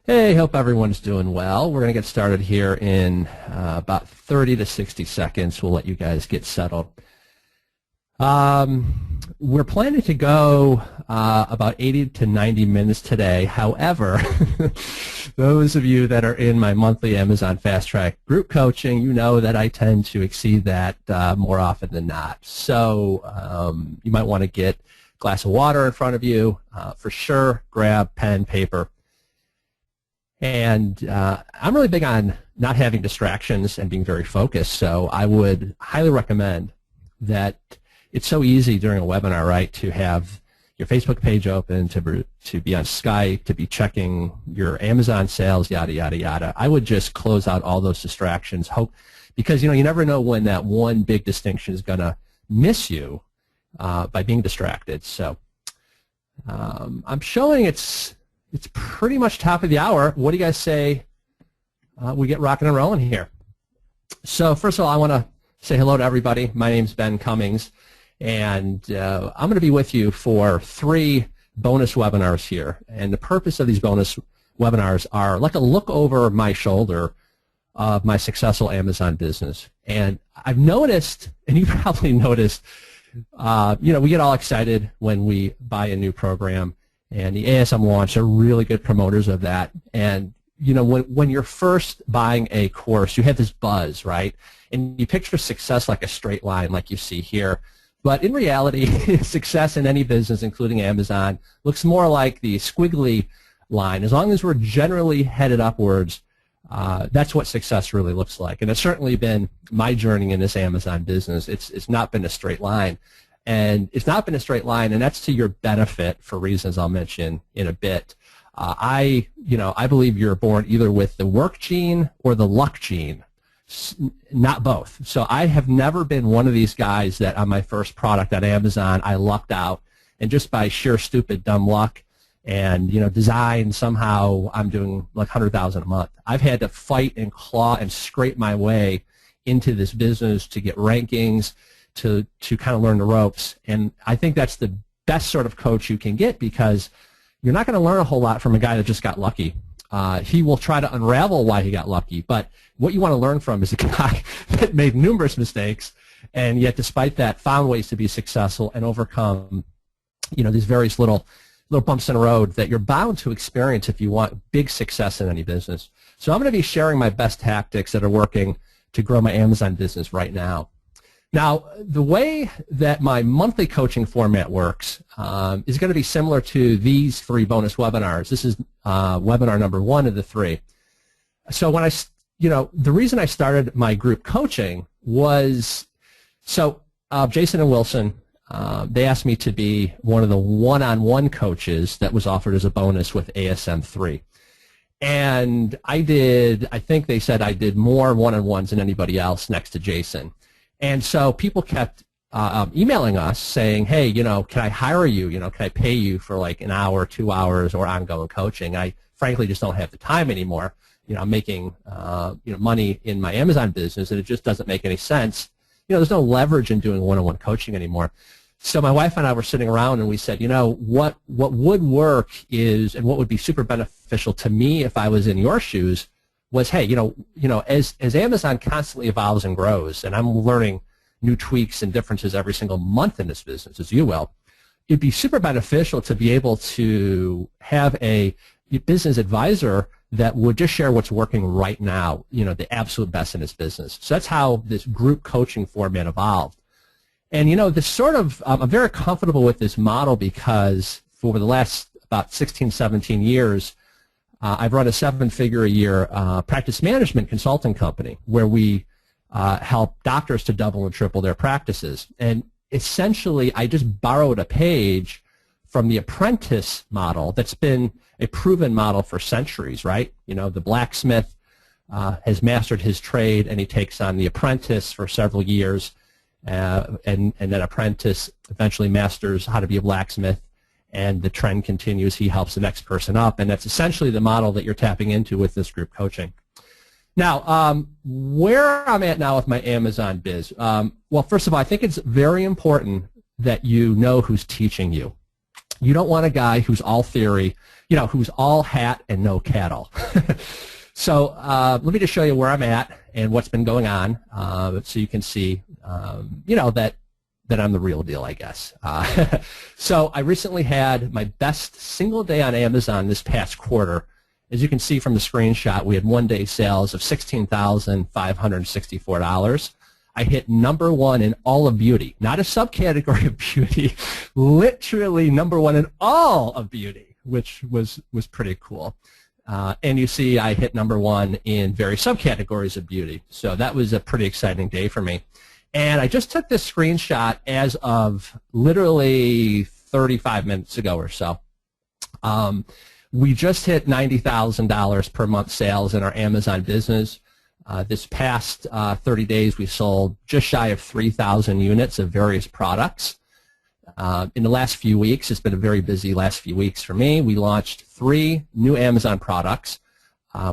Hey, hope everyone's doing well. We're going to get started here in about 30 to 60 seconds. We'll let you guys get settled. We're planning to go about 80 to 90 minutes today. However, those of you that are in my monthly Amazon Fast Track group coaching, you know that I tend to exceed that more often than not. So you might want to get a glass of water in front of you. For sure, grab pen, paper. And I'm really big on not having distractions and being very focused, so I would highly recommend that. It's so easy during a webinar, right, to have your Facebook page open, to be on Skype, to be checking your Amazon sales, yada, yada, yada. I would just close out all those distractions, because you never know when that one big distinction is going to miss you by being distracted. So I'm showing it's pretty much top of the hour. What do you guys say we get rocking and rolling here? So first of all, I want to say hello to everybody. My name's Ben Cummings, and I'm going to be with you for 3 bonus webinars here. And the purpose of these bonus webinars are like a look over my shoulder of my successful Amazon business. And I've noticed, and you probably noticed, we get all excited when we buy a new program. And the ASM launch are really good promoters of that. And when you're first buying a course, you have this buzz, right? And you picture success like a straight line, like you see here. But in reality, success in any business, including Amazon, looks more like the squiggly line. As long as we're generally headed upwards, that's what success really looks like. And it's certainly been my journey in this Amazon business. It's not been a straight line. And it's not been a straight line, and that's to your benefit for reasons I'll mention in a bit. I believe you're born either with the work gene or the luck gene, not both. So I have never been one of these guys that on my first product on Amazon, I lucked out, and just by sheer stupid dumb luck and design, somehow I'm doing like $100,000 a month. I've had to fight and claw and scrape my way into this business to get rankings, to kind of learn the ropes. And I think that's the best sort of coach you can get, because you're not going to learn a whole lot from a guy that just got lucky. He will try to unravel why he got lucky, but what you want to learn from is a guy that made numerous mistakes, and yet despite that found ways to be successful and overcome these various little bumps in the road that you're bound to experience if you want big success in any business. So I'm going to be sharing my best tactics that are working to grow my Amazon business right now. Now, the way that my monthly coaching format works is going to be similar to these 3 bonus webinars. This is webinar number 1 of the 3. So when the reason I started my group coaching was, Jason and Wilson, they asked me to be one of the one-on-one coaches that was offered as a bonus with ASM 3. And I think they said I did more one-on-ones than anybody else next to Jason. And so people kept emailing us saying, hey, can I hire you? Can I pay you for like an hour, 2 hours, or ongoing coaching? I frankly just don't have the time anymore. I'm making money in my Amazon business, and it just doesn't make any sense. There's no leverage in doing one-on-one coaching anymore. So my wife and I were sitting around, and we said, what would work is, and what would be super beneficial to me if I was in your shoes, was, hey, as Amazon constantly evolves and grows, and I'm learning new tweaks and differences every single month in this business, as you will, it'd be super beneficial to be able to have a business advisor that would just share what's working right now, the absolute best in this business. So that's how this group coaching format evolved. And, I'm very comfortable with this model because for the last about 16, 17 years, I've run a 7-figure-a-year practice management consulting company where we help doctors to double and triple their practices. And essentially, I just borrowed a page from the apprentice model that's been a proven model for centuries, right? The blacksmith has mastered his trade, and he takes on the apprentice for several years, and that apprentice eventually masters how to be a blacksmith. And the trend continues. He helps the next person up, and that's essentially the model that you're tapping into with this group coaching. Now, where I'm at now with my Amazon biz, well, first of all, I think it's very important that you know who's teaching you. You don't want a guy who's all theory, who's all hat and no cattle. So let me just show you where I'm at and what's been going on, so you can see, that I'm the real deal, I guess. So I recently had my best single day on Amazon this past quarter. As you can see from the screenshot, we had one-day sales of $16,564. I hit #1 in all of beauty, not a subcategory of beauty, literally #1 in all of beauty, which was pretty cool. And you see I hit #1 in various subcategories of beauty. So that was a pretty exciting day for me. And I just took this screenshot as of literally 35 minutes ago or so. We just hit $90,000 per month sales in our Amazon business. This past 30 days, we sold just shy of 3,000 units of various products. In the last few weeks, it's been a very busy last few weeks for me. We launched 3 new Amazon products.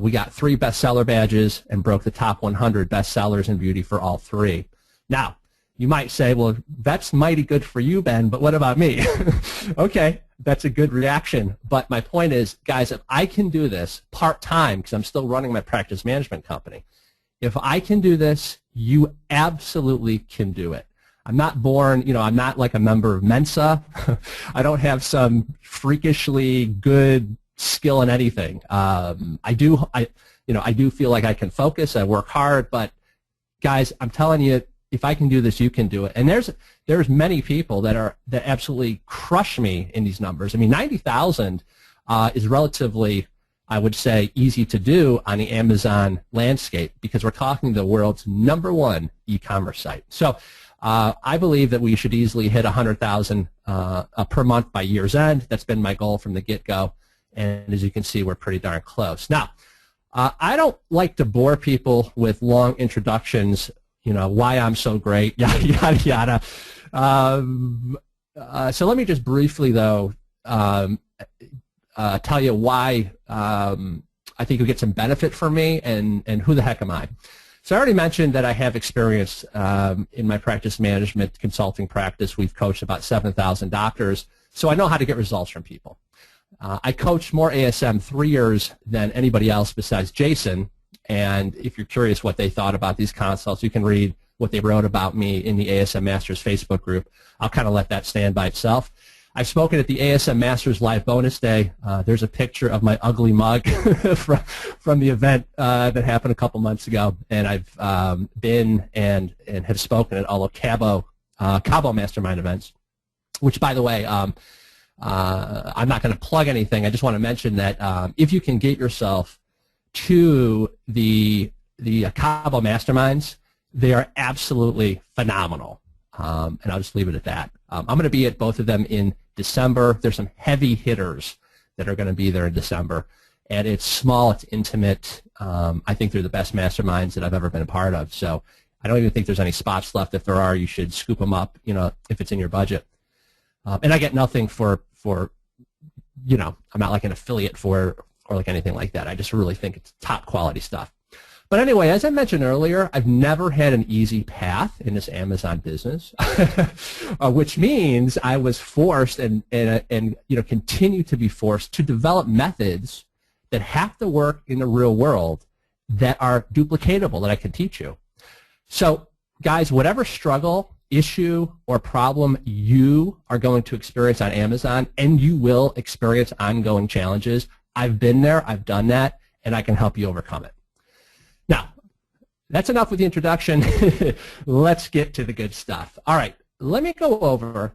We got 3 bestseller badges and broke the top 100 bestsellers in beauty for all 3. Now, you might say, well, that's mighty good for you, Ben, but what about me? Okay, that's a good reaction. But my point is, guys, if I can do this part-time, because I'm still running my practice management company, if I can do this, you absolutely can do it. I'm not born, I'm not like a member of Mensa. I don't have some freakishly good skill in anything. I do feel like I can focus. I work hard, but guys, I'm telling you, if I can do this, you can do it. And there's many people that absolutely crush me in these numbers. I mean, 90,000 is relatively, I would say, easy to do on the Amazon landscape because we're talking the world's #1 e-commerce site. So I believe that we should easily hit 100,000 per month by year's end. That's been my goal from the get-go. And as you can see, we're pretty darn close. Now, I don't like to bore people with long introductions, why I'm so great, yada, yada, yada. So let me just briefly, though, tell you why I think you'll get some benefit from me and who the heck am I. So I already mentioned that I have experience in my practice management consulting practice. We've coached about 7,000 doctors, so I know how to get results from people. I coached more ASM 3 years than anybody else besides Jason, and if you're curious what they thought about these consults, you can read what they wrote about me in the ASM Masters Facebook group. I'll kind of let that stand by itself. I've spoken at the ASM Masters Live Bonus Day. There's a picture of my ugly mug from the event that happened a couple months ago, and I've been and have spoken at all of Cabo Mastermind events, which, by the way, I'm not going to plug anything. I just want to mention that if you can get yourself to the Cabo Masterminds, they are absolutely phenomenal, and I'll just leave it at that. I'm going to be at both of them in December. There's some heavy hitters that are going to be there in December, and it's small, it's intimate. I think they're the best masterminds that I've ever been a part of, so I don't even think there's any spots left. If there are, you should scoop them up, if it's in your budget. And I get nothing for I'm not like an affiliate for or like anything like that. I just really think it's top quality stuff. But anyway, as I mentioned earlier, I've never had an easy path in this Amazon business, which means I was forced and continue to be forced to develop methods that have to work in the real world that are duplicatable, that I can teach you. So, guys, whatever struggle, issue, or problem you are going to experience on Amazon, and you will experience ongoing challenges, I've been there, I've done that, and I can help you overcome it. Now, that's enough with the introduction. Let's get to the good stuff. All right, let me go over,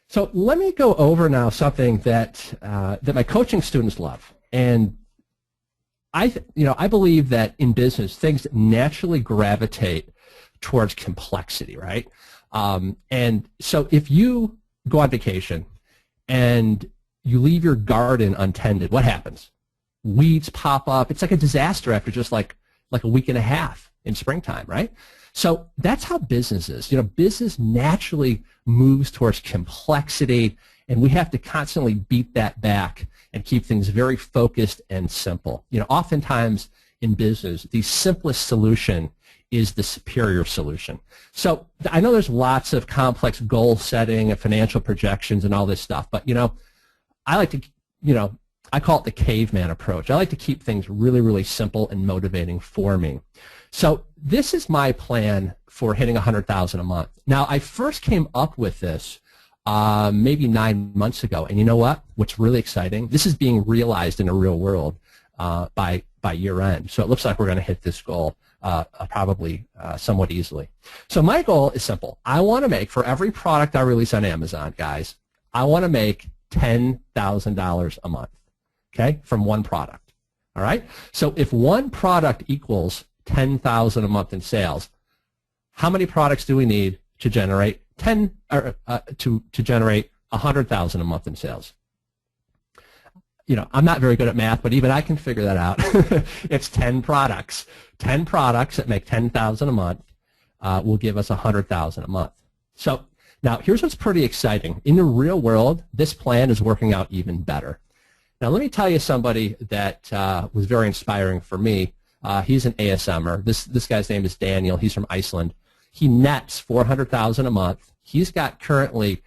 So let me go over now something that my coaching students love. And I believe that in business, things naturally gravitate towards complexity, right? And so if you go on vacation and you leave your garden untended, what happens? Weeds pop up. It's like a disaster after just like a week and a half in springtime, right? So that's how business is. Business naturally moves towards complexity, and we have to constantly beat that back and keep things very focused and simple. Oftentimes in business, the simplest solution is the superior solution. So I know there's lots of complex goal setting and financial projections and all this stuff, but I like to, I call it the caveman approach. I like to keep things really, really simple and motivating for me. So this is my plan for hitting $100,000 a month. Now, I first came up with this maybe 9 months ago, and you know what? What's really exciting? This is being realized in the real world by year end. So it looks like we're going to hit this goal probably somewhat easily. So my goal is simple. I want to make, for every product I release on Amazon, guys, I want to make $10,000 a month, okay, from one product. All right? So if one product equals $10,000 a month in sales, how many products do we need to generate to generate $100,000 a month in sales? I'm not very good at math, but even I can figure that out. It's 10 products. 10 products that make $10,000 a month will give us $100,000 a month. So now here's what's pretty exciting. In the real world, this plan is working out even better. Now let me tell you somebody that was very inspiring for me. He's an ASMer. This guy's name is Daniel. He's from Iceland. He nets $400,000 a month. He's got currently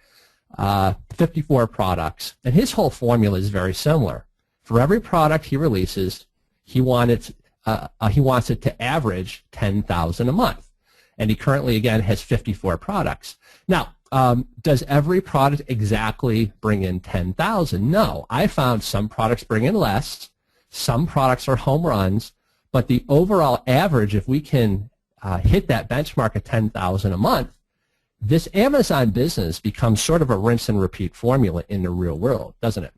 54 products, and his whole formula is very similar. For every product he releases, he wants it to average $10,000 a month, and he currently again has 54 products. Now, does every product exactly bring in $10,000? No, I found some products bring in less, some products are home runs, but the overall average, if we can hit that benchmark of $10,000 a month, this Amazon business becomes sort of a rinse and repeat formula in the real world, doesn't it?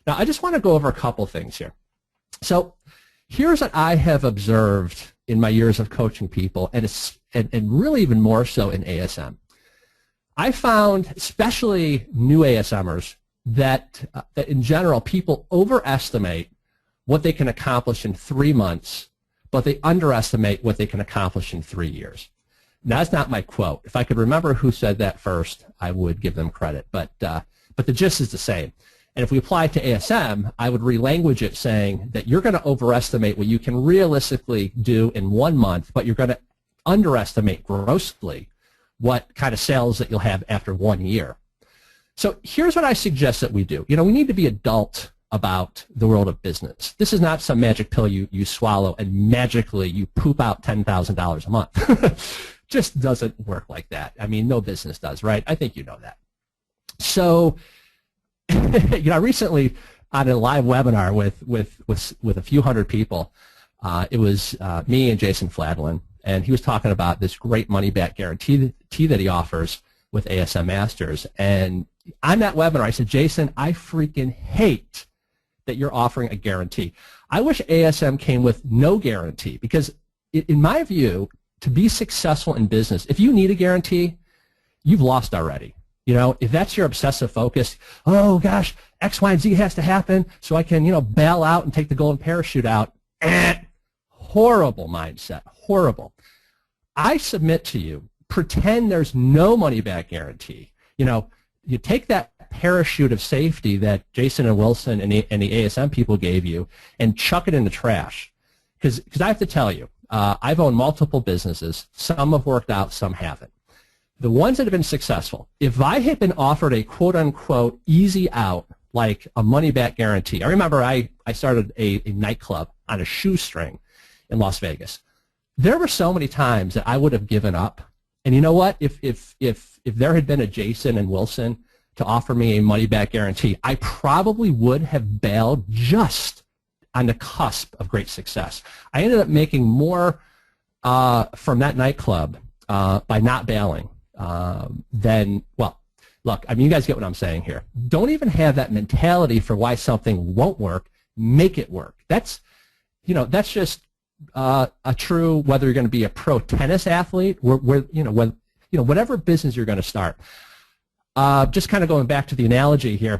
Now, I just want to go over a couple things here. So here's what I have observed in my years of coaching people, and really even more so in ASM. I found, especially new ASMers, that in general, people overestimate what they can accomplish in 3 months, but they underestimate what they can accomplish in 3 years. Now, that's not my quote. If I could remember who said that first, I would give them credit. But the gist is the same. And if we apply it to ASM, I would relanguage it saying that you're going to overestimate what you can realistically do in 1 month, but you're going to underestimate grossly what kind of sales that you'll have after 1 year. So here's what I suggest that we do. We need to be adult about the world of business. This is not some magic pill you swallow and magically you poop out $10,000 a month. Just doesn't work like that. I mean, no business does, right? I think you know that. So, recently on a live webinar with a few hundred people, it was me and Jason Fladlin, and he was talking about this great money-back guarantee that he offers with ASM Masters. And on that webinar, I said, Jason, I freaking hate that you're offering a guarantee. I wish ASM came with no guarantee, because in my view, to be successful in business, if you need a guarantee, you've lost already. If that's your obsessive focus, oh gosh, X, Y, and Z has to happen so I can, bail out and take the golden parachute out. Horrible mindset, horrible. I submit to you, pretend there's no money-back guarantee. You take that parachute of safety that Jason and Wilson and the ASM people gave you and chuck it in the trash. Because I have to tell you, I've owned multiple businesses. Some have worked out, some haven't. The ones that have been successful, if I had been offered a quote-unquote easy out, like a money-back guarantee. I remember I started a nightclub on a shoestring in Las Vegas. There were so many times that I would have given up. And you know what? If there had been a Jason and Wilson to offer me a money-back guarantee, I probably would have bailed just on the cusp of great success. I ended up making more from that nightclub by not bailing than, well, look, I mean, you guys get what I'm saying here. Don't even have that mentality for why something won't work. Make it work. That's just a true, whether you're going to be a pro tennis athlete, whatever business you're going to start. Just kind of going back to the analogy here,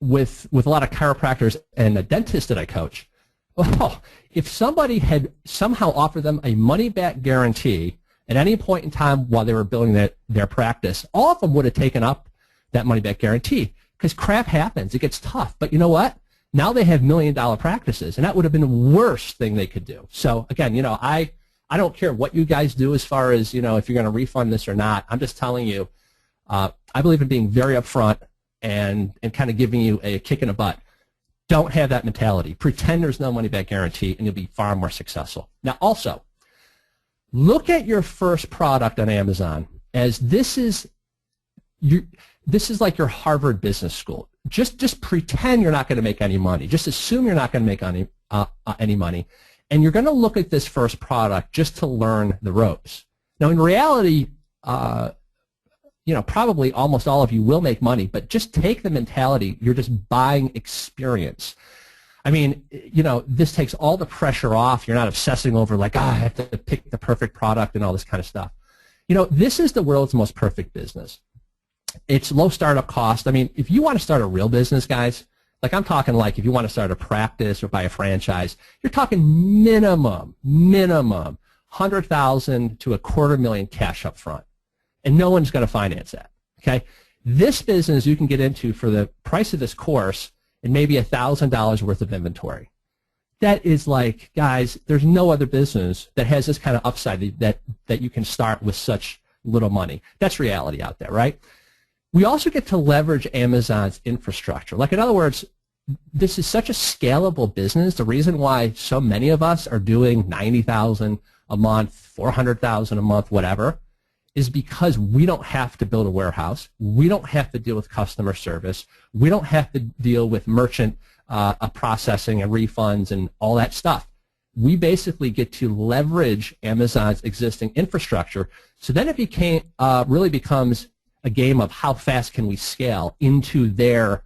with a lot of chiropractors and a dentist that I coach, well, if somebody had somehow offered them a money-back guarantee at any point in time while they were building their practice, all of them would have taken up that money-back guarantee, because crap happens. It gets tough. But you know what? Now they have million-dollar practices, and that would have been the worst thing they could do. So again, you know, I don't care what you guys do as far as, you know, if you're going to refund this or not. I'm just telling you, I believe in being very upfront and kind of giving you a kick in the butt. Don't have that mentality. Pretend there's no money-back guarantee, and you'll be far more successful. Now, also, look at your first product on Amazon as this is like your Harvard Business School. Just pretend you're not going to make any money. Just assume you're not going to make any money, and you're going to look at this first product just to learn the ropes. Now, in reality, you know, probably almost all of you will make money, but just take the mentality you're just buying experience. I mean, you know, this takes all the pressure off. You're not obsessing over like, I have to pick the perfect product and all this kind of stuff. You know, this is the world's most perfect business. It's low startup cost. I mean, if you want to start a real business, guys, like I'm talking like if you want to start a practice or buy a franchise, you're talking minimum, 100,000 to $250,000 cash up front. And no one's going to finance that, okay? This business you can get into for the price of this course and maybe $1,000 worth of inventory. That is like, guys, there's no other business that has this kind of upside that you can start with such little money. That's reality out there, right? We also get to leverage Amazon's infrastructure. Like, in other words, this is such a scalable business. The reason why so many of us are doing $90,000 a month, $400,000 a month, whatever, is because we don't have to build a warehouse. We don't have to deal with customer service. We don't have to deal with merchant processing and refunds and all that stuff. We basically get to leverage Amazon's existing infrastructure. So then it really becomes a game of how fast can we scale into their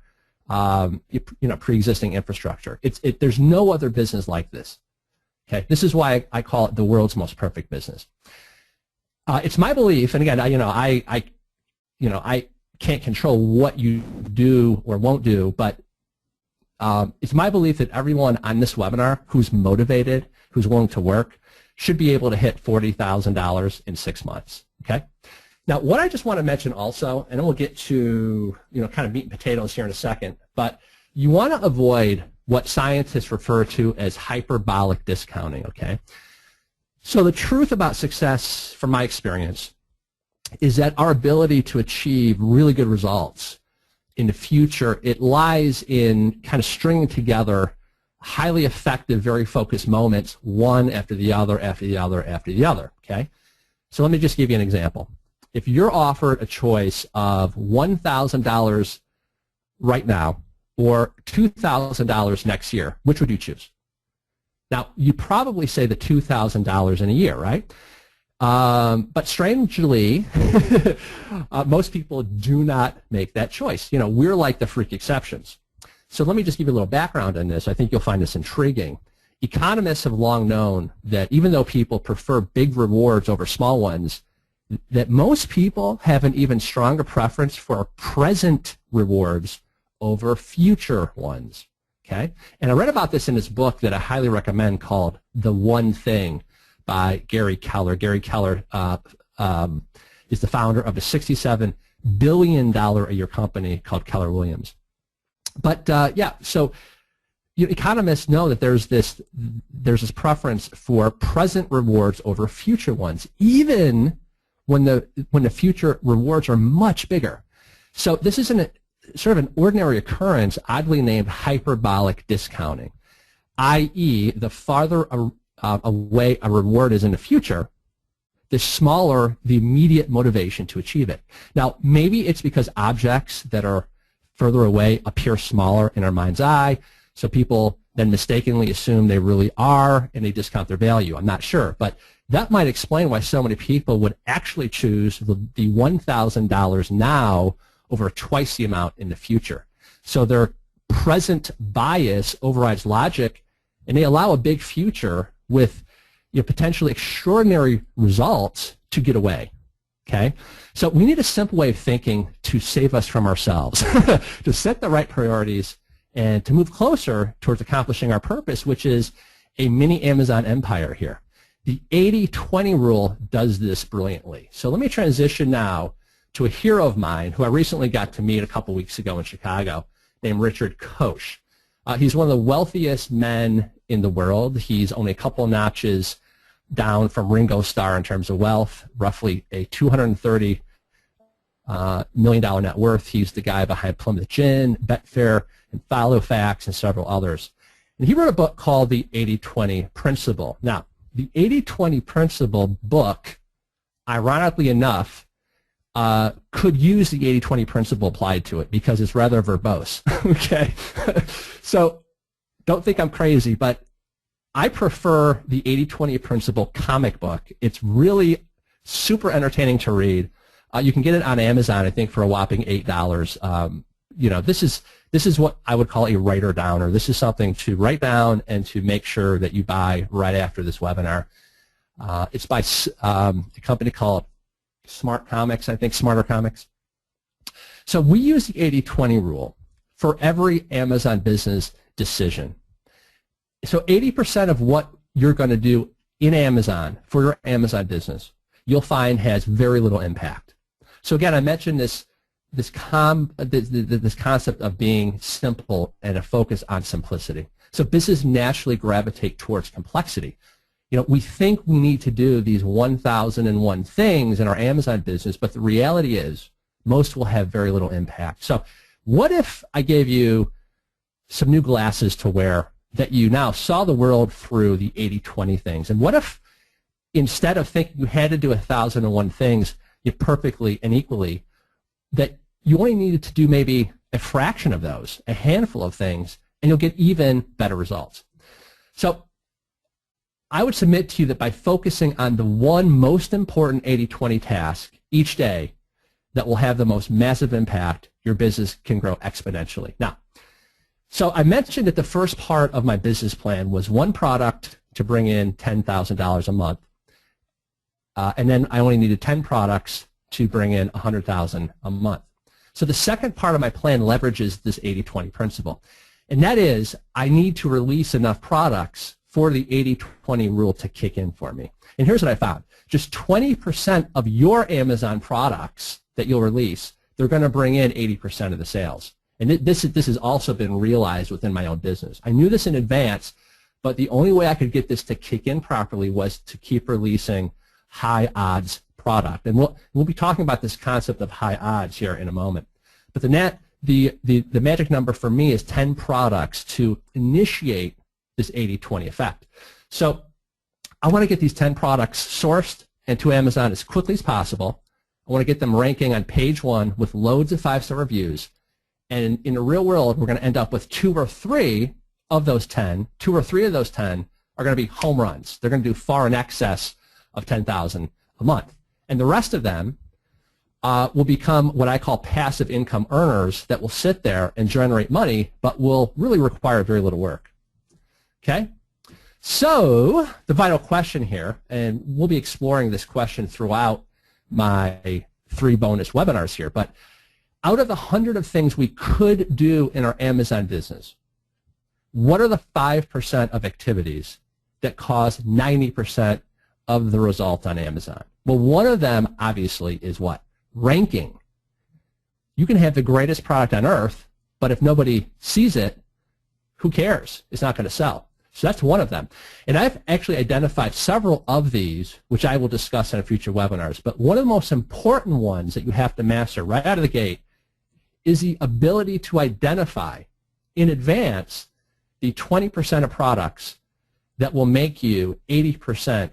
pre-existing infrastructure. There's no other business like this. Okay, this is why I call it the world's most perfect business. It's my belief, and again, I can't control what you do or won't do, but it's my belief that everyone on this webinar who's motivated, who's willing to work, should be able to hit $40,000 in 6 months. Okay. Now, what I just want to mention also, and then we'll get to kind of meat and potatoes here in a second, but you want to avoid what scientists refer to as hyperbolic discounting. Okay. So the truth about success, from my experience, is that our ability to achieve really good results in the future, it lies in kind of stringing together highly effective, very focused moments, one after the other, after the other, after the other, okay? So let me just give you an example. If you're offered a choice of $1,000 right now or $2,000 next year, which would you choose? Now, you probably say the $2,000 in a year, right? But strangely, most people do not make that choice. We're like the freak exceptions. So let me just give you a little background on this. I think you'll find this intriguing. Economists have long known that even though people prefer big rewards over small ones, that most people have an even stronger preference for present rewards over future ones. Okay? And I read about this in this book that I highly recommend called The One Thing by Gary Keller. Gary Keller is the founder of a $67 billion a year company called Keller Williams. But so economists know that there's this preference for present rewards over future ones, even when the future rewards are much bigger. So this is sort of an ordinary occurrence, oddly named hyperbolic discounting, i.e., the farther away a reward is in the future, the smaller the immediate motivation to achieve it. Now, maybe it's because objects that are further away appear smaller in our mind's eye, so people then mistakenly assume they really are, and they discount their value. I'm not sure, but that might explain why so many people would actually choose the $1,000 now over twice the amount in the future. So their present bias overrides logic, and they allow a big future with potentially extraordinary results to get away. Okay? So we need a simple way of thinking to save us from ourselves, to set the right priorities and to move closer towards accomplishing our purpose, which is a mini Amazon empire here. The 80-20 rule does this brilliantly. So let me transition now to a hero of mine who I recently got to meet a couple weeks ago in Chicago named Richard Koch. He's one of the wealthiest men in the world. He's only a couple notches down from Ringo Starr in terms of wealth, roughly a $230 million net worth. He's the guy behind Plymouth Gin, Betfair, and Filofax, and several others. And he wrote a book called The 80-20 Principle. Now, the 80-20 Principle book, ironically enough, could use the 80-20 principle applied to it because it's rather verbose. Okay, so don't think I'm crazy, but I prefer the 80-20 principle comic book. It's really super entertaining to read. You can get it on Amazon, I think, for a whopping $8. You know, this is what I would call a writer downer. This is something to write down and to make sure that you buy right after this webinar. It's by a company called Smart Comics, I think, Smarter Comics. So we use the 80-20 rule for every Amazon business decision. So 80% of what you're going to do in Amazon for your Amazon business, you'll find has very little impact. So again, I mentioned this concept of being simple and a focus on simplicity. So businesses naturally gravitate towards complexity. You know, we think we need to do these 1,001 things in our Amazon business, but the reality is most will have very little impact. So what if I gave you some new glasses to wear that you now saw the world through the 80-20 things? And what if instead of thinking you had to do 1,001 things you perfectly and equally, that you only needed to do maybe a fraction of those, a handful of things, and you'll get even better results? So I would submit to you that by focusing on the one most important 80-20 task each day that will have the most massive impact, your business can grow exponentially. Now, so I mentioned that the first part of my business plan was one product to bring in $10,000 a month, and then I only needed 10 products to bring in $100,000 a month. So the second part of my plan leverages this 80-20 principle, and that is I need to release enough products for the 80-20 rule to kick in for me. And here's what I found. Just 20% of your Amazon products that you'll release, they're going to bring in 80% of the sales. And this has also been realized within my own business. I knew this in advance, but the only way I could get this to kick in properly was to keep releasing high odds product. And we'll be talking about this concept of high odds here in a moment. But the magic number for me is 10 products to initiate this 80-20 effect. So I want to get these 10 products sourced into Amazon as quickly as possible. I want to get them ranking on page 1 with loads of 5-star reviews. And in the real world, we're going to end up with 2 or 3 of those 10. 2 or 3 of those 10 are going to be home runs. They're going to do far in excess of $10,000 a month. And the rest of them will become what I call passive income earners that will sit there and generate money, but will really require very little work. Okay? So the vital question here, and we'll be exploring this question throughout my 3 bonus webinars here, but out of the 100 of things we could do in our Amazon business, what are the 5% of activities that cause 90% of the result on Amazon? Well, one of them, obviously, is what? Ranking. You can have the greatest product on earth, but if nobody sees it, who cares? It's not going to sell. So that's one of them. And I've actually identified several of these, which I will discuss in future webinars. But one of the most important ones that you have to master right out of the gate is the ability to identify in advance the 20% of products that will make you 80%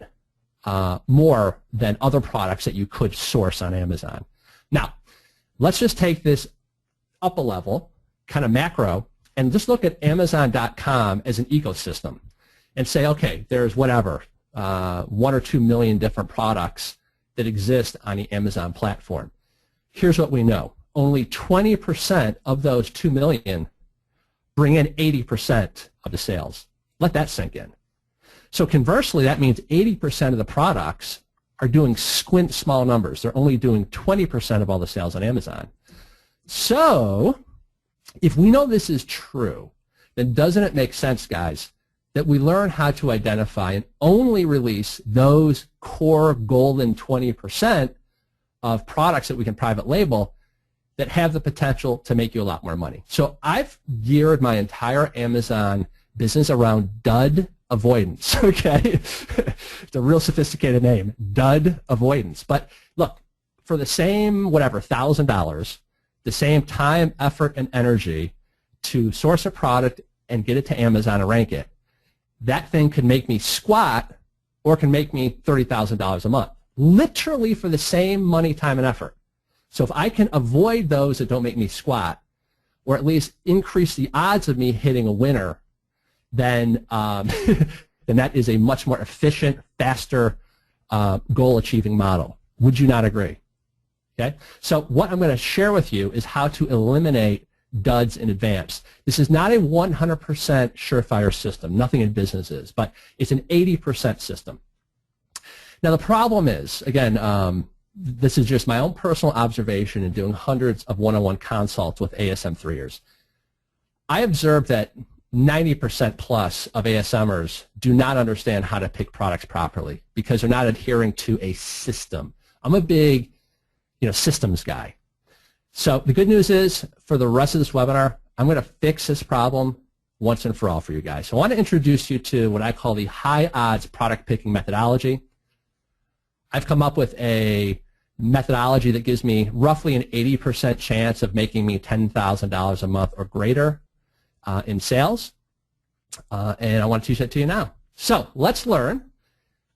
more than other products that you could source on Amazon. Now, let's just take this up a level, kind of macro, and just look at Amazon.com as an ecosystem and say, okay, there's whatever, 1 or 2 million different products that exist on the Amazon platform. Here's what we know. Only 20% of those 2 million bring in 80% of the sales. Let that sink in. So conversely, that means 80% of the products are doing squint small numbers. They're only doing 20% of all the sales on Amazon. So if we know this is true, then doesn't it make sense, guys, that we learn how to identify and only release those core golden 20% of products that we can private label that have the potential to make you a lot more money. So I've geared my entire Amazon business around dud avoidance, okay? It's a real sophisticated name, dud avoidance. But look, for the same, whatever, $1,000, the same time, effort, and energy to source a product and get it to Amazon and rank it, that thing could make me squat or can make me $30,000 a month, literally for the same money, time, and effort. So if I can avoid those that don't make me squat, or at least increase the odds of me hitting a winner, then then that is a much more efficient, faster goal-achieving model. Would you not agree? Okay. So what I'm going to share with you is how to eliminate duds in advance. This is not a 100% surefire system. Nothing in business is, but it's an 80% system. Now the problem is, again, this is just my own personal observation in doing hundreds of one-on-one consults with ASM3ers. I observed that 90% plus of ASMers do not understand how to pick products properly because they're not adhering to a system. I'm a big, systems guy. So the good news is, for the rest of this webinar, I'm going to fix this problem once and for all for you guys. So I want to introduce you to what I call the high odds product picking methodology. I've come up with a methodology that gives me roughly an 80% chance of making me $10,000 a month or greater in sales, and I want to teach that to you now. So let's learn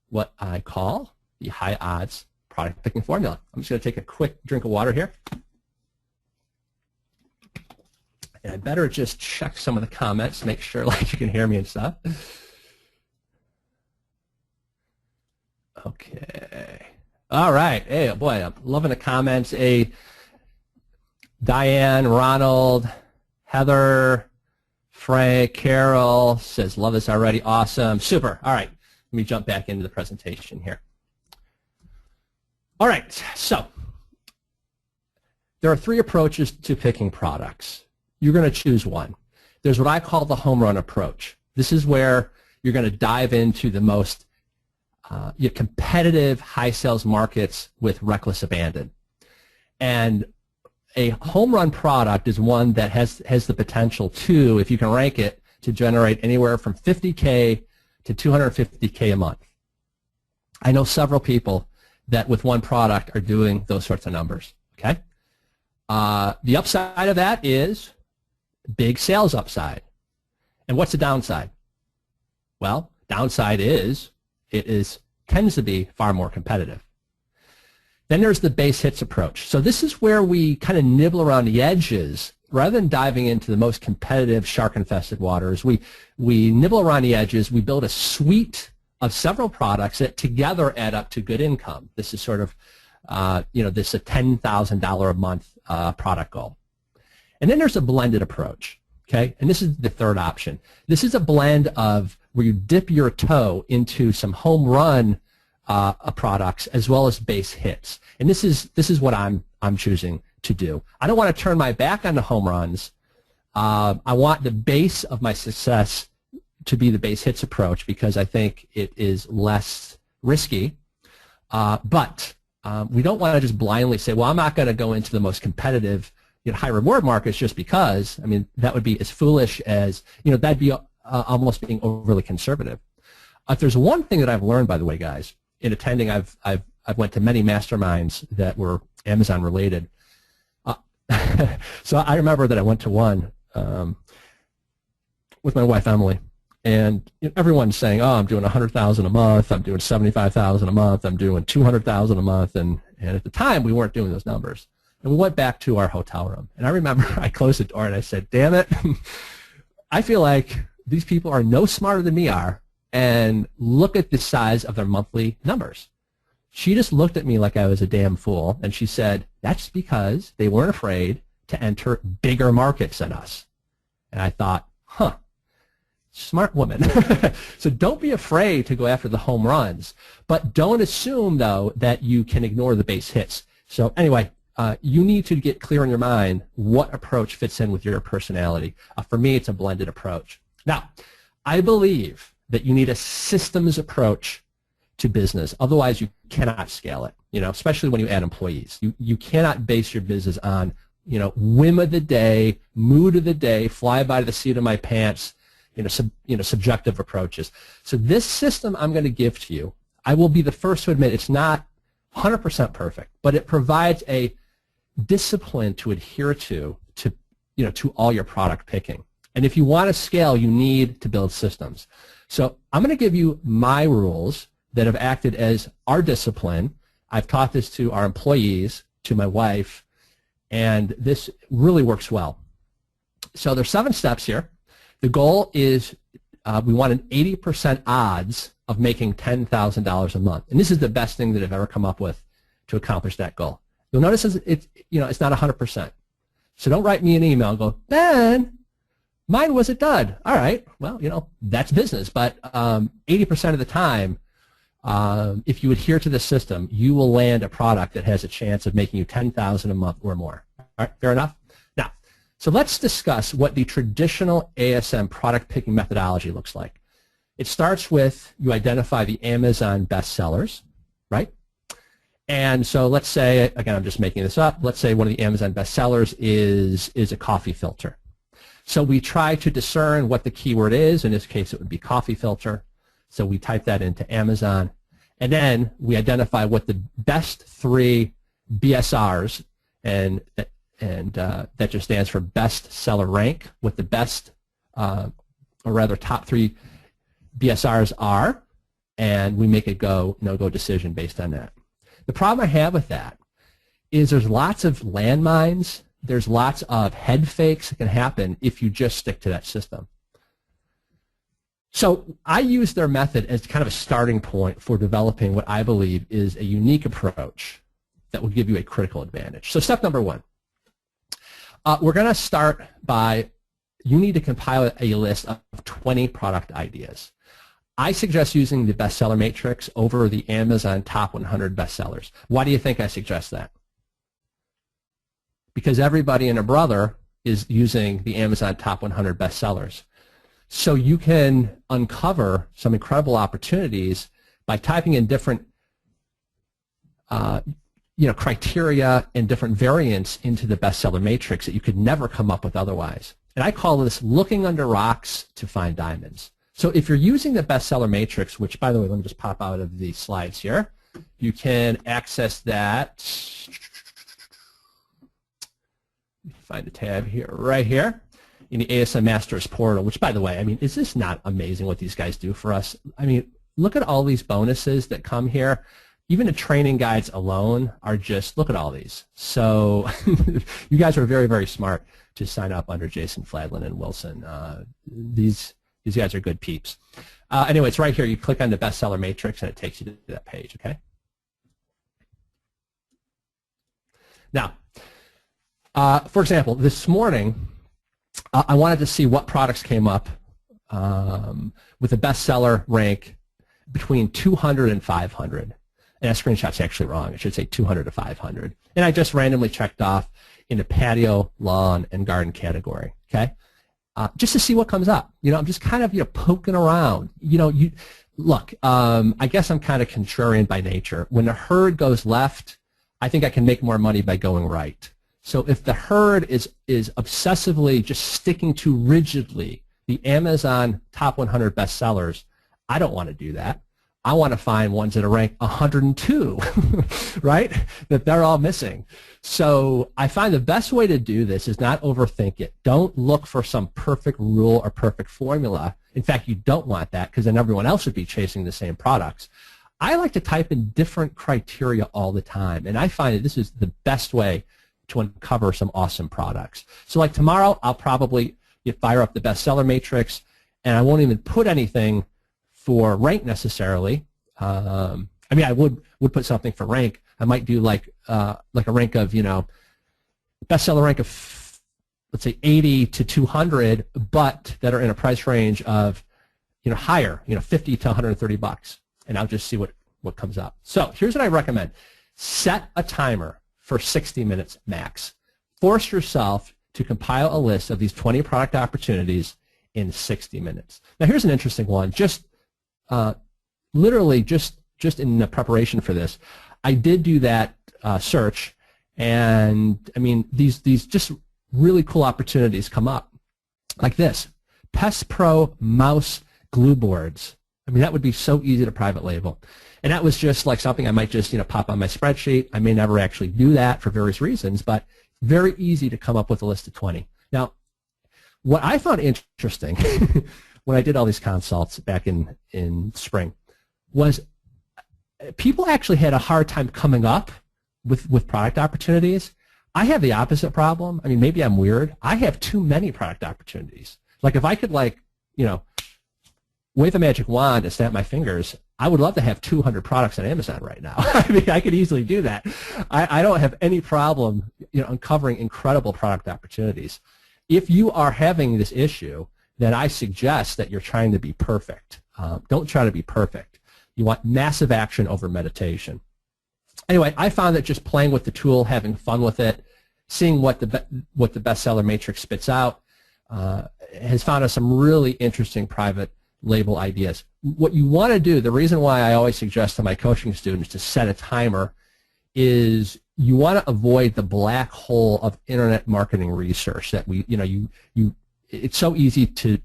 what I call the high odds product picking formula. I'm just going to take a quick drink of water here. And I better just check some of the comments, make sure like you can hear me and stuff. Okay. All right. Hey, boy, I'm loving the comments. Hey, Diane, Ronald, Heather, Frank, Carol says, love this already. Awesome. Super. All right. Let me jump back into the presentation here. All right. So there are three approaches to picking products. You're going to choose one. There's what I call the home run approach. This is where you're going to dive into the most competitive high sales markets with reckless abandon. And a home run product is one that has the potential to, if you can rank it, to generate anywhere from $50K to $250K a month. I know several people that with one product are doing those sorts of numbers. Okay. The upside of that is big sales upside. And what's the downside? Well, downside is it tends to be far more competitive. Then there's the base hits approach. So this is where we kind of nibble around the edges. Rather than diving into the most competitive shark-infested waters, we nibble around the edges. We build a suite of several products that together add up to good income. This is sort of, this is a $10,000 a month product goal. And then there's a blended approach, okay? And this is the third option. This is a blend of where you dip your toe into some home run products as well as base hits. And this is what I'm choosing to do. I don't want to turn my back on the home runs. I want the base of my success to be the base hits approach because I think it is less risky. But we don't want to just blindly say, well, I'm not going to go into the most competitive high reward markets just because. I mean, that would be as foolish as, that'd be almost being overly conservative. If there's one thing that I've learned, by the way, guys, in attending, I've went to many masterminds that were Amazon related. So I remember that I went to one with my wife Emily, and everyone's saying, "Oh, I'm doing $100,000 a month. I'm doing $75,000 a month. I'm doing $200,000 a month." And at the time, we weren't doing those numbers. And we went back to our hotel room, and I remember I closed the door and I said, "Damn it! I feel like these people are no smarter than me are." And look at the size of their monthly numbers. She just looked at me like I was a damn fool, and she said, that's because they weren't afraid to enter bigger markets than us. And I thought, smart woman. So don't be afraid to go after the home runs, but don't assume, though, that you can ignore the base hits. So anyway, you need to get clear in your mind what approach fits in with your personality. For me, it's a blended approach. Now, I believe that you need a systems approach to business. Otherwise, you cannot scale it, especially when you add employees. You cannot base your business on whim of the day, mood of the day, fly by the seat of my pants, subjective approaches. So this system I'm going to give to you, I will be the first to admit it's not 100% perfect, but it provides a discipline to adhere to all your product picking. And if you want to scale, you need to build systems. So I'm going to give you my rules that have acted as our discipline. I've taught this to our employees, to my wife, and this really works well. So there's 7 steps here. The goal is we want an 80% odds of making $10,000 a month. And this is the best thing that I've ever come up with to accomplish that goal. You'll notice it's not 100%. So don't write me an email and go, Ben, mine was a dud. All right, well, that's business. But 80% of the time, if you adhere to the system, you will land a product that has a chance of making you $10,000 a month or more. All right, fair enough? Now, so let's discuss what the traditional ASM product picking methodology looks like. It starts with you identify the Amazon bestsellers, right? And so let's say, again, I'm just making this up, let's say one of the Amazon bestsellers is a coffee filter. So we try to discern what the keyword is. In this case, it would be coffee filter. So we type that into Amazon. And then we identify what the best 3 BSRs, and that just stands for best seller rank, what the best, or rather top 3 BSRs are, and we make a go, no-go decision based on that. The problem I have with that is there's lots of landmines, there's lots of head fakes that can happen if you just stick to that system. So I use their method as kind of a starting point for developing what I believe is a unique approach that will give you a critical advantage. So step number 1, we're going to start by, you need to compile a list of 20 product ideas. I suggest using the bestseller matrix over the Amazon top 100 bestsellers. Why do you think I suggest that? Because everybody and a brother is using the Amazon top 100 bestsellers. So you can uncover some incredible opportunities by typing in different criteria and different variants into the bestseller matrix that you could never come up with otherwise. And I call this looking under rocks to find diamonds. So if you're using the bestseller matrix, which, by the way, let me just pop out of the slides here, you can access that. Find the tab here, right here, in the ASM Masters portal, which, by the way, I mean, is this not amazing what these guys do for us? I mean, look at all these bonuses that come here. Even the training guides alone are just, look at all these. So you guys are very, very smart to sign up under Jason Fladlin and Wilson. These guys are good peeps. Anyway, it's right here. You click on the bestseller matrix, and it takes you to that page, okay? Now, for example, this morning, I wanted to see what products came up with a bestseller rank between 200 and 500. And that screenshot's actually wrong. It should say 200 to 500. And I just randomly checked off in the patio, lawn, and garden category, okay? Just to see what comes up. I'm just kind of poking around. Look, I guess I'm kind of contrarian by nature. When the herd goes left, I think I can make more money by going right. So if the herd is obsessively just sticking to rigidly the Amazon top 100 bestsellers, I don't want to do that. I want to find ones that are ranked 102, right? That they're all missing. So I find the best way to do this is not overthink it. Don't look for some perfect rule or perfect formula. In fact, you don't want that because then everyone else would be chasing the same products. I like to type in different criteria all the time, and I find that this is the best way to uncover some awesome products. So like tomorrow, I'll probably fire up the bestseller matrix, and I won't even put anything for rank necessarily. I mean, I would put something for rank. I might do like a rank of, bestseller rank of, let's say 80 to 200, but that are in a price range of, higher, 50 to 130 bucks, and I'll just see what comes up. So here's what I recommend: set a timer for 60 minutes max. Force yourself to compile a list of these 20 product opportunities in 60 minutes. Now here's an interesting one. Literally just in the preparation for this, I did do that search, And I mean, these just really cool opportunities come up, like this, Pest Pro mouse glue boards. I mean, that would be so easy to private label. And that was just like something I might just, pop on my spreadsheet. I may never actually do that for various reasons, but very easy to come up with a list of 20. Now, what I found interesting when I did all these consults back in spring was people actually had a hard time coming up with product opportunities. I have the opposite problem. I mean, maybe I'm weird. I have too many product opportunities. Like if I could wave a magic wand and snap my fingers, I would love to have 200 products on Amazon right now. I mean, I could easily do that. I don't have any problem, uncovering incredible product opportunities. If you are having this issue, then I suggest that you're trying to be perfect. Don't try to be perfect. You want massive action over meditation. Anyway, I found that just playing with the tool, having fun with it, seeing what the bestseller matrix spits out, has found us some really interesting private label ideas. What you want to do, the reason why I always suggest to my coaching students to set a timer, is you want to avoid the black hole of internet marketing research that it's so easy to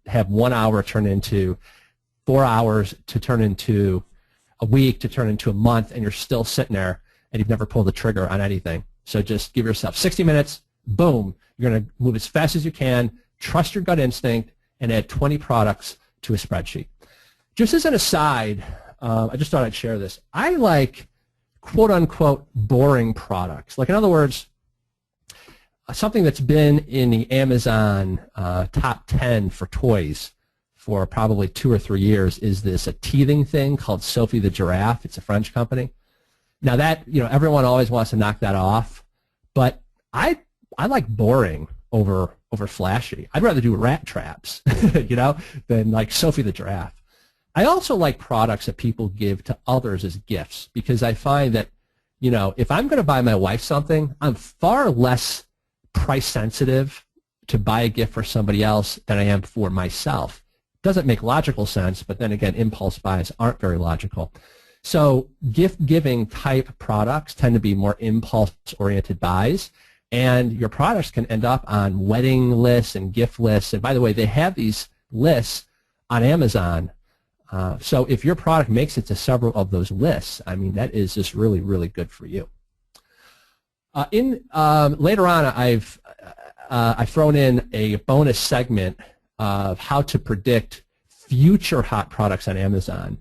have 1 hour turn into 4 hours, to turn into a week, to turn into a month, and you're still sitting there and you've never pulled the trigger on anything. So just give yourself 60 minutes, boom, you're going to move as fast as you can, trust your gut instinct, and add 20 products to a spreadsheet. Just as an aside, I just thought I'd share this. I like quote-unquote boring products. Like, in other words, something that's been in the Amazon top 10 for toys for probably 2 or 3 years is a teething thing called Sophie the Giraffe. It's a French company. Now that, everyone always wants to knock that off, but I like boring over flashy. I'd rather do rat traps, than like Sophie the Giraffe. I also like products that people give to others as gifts, because I find that, if I'm going to buy my wife something, I'm far less price sensitive to buy a gift for somebody else than I am for myself. Doesn't make logical sense, but then again, impulse buys aren't very logical. So gift-giving type products tend to be more impulse-oriented buys, and your products can end up on wedding lists and gift lists. And by the way, they have these lists on Amazon. So if your product makes it to several of those lists, I mean, that is just really, really good for you. Later on, I've thrown in a bonus segment of how to predict future hot products on Amazon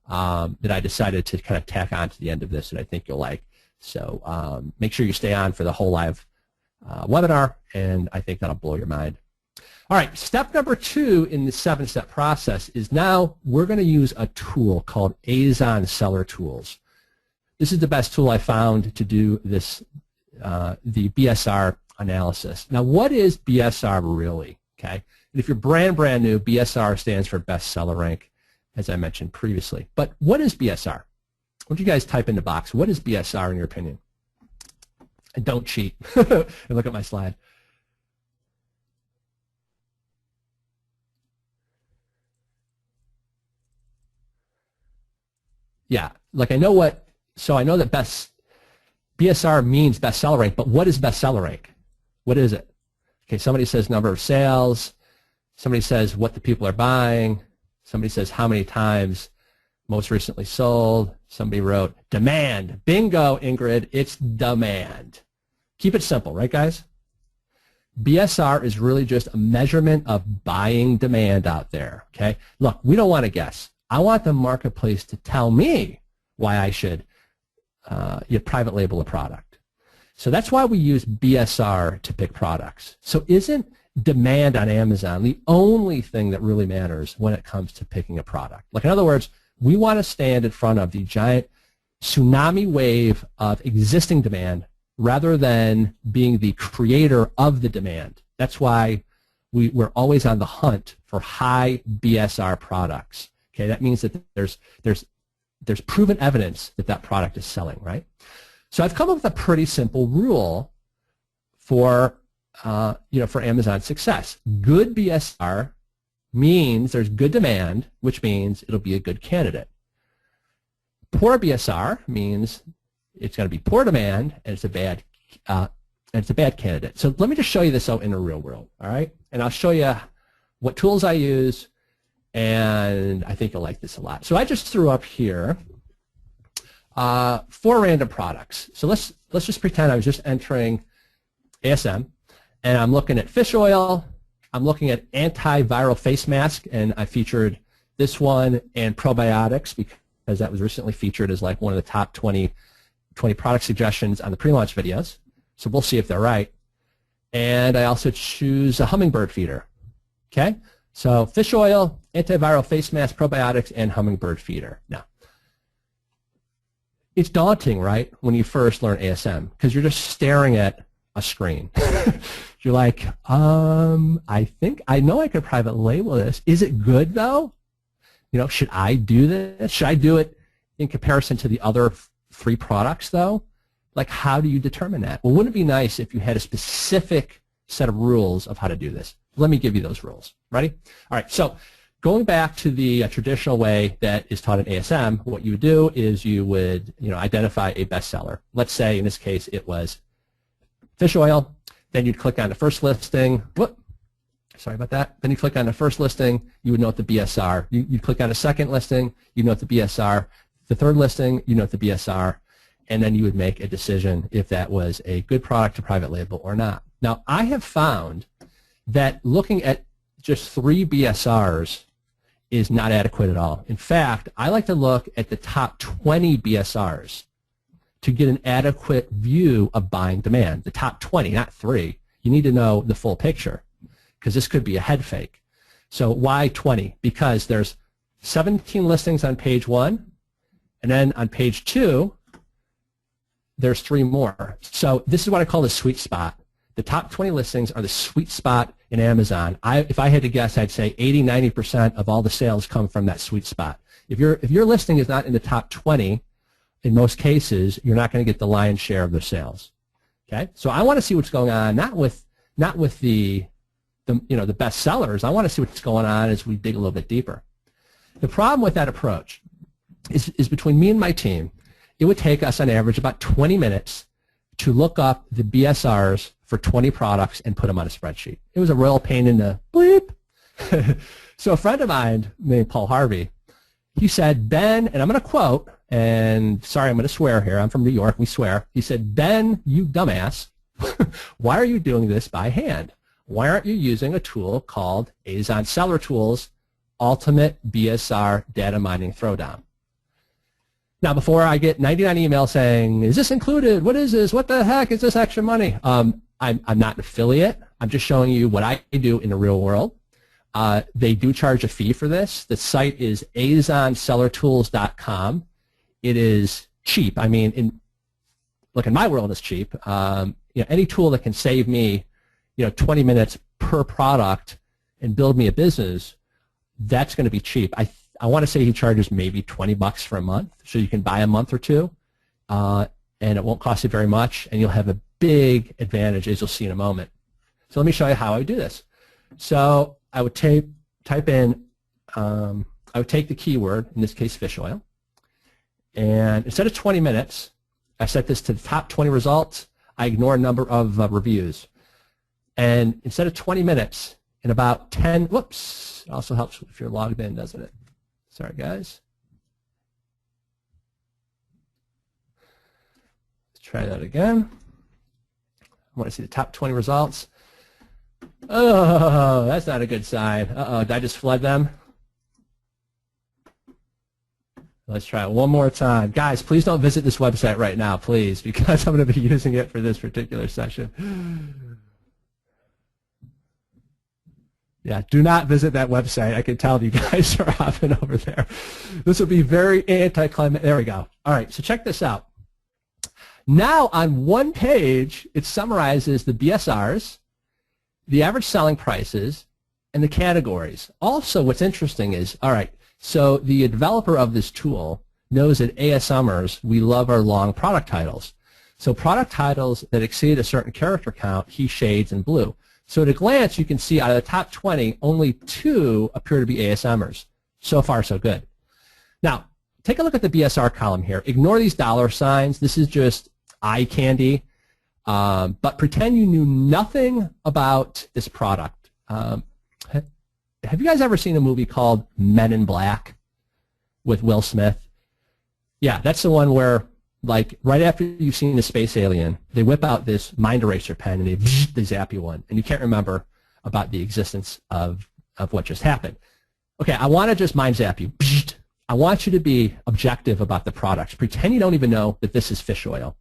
that I decided to kind of tack on to the end of this, and I think you'll like. So make sure you stay on for the whole live webinar, and I think that'll blow your mind. All right, step number 2 in the 7-step process is now we're going to use a tool called Qzx909 Seller Tools. This is the best tool I found to do this, the BSR analysis. Now, what is BSR really? Okay, and if you're brand new, BSR stands for bestseller rank, as I mentioned previously. But what is BSR? Why don't you guys type in the box? What is BSR in your opinion? And don't cheat and look at my slide. Yeah, like I know that BSR means bestseller rank, but what is bestseller rank? What is it? Okay, somebody says number of sales, somebody says what the people are buying, somebody says how many times most recently sold, somebody wrote demand. Bingo, Ingrid, it's demand. Keep it simple, right guys? BSR is really just a measurement of buying demand out there, okay? Look, we don't want to guess. I want the marketplace to tell me why I should private label a product. So that's why we use BSR to pick products. So isn't demand on Amazon the only thing that really matters when it comes to picking a product? Like, in other words, we want to stand in front of the giant tsunami wave of existing demand rather than being the creator of the demand. That's why we're always on the hunt for high BSR products. Okay, that means that there's proven evidence that that product is selling, right? So I've come up with a pretty simple rule for for Amazon success. Good BSR means there's good demand, which means it'll be a good candidate. Poor BSR means it's going to be poor demand and it's a bad and it's a bad candidate. So let me just show you this out in the real world, all right? And I'll show you what tools I use, and I think you'll like this a lot. So I just threw up here 4 random products. So let's just pretend I was just entering ASM, and I'm looking at fish oil, I'm looking at antiviral face mask, and I featured this one and probiotics because that was recently featured as like one of the top 20 product suggestions on the pre-launch videos. So we'll see if they're right. And I also choose a hummingbird feeder. Okay? So fish oil, antiviral face mask, probiotics, and hummingbird feeder. Now, it's daunting, right, when you first learn ASM because you're just staring at a screen. You're like, I think I know I could private label this. Is it good though? You know, should I do this? Should I do it in comparison to the other 3 products though? Like, how do you determine that? Well, wouldn't it be nice if you had a specific set of rules of how to do this? Let me give you those rules. Ready? All right, so going back to the traditional way that is taught in ASM, what you would do is you would, identify a bestseller. Let's say, in this case, it was fish oil. Then you'd click on the first listing. Whoop. Sorry about that. Then you click on the first listing. You would note the BSR. You'd click on the second listing. You note the BSR. The third listing, you note the BSR. And then you would make a decision if that was a good product to private label or not. Now, I have found that looking at just 3 BSRs is not adequate at all. In fact, I like to look at the top 20 BSRs to get an adequate view of buying demand. The top 20, not 3. You need to know the full picture because this could be a head fake. So why 20? Because there's 17 listings on page 1, and then on page 2, there's 3 more. So this is what I call the sweet spot. The top 20 listings are the sweet spot in Amazon. If I had to guess, I'd say 80–90% of all the sales come from that sweet spot. If your listing is not in the top 20, in most cases, you're not going to get the lion's share of the sales. Okay, so I want to see what's going on, not with the best sellers. I want to see what's going on as we dig a little bit deeper. The problem with that approach is between me and my team, it would take us on average about 20 minutes to look up the BSRs for 20 products and put them on a spreadsheet. It was a real pain in the bleep. So a friend of mine named Paul Harvey, he said, Ben, and I'm going to quote, and sorry, I'm going to swear here. I'm from New York. We swear. He said, Ben, you dumbass, why are you doing this by hand? Why aren't you using a tool called Azon Seller Tools Ultimate BSR Data Mining Throwdown? Now, before I get 99 emails saying, is this included? What is this? What the heck is this extra money? I'm not an affiliate. I'm just showing you what I do in the real world. They do charge a fee for this. The site is azonsellertools.com. It is cheap. I mean, in my world, it's cheap. Any tool that can save me, 20 minutes per product and build me a business, that's going to be cheap. I want to say he charges maybe $20 for a month, so you can buy a month or 2, and it won't cost you very much, and you'll have a big advantage, as you'll see in a moment. So let me show you how I would do this. So I would type in, I would take the keyword, in this case fish oil, and instead of 20 minutes, I set this to the top 20 results. I ignore a number of reviews. And instead of 20 minutes, in about 10, whoops, it also helps if you're logged in, doesn't it? Sorry, guys. Let's try that again. I want to see the top 20 results. Oh, that's not a good sign. Uh-oh, did I just flood them? Let's try it one more time. Guys, please don't visit this website right now, please, because I'm going to be using it for this particular session. Yeah, do not visit that website. I can tell you guys are hopping over there. This will be very anticlimactic. There we go. All right, so check this out. Now on one page, it summarizes the BSRs, the average selling prices, and the categories. Also, what's interesting is, all right, so the developer of this tool knows that ASMers, we love our long product titles. So product titles that exceed a certain character count, he shades in blue. So at a glance, you can see out of the top 20, only 2 appear to be ASMers. So far, so good. Now, take a look at the BSR column here. Ignore these dollar signs. This is just eye candy. But pretend you knew nothing about this product. Have you guys ever seen a movie called Men in Black with Will Smith? Yeah, that's the one where, like, right after you've seen the space alien, they whip out this mind eraser pen and they zap you one, and you can't remember about the existence of what just happened. Okay, I want to just mind zap you. I want you to be objective about the products. Pretend you don't even know that this is fish oil.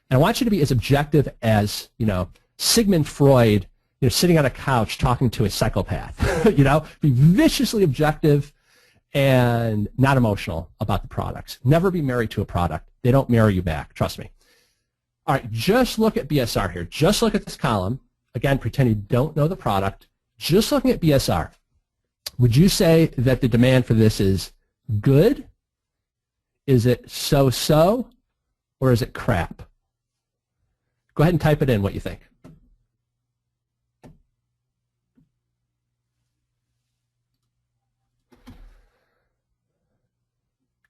And I want you to be as objective as, Sigmund Freud, sitting on a couch talking to a psychopath. Be viciously objective and not emotional about the products. Never be married to a product. They don't marry you back. Trust me. All right, just look at BSR here. Just look at this column. Again, pretend you don't know the product. Just looking at BSR. Would you say that the demand for this is good? Is it so-so? Or is it crap? Go ahead and type it in what you think.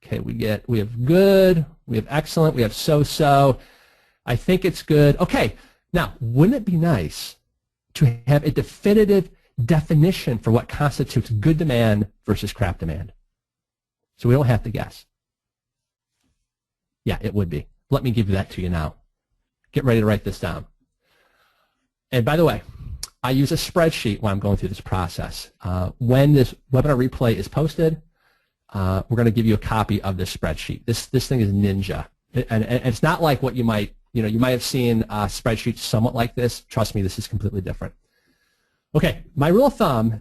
Okay, we have good, we have excellent, we have so-so. I think it's good. Okay, now, wouldn't it be nice to have a definitive definition for what constitutes good demand versus crap demand? So we don't have to guess. Yeah, it would be. Let me give that to you now. Get ready to write this down. And by the way, I use a spreadsheet when I'm going through this process. When this webinar replay is posted, we're going to give you a copy of this spreadsheet. This thing is ninja. And it's not like what you might have seen spreadsheets somewhat like this. Trust me, this is completely different. Okay, my rule of thumb,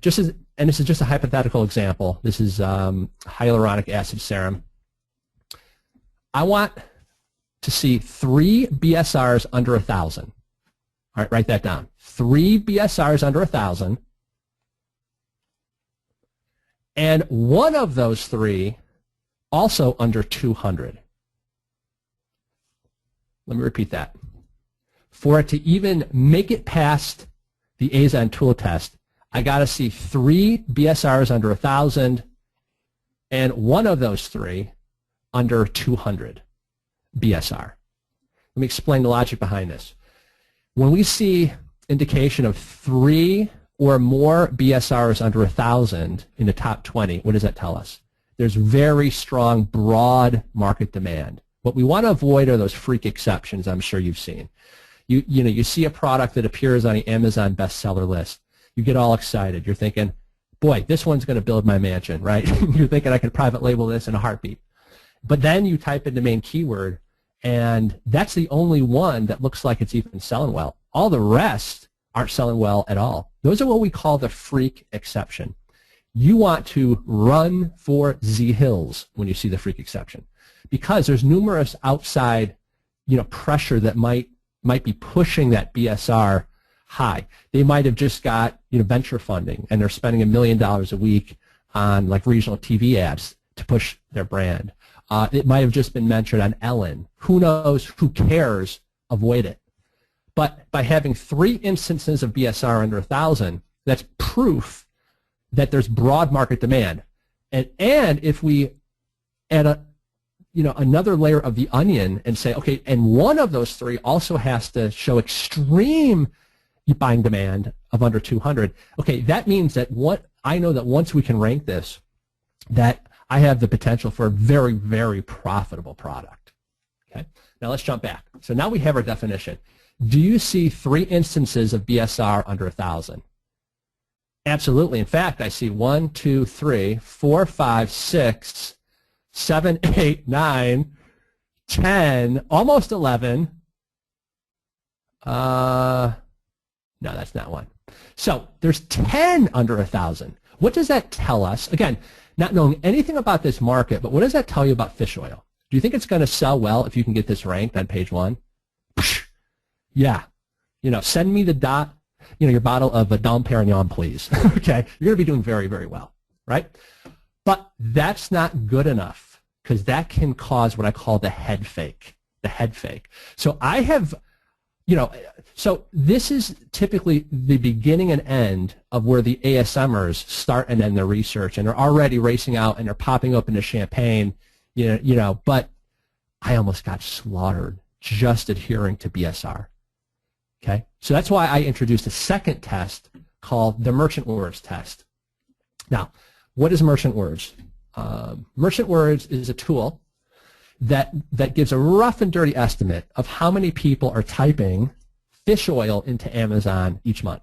and this is just a hypothetical example. This is hyaluronic acid serum. I want to see 3 BSRs under 1,000. All right, write that down. 3 BSRs under 1,000. And one of those 3 also under 200. Let me repeat that. For it to even make it past the AZAN tool test, I got to see 3 BSRs under 1,000 and one of those 3 under 200 BSR. Let me explain the logic behind this. When we see indication of 3 or more BSRs under 1,000 in the top 20, what does that tell us? There's very strong, broad market demand. What we want to avoid are those freak exceptions I'm sure you've seen. You see a product that appears on the Amazon bestseller list. You get all excited. You're thinking, boy, this one's going to build my mansion, right? You're thinking I could private label this in a heartbeat. But then you type in the main keyword, and that's the only one that looks like it's even selling well. All the rest aren't selling well at all. Those are what we call the freak exception. You want to run for the hills when you see the freak exception, because there's numerous outside, pressure that might be pushing that BSR high. They might have just got venture funding, and they're spending $1 million a week on like regional TV ads to push their brand. It might have just been mentioned on Ellen. Who knows? Who cares? Avoid it. But by having 3 instances of BSR under 1,000, that's proof that there's broad market demand. And if we add another layer of the onion and say, okay, and one of those 3 also has to show extreme buying demand of under 200. Okay, that means that I know that once we can rank this, that I have the potential for a very, very profitable product. Okay, now let's jump back. So now we have our definition. Do you see 3 instances of BSR under 1,000? Absolutely. In fact, I see 1, 2, 3, 4, 5, 6, 7, 8, 9, 10, almost 11. No, that's not one. So there's 10 under 1,000. What does that tell us? Again, not knowing anything about this market, but what does that tell you about fish oil? Do you think it's going to sell well if you can get this ranked on page 1? Yeah. Send me your bottle of a Dom Perignon, please. Okay? You're going to be doing very, very well, right? But that's not good enough, because that can cause what I call the head fake. The head fake. So I have, so this is typically the beginning and end of where the ASMers start and end their research, and they're already racing out and they're popping open the champagne, but I almost got slaughtered just adhering to BSR. Okay, so that's why I introduced a second test called the merchant words test. Now, what is merchant words? Merchant words is a tool that gives a rough and dirty estimate of how many people are typing fish oil into Amazon each month.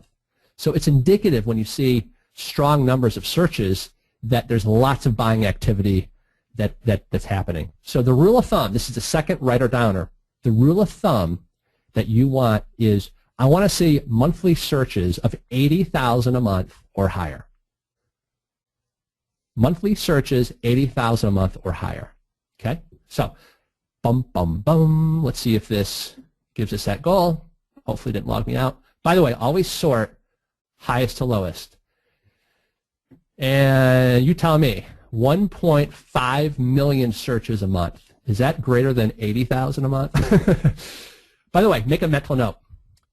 So it's indicative when you see strong numbers of searches that there's lots of buying activity that's happening. So the rule of thumb, this is the second writer-downer, the rule of thumb that you want is, I want to see monthly searches of 80,000 a month or higher. Monthly searches, 80,000 a month or higher. Okay? So, let's see if this gives us that goal. Hopefully it didn't log me out. By the way, always sort highest to lowest. And you tell me, 1.5 million searches a month. Is that greater than 80,000 a month? By the way, make a mental note.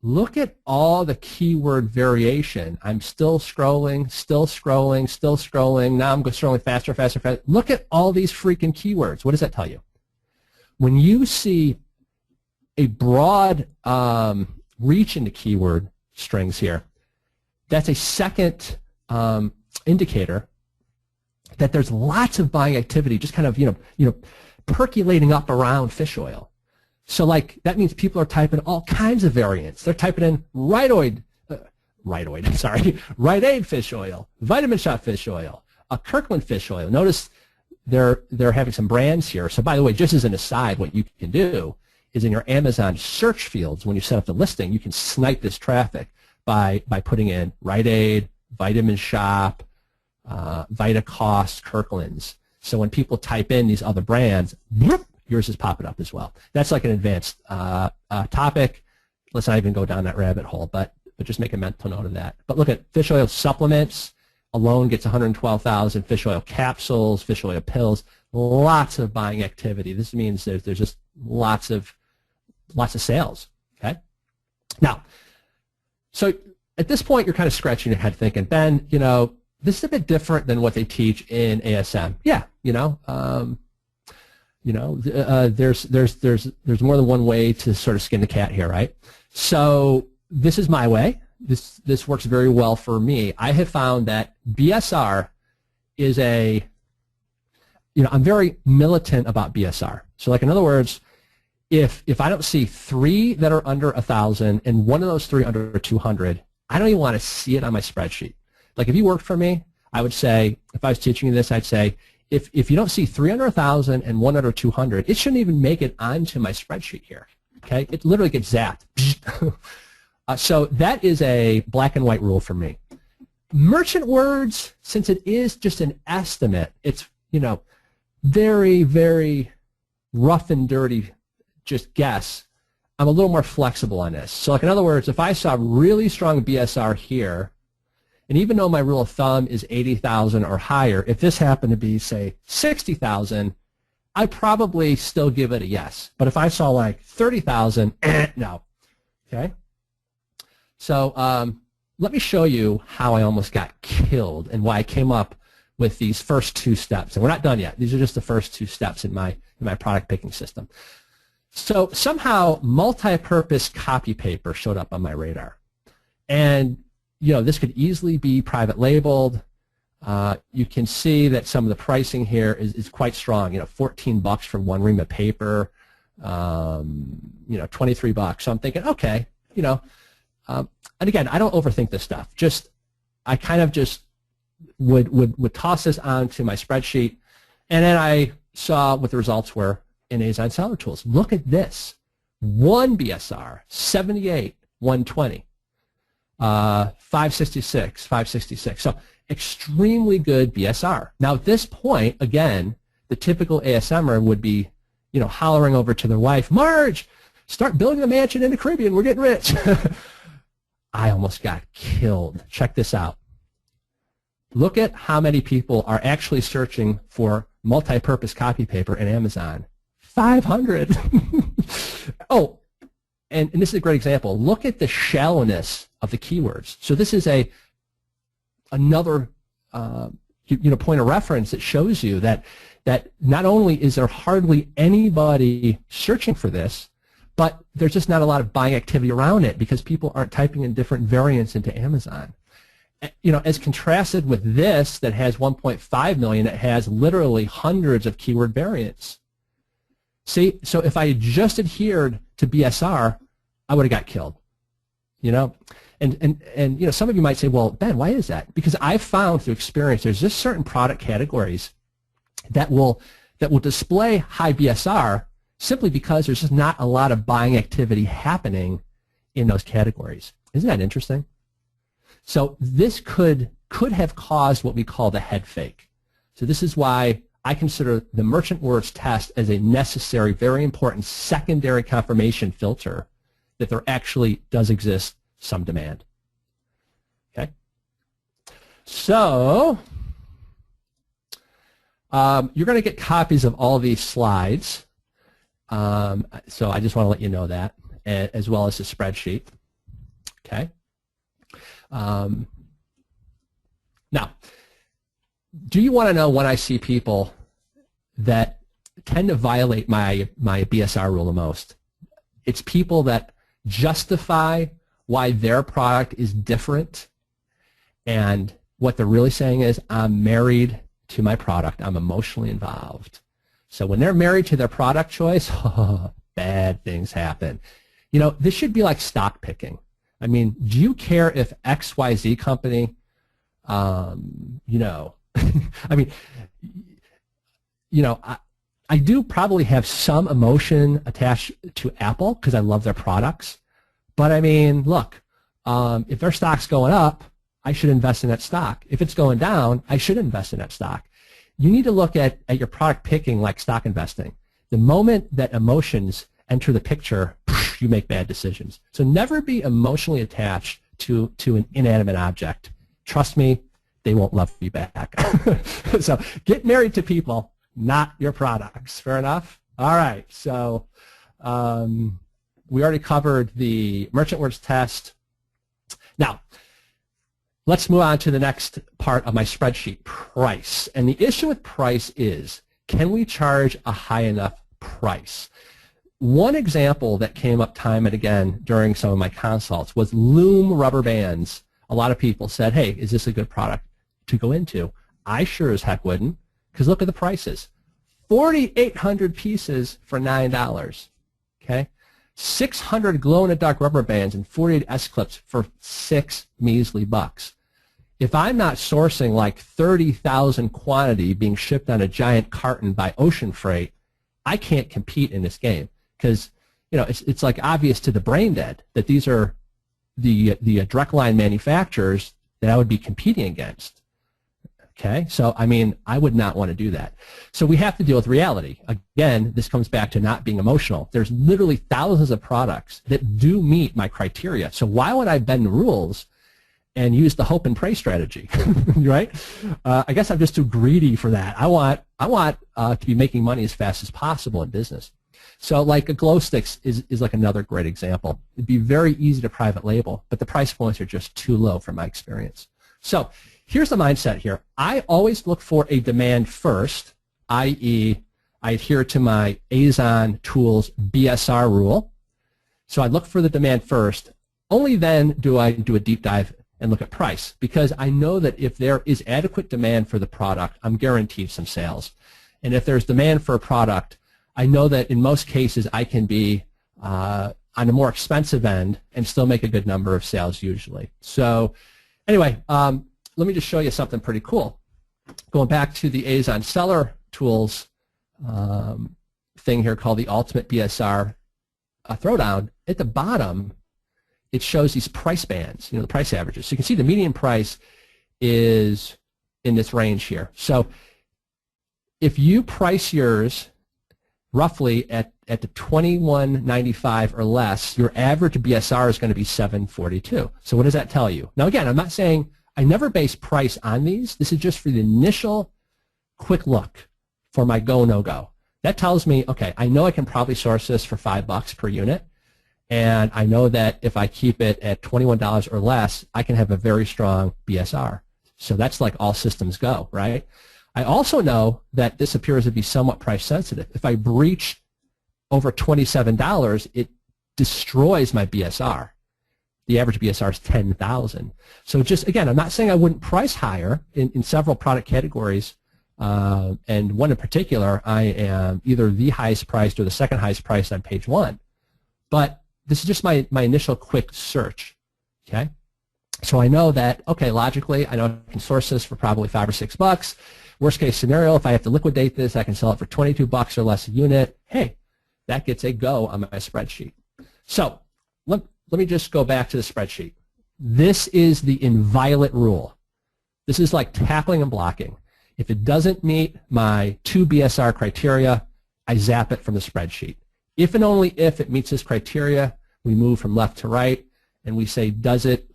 Look at all the keyword variation. I'm still scrolling, still scrolling, still scrolling. Now I'm scrolling faster, faster, faster. Look at all these freaking keywords. What does that tell you? When you see a broad reach into keyword strings here, that's a second indicator that there's lots of buying activity just kind of, percolating up around fish oil. So like that means people are typing all kinds of variants. They're typing in Rite Aid fish oil, Vitamin Shot fish oil, Kirkland fish oil. Notice they're having some brands here. So by the way, just as an aside, what you can do is in your Amazon search fields, when you set up the listing, you can snipe this traffic by putting in Rite Aid, Vitamin Shop, Vitacost, Kirkland's. So when people type in these other brands, yours is popping up as well. That's like an advanced topic. Let's not even go down that rabbit hole, but just make a mental note of that. But look at fish oil supplements alone gets 112,000. Fish oil capsules, fish oil pills, lots of buying activity. This means there's just lots of sales. Okay. Now, so at this point, you're kind of scratching your head thinking, Ben, this is a bit different than what they teach in ASM. Yeah, there's more than one way to sort of skin the cat here, right? So this is my way. This works very well for me. I have found that BSR is I'm very militant about BSR. So like in other words, if I don't see 3 that are under 1,000 and one of those 3 under 200, I don't even want to see it on my spreadsheet. Like if you worked for me, I would say, if I was teaching you this, I'd say, if you don't see 3 under 1,000 and 1 under 200, it shouldn't even make it onto my spreadsheet here. Okay, it literally gets zapped. So that is a black and white rule for me. Merchant words, since it is just an estimate, it's very, very rough and dirty, just guess. I'm a little more flexible on this. So like in other words, if I saw really strong BSR here, and even though my rule of thumb is 80,000 or higher, if this happened to be, say, 60,000, I'd probably still give it a yes. But if I saw like 30,000, no. Okay? So let me show you how I almost got killed and why I came up with these first 2 steps. And we're not done yet. These are just the first 2 steps in my product picking system. So somehow multi-purpose copy paper showed up on my radar. And this could easily be private labeled. You can see that some of the pricing here is quite strong. $14 for 1 ream of paper. $23. So I'm thinking, okay, and again, I don't overthink this stuff. I kind of just would toss this onto my spreadsheet, and then I saw what the results were in Amazon Seller Tools. Look at this: 1 BSR, 78, 120. 566, 566. So extremely good BSR. Now at this point, again, the typical ASMer would be, hollering over to their wife, Marge, start building a mansion in the Caribbean. We're getting rich. I almost got killed. Check this out. Look at how many people are actually searching for multi-purpose copy paper in Amazon. 500. Oh, and this is a great example. Look at the shallowness of the keywords. So this is another point of reference that shows you that not only is there hardly anybody searching for this, but there's just not a lot of buying activity around it because people aren't typing in different variants into Amazon. You know, as contrasted with this that has 1.5 million, it has literally hundreds of keyword variants. See, so if I had just adhered to BSR, I would have got killed. You know, and you know, some of you might say, well, Ben, why is that? Because I've found through experience there's just certain product categories that will display high BSR simply because there's just not a lot of buying activity happening in those categories. Isn't that interesting? So this could have caused what we call the head fake. So this is why I consider the merchant words test as a necessary, very important secondary confirmation filter that there actually does exist some demand. Okay? So you're going to get copies of all these slides. So I just want to let you know that, as well as the spreadsheet. Okay? Now, do you want to know when I see people that tend to violate my BSR rule the most? It's people that justify why their product is different, and what they're really saying is, I'm married to my product, I'm emotionally involved. So when they're married to their product choice, bad things happen. You know, this should be like stock picking. I mean, do you care if XYZ company, you know, I mean, you know, I do probably have some emotion attached to Apple because I love their products. But I mean, look, if their stock's going up, I should invest in that stock. If it's going down, I should invest in that stock. You need to look at your product picking like stock investing. The moment that emotions enter the picture, you make bad decisions. So never be emotionally attached to an inanimate object. Trust me, they won't love you back. So get married to people, not your products. Fair enough? All right. So we already covered the merchant words test. Now, let's move on to the next part of my spreadsheet, price. And the issue with price is, can we charge a high enough price? One example that came up time and again during some of my consults was loom rubber bands. A lot of people said, hey, is this a good product to go into? I sure as heck wouldn't, because look at the prices. 4,800 pieces for $9. Okay? 600 glow-in-the-dark rubber bands and 48 S-clips for $6 measly bucks. If I'm not sourcing like 30,000 quantity being shipped on a giant carton by ocean freight, I can't compete in this game. Because, you know, it's like obvious to the brain dead that these are the direct line manufacturers that I would be competing against. Okay, so I mean, I would not want to do that. So we have to deal with reality. Again, this comes back to not being emotional. There's literally thousands of products that do meet my criteria. So why would I bend the rules and use the hope and pray strategy, right? I guess I'm just too greedy for that. I want to be making money as fast as possible in business. So like a glow sticks is like another great example. It'd be very easy to private label, but the price points are just too low from my experience. So here's the mindset here. I always look for a demand first, i.e. I adhere to my Azon Tools BSR rule. So I look for the demand first. Only then do I do a deep dive and look at price, because I know that if there is adequate demand for the product, I'm guaranteed some sales. And if there's demand for a product, I know that in most cases I can be on a more expensive end and still make a good number of sales usually. So anyway, let me just show you something pretty cool. Going back to the Azon Seller Tools thing here called the Ultimate BSR Throwdown, at the bottom it shows these price bands, you know, the price averages. So you can see the median price is in this range here. So if you price yours roughly at the $21.95 or less, your average BSR is going to be $7.42. So what does that tell you? Now again, I'm not saying I never base price on these. This is just for the initial quick look for my go, no go. That tells me, okay, I know I can probably source this for $5 per unit, and I know that if I keep it at $21 or less, I can have a very strong BSR. So that's like all systems go, right? I also know that this appears to be somewhat price sensitive. If I breach over $27, it destroys my BSR. The average BSR is 10,000. So just, again, I'm not saying I wouldn't price higher in several product categories, and one in particular, I am either the highest priced or the second highest priced on page one. But this is just my initial quick search, okay? So I know that, okay, logically, I know I can source this for probably $5 or $6. Worst case scenario, if I have to liquidate this, I can sell it for $22 or less a unit. Hey, that gets a go on my spreadsheet. So let me just go back to the spreadsheet. This is the inviolate rule. This is like tackling and blocking. If it doesn't meet my 2 BSR criteria, I zap it from the spreadsheet. If and only if it meets this criteria, we move from left to right, and we say, does it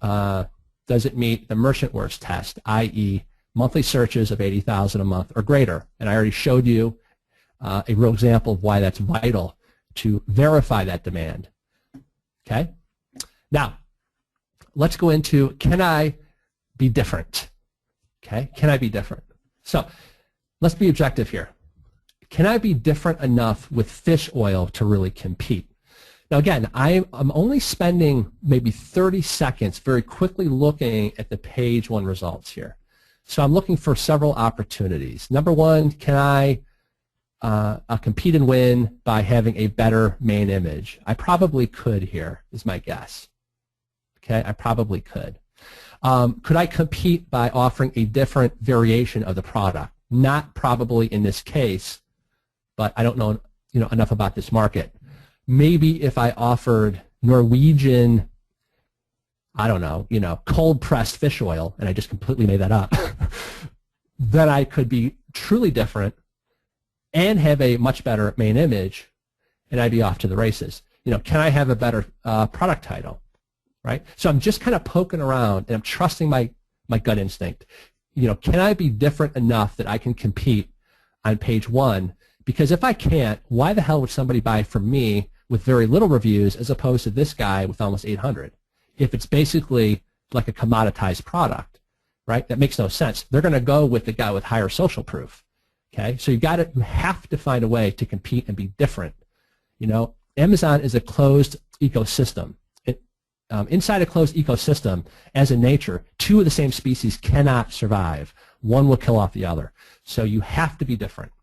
meet the merchant works test, i.e., monthly searches of 80,000 a month or greater? And I already showed you a real example of why that's vital to verify that demand. Okay? Now, let's go into, can I be different? Okay? Can I be different? So let's be objective here. Can I be different enough with fish oil to really compete? Now again, I'm only spending maybe 30 seconds very quickly looking at the page one results here. So I'm looking for several opportunities. Number one, can I compete and win by having a better main image? I probably could here, is my guess. Okay, I probably could. Could I compete by offering a different variation of the product? Not probably in this case, but I don't know, enough about this market. Maybe if I offered Norwegian, I don't know, cold-pressed fish oil, and I just completely made that up, then I could be truly different and have a much better main image, and I'd be off to the races. Can I have a better product title, right? So I'm just kind of poking around, and I'm trusting my gut instinct. Can I be different enough that I can compete on page one? Because if I can't, why the hell would somebody buy from me with very little reviews as opposed to this guy with almost 800? If it's basically like a commoditized product, right? That makes no sense. They're going to go with the guy with higher social proof. Okay, so you have to find a way to compete and be different. Amazon is a closed ecosystem. Inside a closed ecosystem, as in nature, two of the same species cannot survive. One will kill off the other. So you have to be different.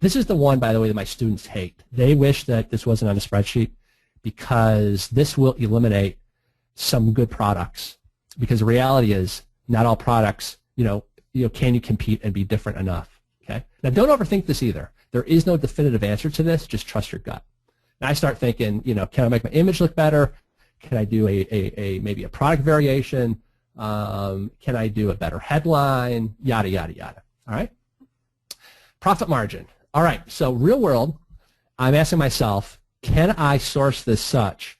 This is the one, by the way, that my students hate. They wish that this wasn't on a spreadsheet because this will eliminate some good products. Because the reality is, not all products, can you compete and be different enough? Okay. Now, don't overthink this either. There is no definitive answer to this. Just trust your gut. And I start thinking, can I make my image look better? Can I do maybe a product variation? Can I do a better headline? Yada, yada, yada. All right? Profit margin. All right, so real world, I'm asking myself, can I source this such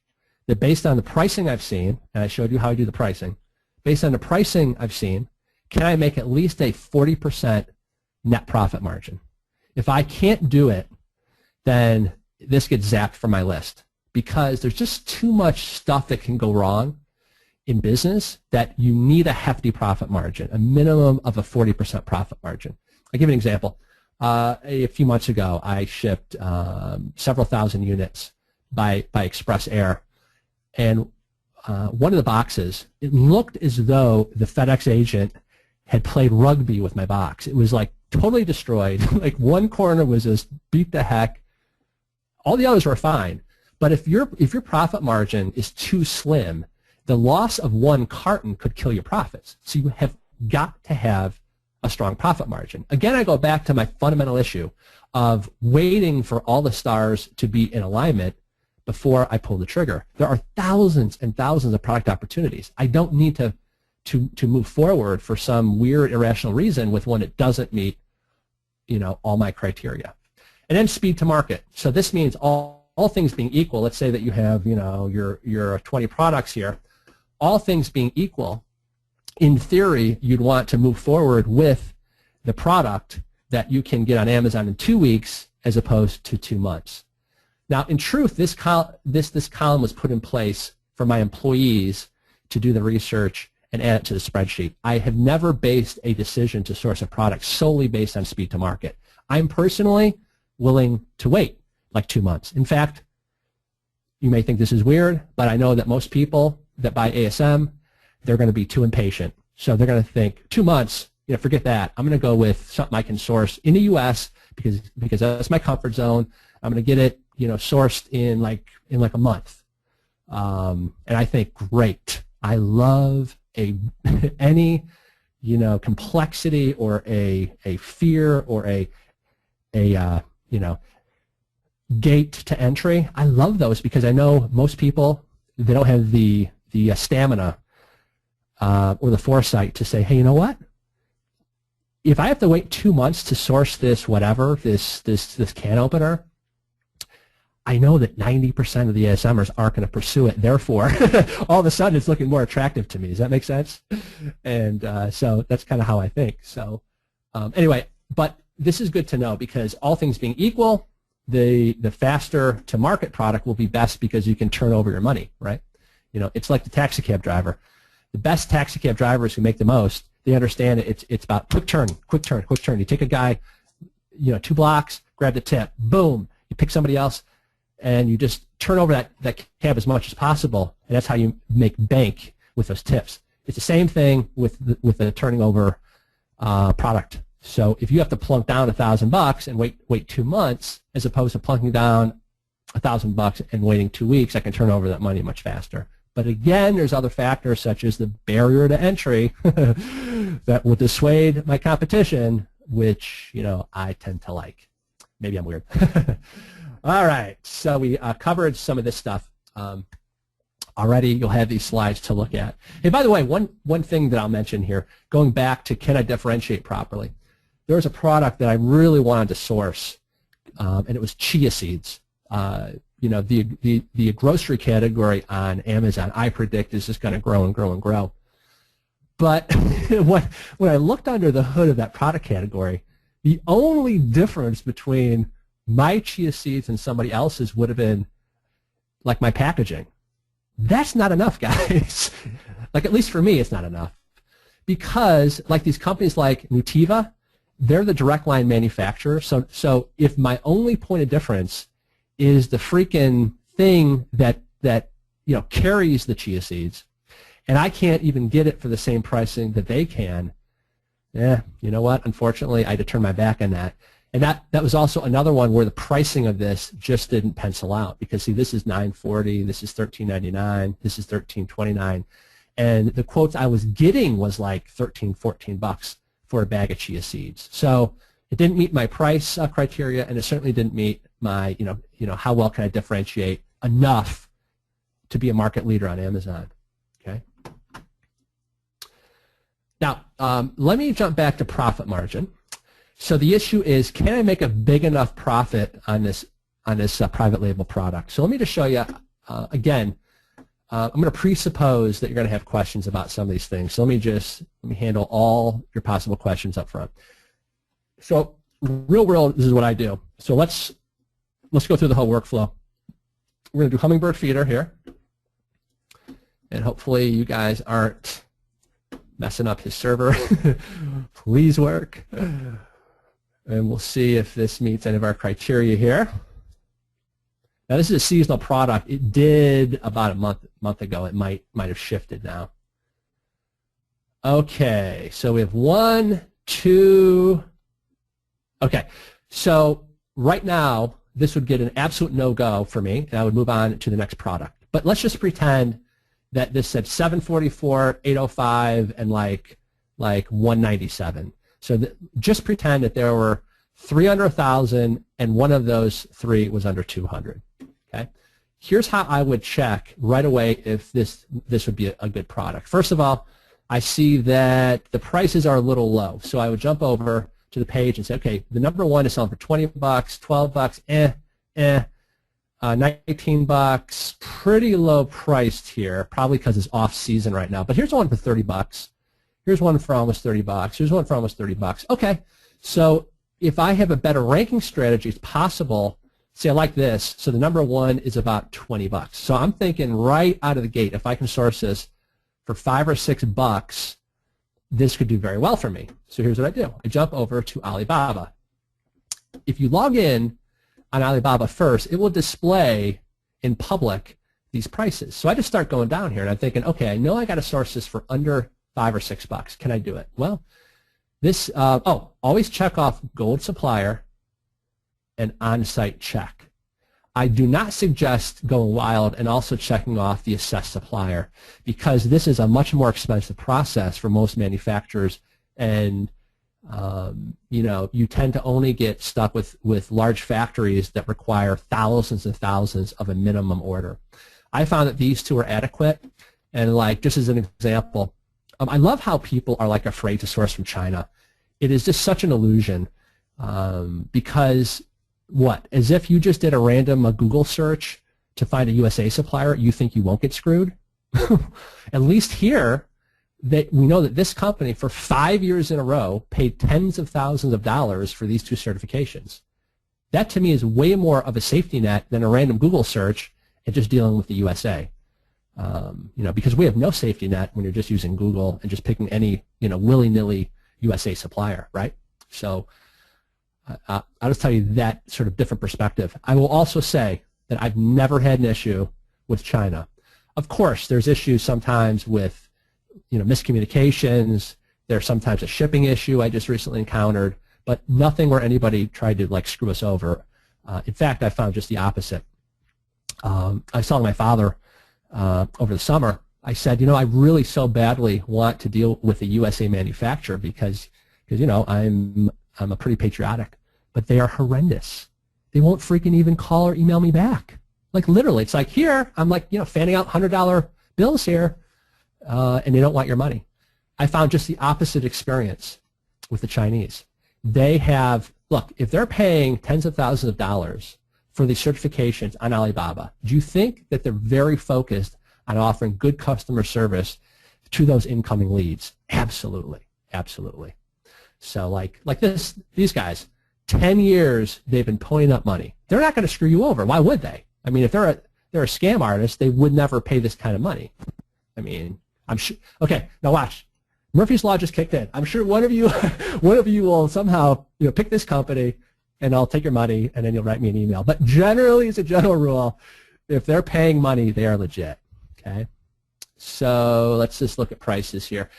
that based on the pricing I've seen, and I showed you how I do the pricing, based on the pricing I've seen, can I make at least a 40% net profit margin? If I can't do it, then this gets zapped from my list because there's just too much stuff that can go wrong in business that you need a hefty profit margin, a minimum of a 40% profit margin. I'll give you an example. A few months ago, I shipped several thousand units by Express Air, and one of the boxes, it looked as though the FedEx agent had played rugby with my box. It was like totally destroyed. Like one corner was just beat the heck. All the others were fine. But if your profit margin is too slim, the loss of one carton could kill your profits. So you have got to have a strong profit margin. Again, I go back to my fundamental issue of waiting for all the stars to be in alignment before I pull the trigger. There are thousands and thousands of product opportunities. I don't need to move forward for some weird irrational reason with one that doesn't meet all my criteria. And then speed to market. So this means all things being equal. Let's say that you have your 20 products here. All things being equal, in theory, you'd want to move forward with the product that you can get on Amazon in 2 weeks as opposed to 2 months. Now, in truth, this column was put in place for my employees to do the research and add it to the spreadsheet. I have never based a decision to source a product solely based on speed to market. I'm personally willing to wait like 2 months. In fact, You may think this is weird, but I know that most people that buy ASM, they're going to be too impatient. So they're going to think 2 months, forget that. I'm going to go with something I can source in the U.S. because that's my comfort zone. I'm going to get it, sourced in like a month. And I think, great. I love any, complexity or a fear or a gate to entry. I love those because I know most people, they don't have the stamina or the foresight to say, hey, you know what? If I have to wait 2 months to source this whatever, this can opener, I know that 90% of the ASMers aren't going to pursue it. Therefore, all of a sudden, it's looking more attractive to me. Does that make sense? And so that's kind of how I think. So anyway, but this is good to know because all things being equal, the faster to market product will be best because you can turn over your money, right? It's like the taxi cab driver. The best taxi cab drivers who make the most, they understand it's about quick turn. You take a guy, 2 blocks, grab the tip, boom. You pick somebody else, and you just turn over that cab as much as possible, and that's how you make bank with those tips. It's the same thing with the turning over product. So if you have to plunk down $1,000 and wait 2 months, as opposed to plunking down $1,000 and waiting 2 weeks, I can turn over that money much faster. But again, there's other factors such as the barrier to entry that will dissuade my competition, which I tend to like. Maybe I'm weird. All right, so we covered some of this stuff already. You'll have these slides to look at. Hey, by the way, one thing that I'll mention here, going back to can I differentiate properly? There was a product that I really wanted to source, and it was chia seeds. The grocery category on Amazon, I predict, is just going to grow and grow and grow. But when I looked under the hood of that product category, the only difference between my chia seeds and somebody else's would have been like my packaging. That's not enough, guys. Like, at least for me, it's not enough. Because like these companies like Nutiva, they're the direct line manufacturer. So if my only point of difference is the freaking thing that carries the chia seeds, and I can't even get it for the same pricing that they can, you know what? Unfortunately, I had to turn my back on that. And that was also another one where the pricing of this just didn't pencil out because, see, this is $9.40, this is $13.99, this is $13.29, and the quotes I was getting was like $13, $14 for a bag of chia seeds. So it didn't meet my price criteria, and it certainly didn't meet my, how well can I differentiate enough to be a market leader on Amazon. Okay. Now, let me jump back to profit margin. So the issue is, can I make a big enough profit on this private label product? So let me just show you again. I'm going to presuppose that you're going to have questions about some of these things. So let me handle all your possible questions up front. So real world, this is what I do. So let's go through the whole workflow. We're going to do hummingbird feeder here, and hopefully you guys aren't messing up his server. Please work. And we'll see if this meets any of our criteria here. Now this is a seasonal product. It did about a month ago. It might have shifted now. Okay, so we have 1, 2. Okay, so right now this would get an absolute no-go for me, and I would move on to the next product. But let's just pretend that this said 744, 805, and like 197. So just pretend that there were 3 under 1,000, and one of those 3 was under 200. Okay. Here's how I would check right away if this would be a good product. First of all, I see that the prices are a little low, so I would jump over to the page and say, okay, the number 1 is selling for $20, $12, $19, pretty low priced here, probably because it's off season right now. But here's one for $30. Here's one for almost $30. Here's one for almost $30. Okay, so if I have a better ranking strategy, it's possible. See, I like this. So the number 1 is about $20. So I'm thinking right out of the gate, if I can source this for $5 or $6, this could do very well for me. So here's what I do. I jump over to Alibaba. If you log in on Alibaba first, it will display in public these prices. So I just start going down here, and I'm thinking, okay, I know I got to source this for under $5 or $6. Can I do it? Well, this, always check off gold supplier and on-site check. I do not suggest going wild and also checking off the assessed supplier, because this is a much more expensive process for most manufacturers, and you tend to only get stuck with large factories that require thousands and thousands of a minimum order. I found that these two are adequate, and like just as an example, I love how people are like afraid to source from China. It is just such an illusion, because as if you just did a random Google search to find a USA supplier, you think you won't get screwed? At least here, we know that this company for 5 years in a row paid tens of thousands of dollars for these two certifications. That to me is way more of a safety net than a random Google search and just dealing with the USA. Because we have no safety net when you're just using Google and just picking any willy-nilly USA supplier, right? So I'll just tell you that sort of different perspective. I will also say that I've never had an issue with China. Of course, there's issues sometimes with miscommunications. There's sometimes a shipping issue I just recently encountered, but nothing where anybody tried to like screw us over. In fact, I found just the opposite. I was telling my father over the summer, I said, I really so badly want to deal with a USA manufacturer because I'm a pretty patriotic, but they are horrendous. They won't freaking even call or email me back. Like literally, it's like here, I'm like, fanning out $100 bills here, and they don't want your money. I found just the opposite experience with the Chinese. They have, look, if they're paying tens of thousands of dollars for these certifications on Alibaba, do you think that they're very focused on offering good customer service to those incoming leads? Absolutely, absolutely. So like these guys, 10 years they've been pulling up money. They're not going to screw you over. Why would they? I mean, if they're a scam artist, they would never pay this kind of money. I mean, I'm sure. Okay, now watch. Murphy's Law just kicked in. I'm sure one of you will somehow pick this company, and I'll take your money, and then you'll write me an email. But generally, as a general rule, if they're paying money, they are legit. Okay, so let's just look at prices here.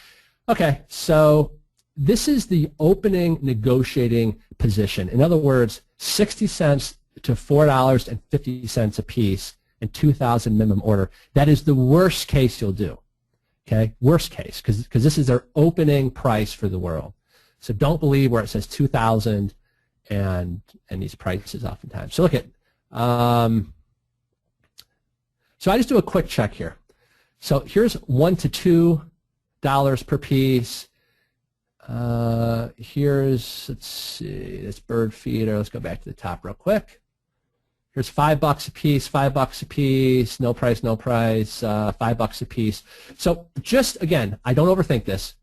Okay, so this is the opening negotiating position. In other words, 60 cents to $4.50 a piece and 2,000 minimum order. That is the worst case you'll do. Okay, worst case, because this is their opening price for the world. So don't believe where it says 2,000 and these prices oftentimes. So look at, so I just do a quick check here. So here's $1 to $2 per piece. Here's, let's see, this bird feeder. Let's go back to the top real quick. Here's $5 a piece, $5 a piece, no price, no price, $5 a piece. So just, again, I don't overthink this.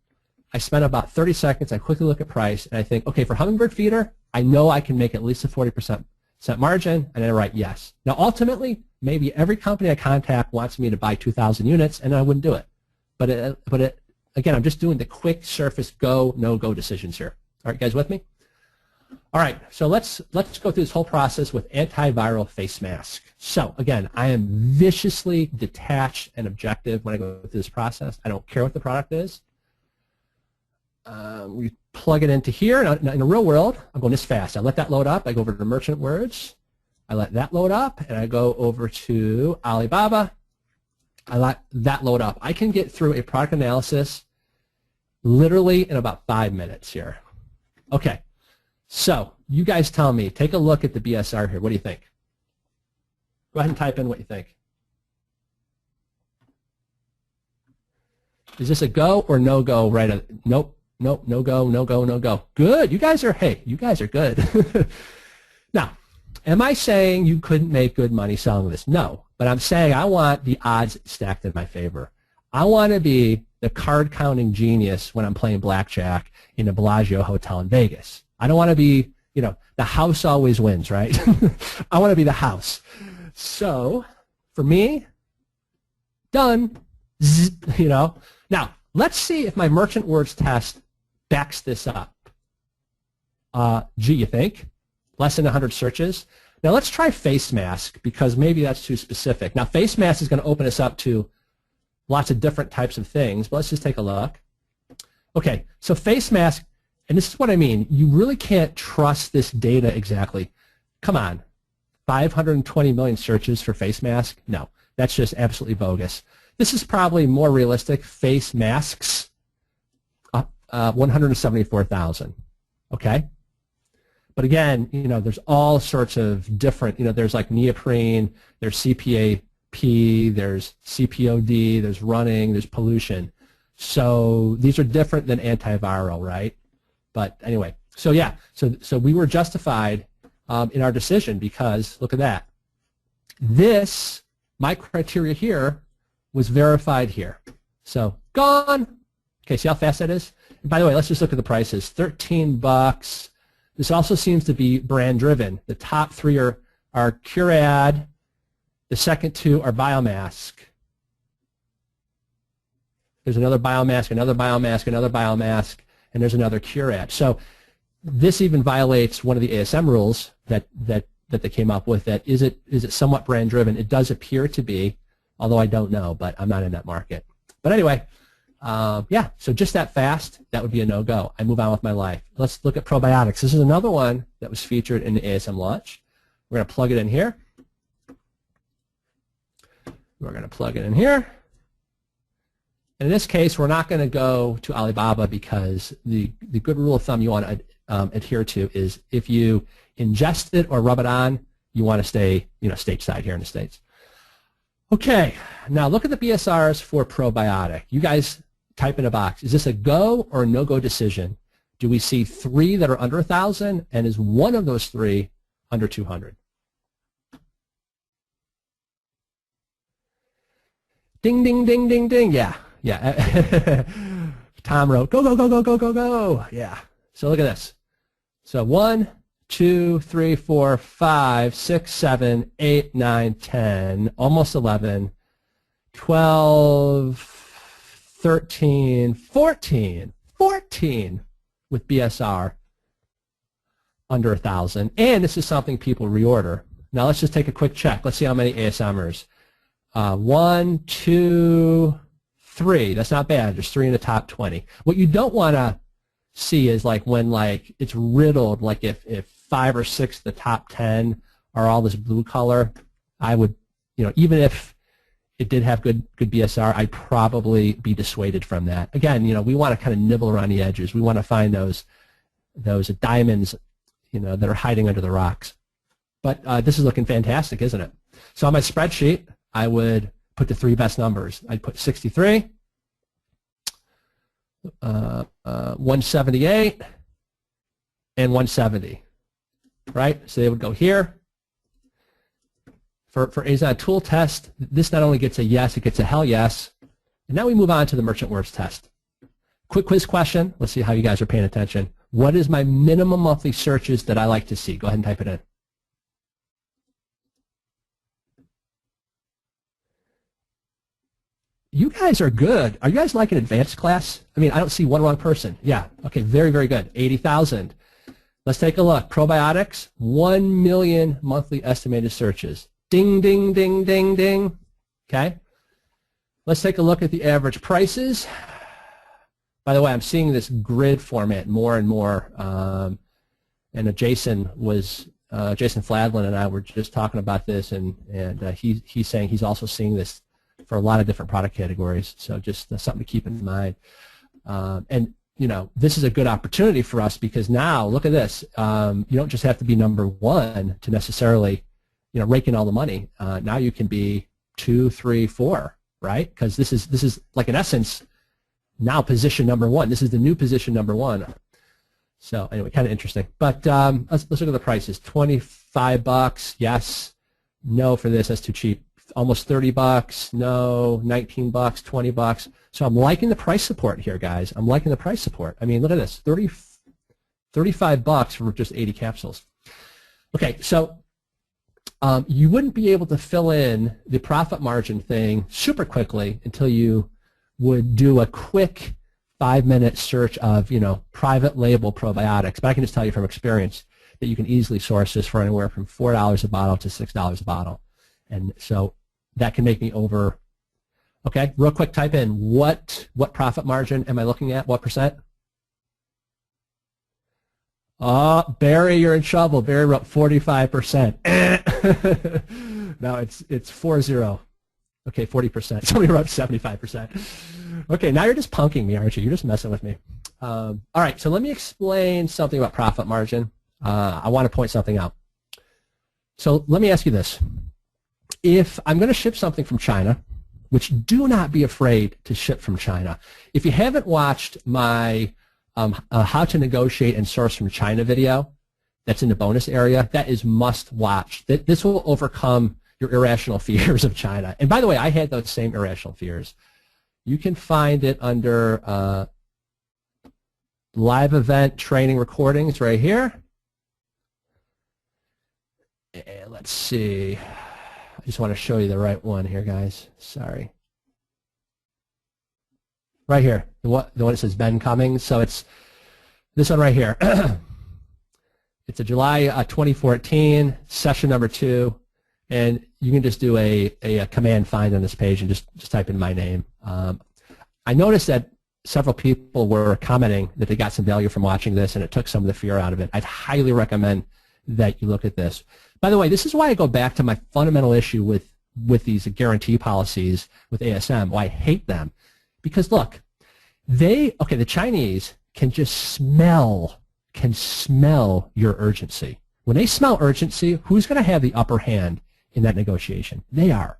I spend about 30 seconds, I quickly look at price, and I think, okay, for hummingbird feeder, I know I can make at least a 40% margin, and then I write yes. Now, ultimately, maybe every company I contact wants me to buy 2,000 units, and I wouldn't do it. But again, I'm just doing the quick surface go, no-go decisions here. All right, guys with me? All right, so let's go through this whole process with antiviral face mask. So again, I am viciously detached and objective when I go through this process. I don't care what the product is. We plug it into here. Now, in the real world, I'm going this fast. I let that load up. I go over to Merchant Words. I let that load up, and I go over to Alibaba. I let that load up. I can get through a product analysis literally in about 5 minutes here. Okay. So you guys tell me, take a look at the BSR here. What do you think? Go ahead and type in what you think. Is this a go or no go? Right? Nope, nope, no go, no go, no go. Good. You guys are, hey, you guys are good. Now, am I saying you couldn't make good money selling this? No, but I'm saying I want the odds stacked in my favor. I want to be the card counting genius when I'm playing blackjack in a Bellagio hotel in Vegas. I don't want to be, the house always wins, right? I want to be the house. So, for me, done, Now, let's see if my Merchant Words test backs this up. Gee, you think? Less than 100 searches? Now let's try face mask because maybe that's too specific. Now face mask is going to open us up to lots of different types of things, but let's just take a look. Okay, so face mask, and this is what I mean. You really can't trust this data exactly. Come on, 520 million searches for face mask? No, that's just absolutely bogus. This is probably more realistic. Face masks, 174,000. Okay? But again, you know, there's all sorts of different, you know, there's like neoprene, there's CPAP, there's CPOD, there's running, there's pollution. So these are different than antiviral, right? But anyway, so yeah, so we were justified in our decision because look at that. This, my criteria here, was verified here. So gone. Okay, see how fast that is? And by the way, let's just look at the prices. $13. This also seems to be brand driven. The top three are Curad. The second two are Biomask. There's another Biomask, another Biomask, another Biomask, and there's another Curad. So this even violates one of the ASM rules that they came up with. That is it somewhat brand driven? It does appear to be, although I don't know, but I'm not in that market. But anyway, yeah, so just that fast, that would be a no-go. I move on with my life. Let's look at probiotics. This is another one that was featured in the ASM launch. We're going to plug it in here. We're going to plug it in here. And in this case, we're not going to go to Alibaba because the good rule of thumb you want to adhere to is if you ingest it or rub it on, you want to stay, you know, stateside here in the States. Okay, now look at the BSRs for probiotic. You guys type in a box. Is this a go or a no-go decision? Do we see 3 that are under 1,000, and is one of those 3 under 200? Ding, ding, ding, ding, ding. Yeah, yeah. Tom wrote, go, go, go, go, go, go, go. Yeah. So look at this. So 1, 2, 3, 4, 5, 6, 7, 8, 9, 10, almost 11, 12, 13, 14 with BSR under 1,000. And this is something people reorder. Now let's just take a quick check. Let's see how many ASMers. 1, 2, 3. That's not bad. There's 3 in the top 20. What you don't want to see is like when like it's riddled, like if 5 or 6 of the top 10 are all this blue color, I would, you know, even if it did have good BSR, I'd probably be dissuaded from that. Again, you know, we want to kind of nibble around the edges. We want to find those diamonds, you know, that are hiding under the rocks. But this is looking fantastic, isn't it? So on my spreadsheet, I would put the 3 best numbers. I'd put 63, 178, and 170. Right? So they would go here. For ASM tool test, this not only gets a yes, it gets a hell yes. And now we move on to the merchant words test. Quick quiz question. Let's see how you guys are paying attention. What is my minimum monthly searches that I like to see? Go ahead and type it in. You guys are good. Are you guys like an advanced class? I mean, I don't see one wrong person. Yeah. Okay. Very, very good. 80,000. Let's take a look. Probiotics, 1 million monthly estimated searches. Ding, ding, ding, ding, ding. Okay. Let's take a look at the average prices. By the way, I'm seeing this grid format more and more. And Jason Fladlin and I were just talking about this, and he's saying he's also seeing this for a lot of different product categories. So just something to keep in mind. And you know, this is a good opportunity for us because now look at this. You don't just have to be number 1 to necessarily, you know, rake in all the money. Now you can be 2, 3, 4, right? Because this is like in essence now position number 1. This is the new position number 1. So anyway, kind of interesting. But let's look at the prices. $25, yes. No for this. That's too cheap. Almost $30, no. $19, $20. So I'm liking the price support here, guys. I'm liking the price support. I mean, look at this, $35 for just 80 capsules. Okay, so you wouldn't be able to fill in the profit margin thing super quickly until you would do a quick 5-minute search of, you know, private label probiotics. But I can just tell you from experience, that you can easily source this for anywhere from $4 a bottle to $6 a bottle. And so that can make me over, okay, real quick, type in what profit margin am I looking at, what percent? Oh, Barry, you're in trouble. Barry wrote 45%. No, it's 40. Okay, 40%. Somebody wrote 75%. Okay, now you're just punking me, aren't you? You're just messing with me. All right, so let me explain something about profit margin. I want to point something out. So let me ask you this. If I'm going to ship something from China, which do not be afraid to ship from China. If you haven't watched my how to negotiate and source from China video, that's in the bonus area, that is must watch. This will overcome your irrational fears of China. And by the way, I had those same irrational fears. You can find it under live event training recordings right here. And let's see. I just want to show you the right one here, guys. Sorry. Right here, the one that says Ben Cummings. So it's this one right here. It's a July 2014, session number 2. And you can just do a command find on this page and just type in my name. I noticed that several people were commenting that they got some value from watching this and it took some of the fear out of it. I'd highly recommend that you look at this. By the way, this is why I go back to my fundamental issue with these guarantee policies with ASM, why I hate them. Because look, the Chinese can just smell your urgency. When they smell urgency, who's going to have the upper hand in that negotiation? They are.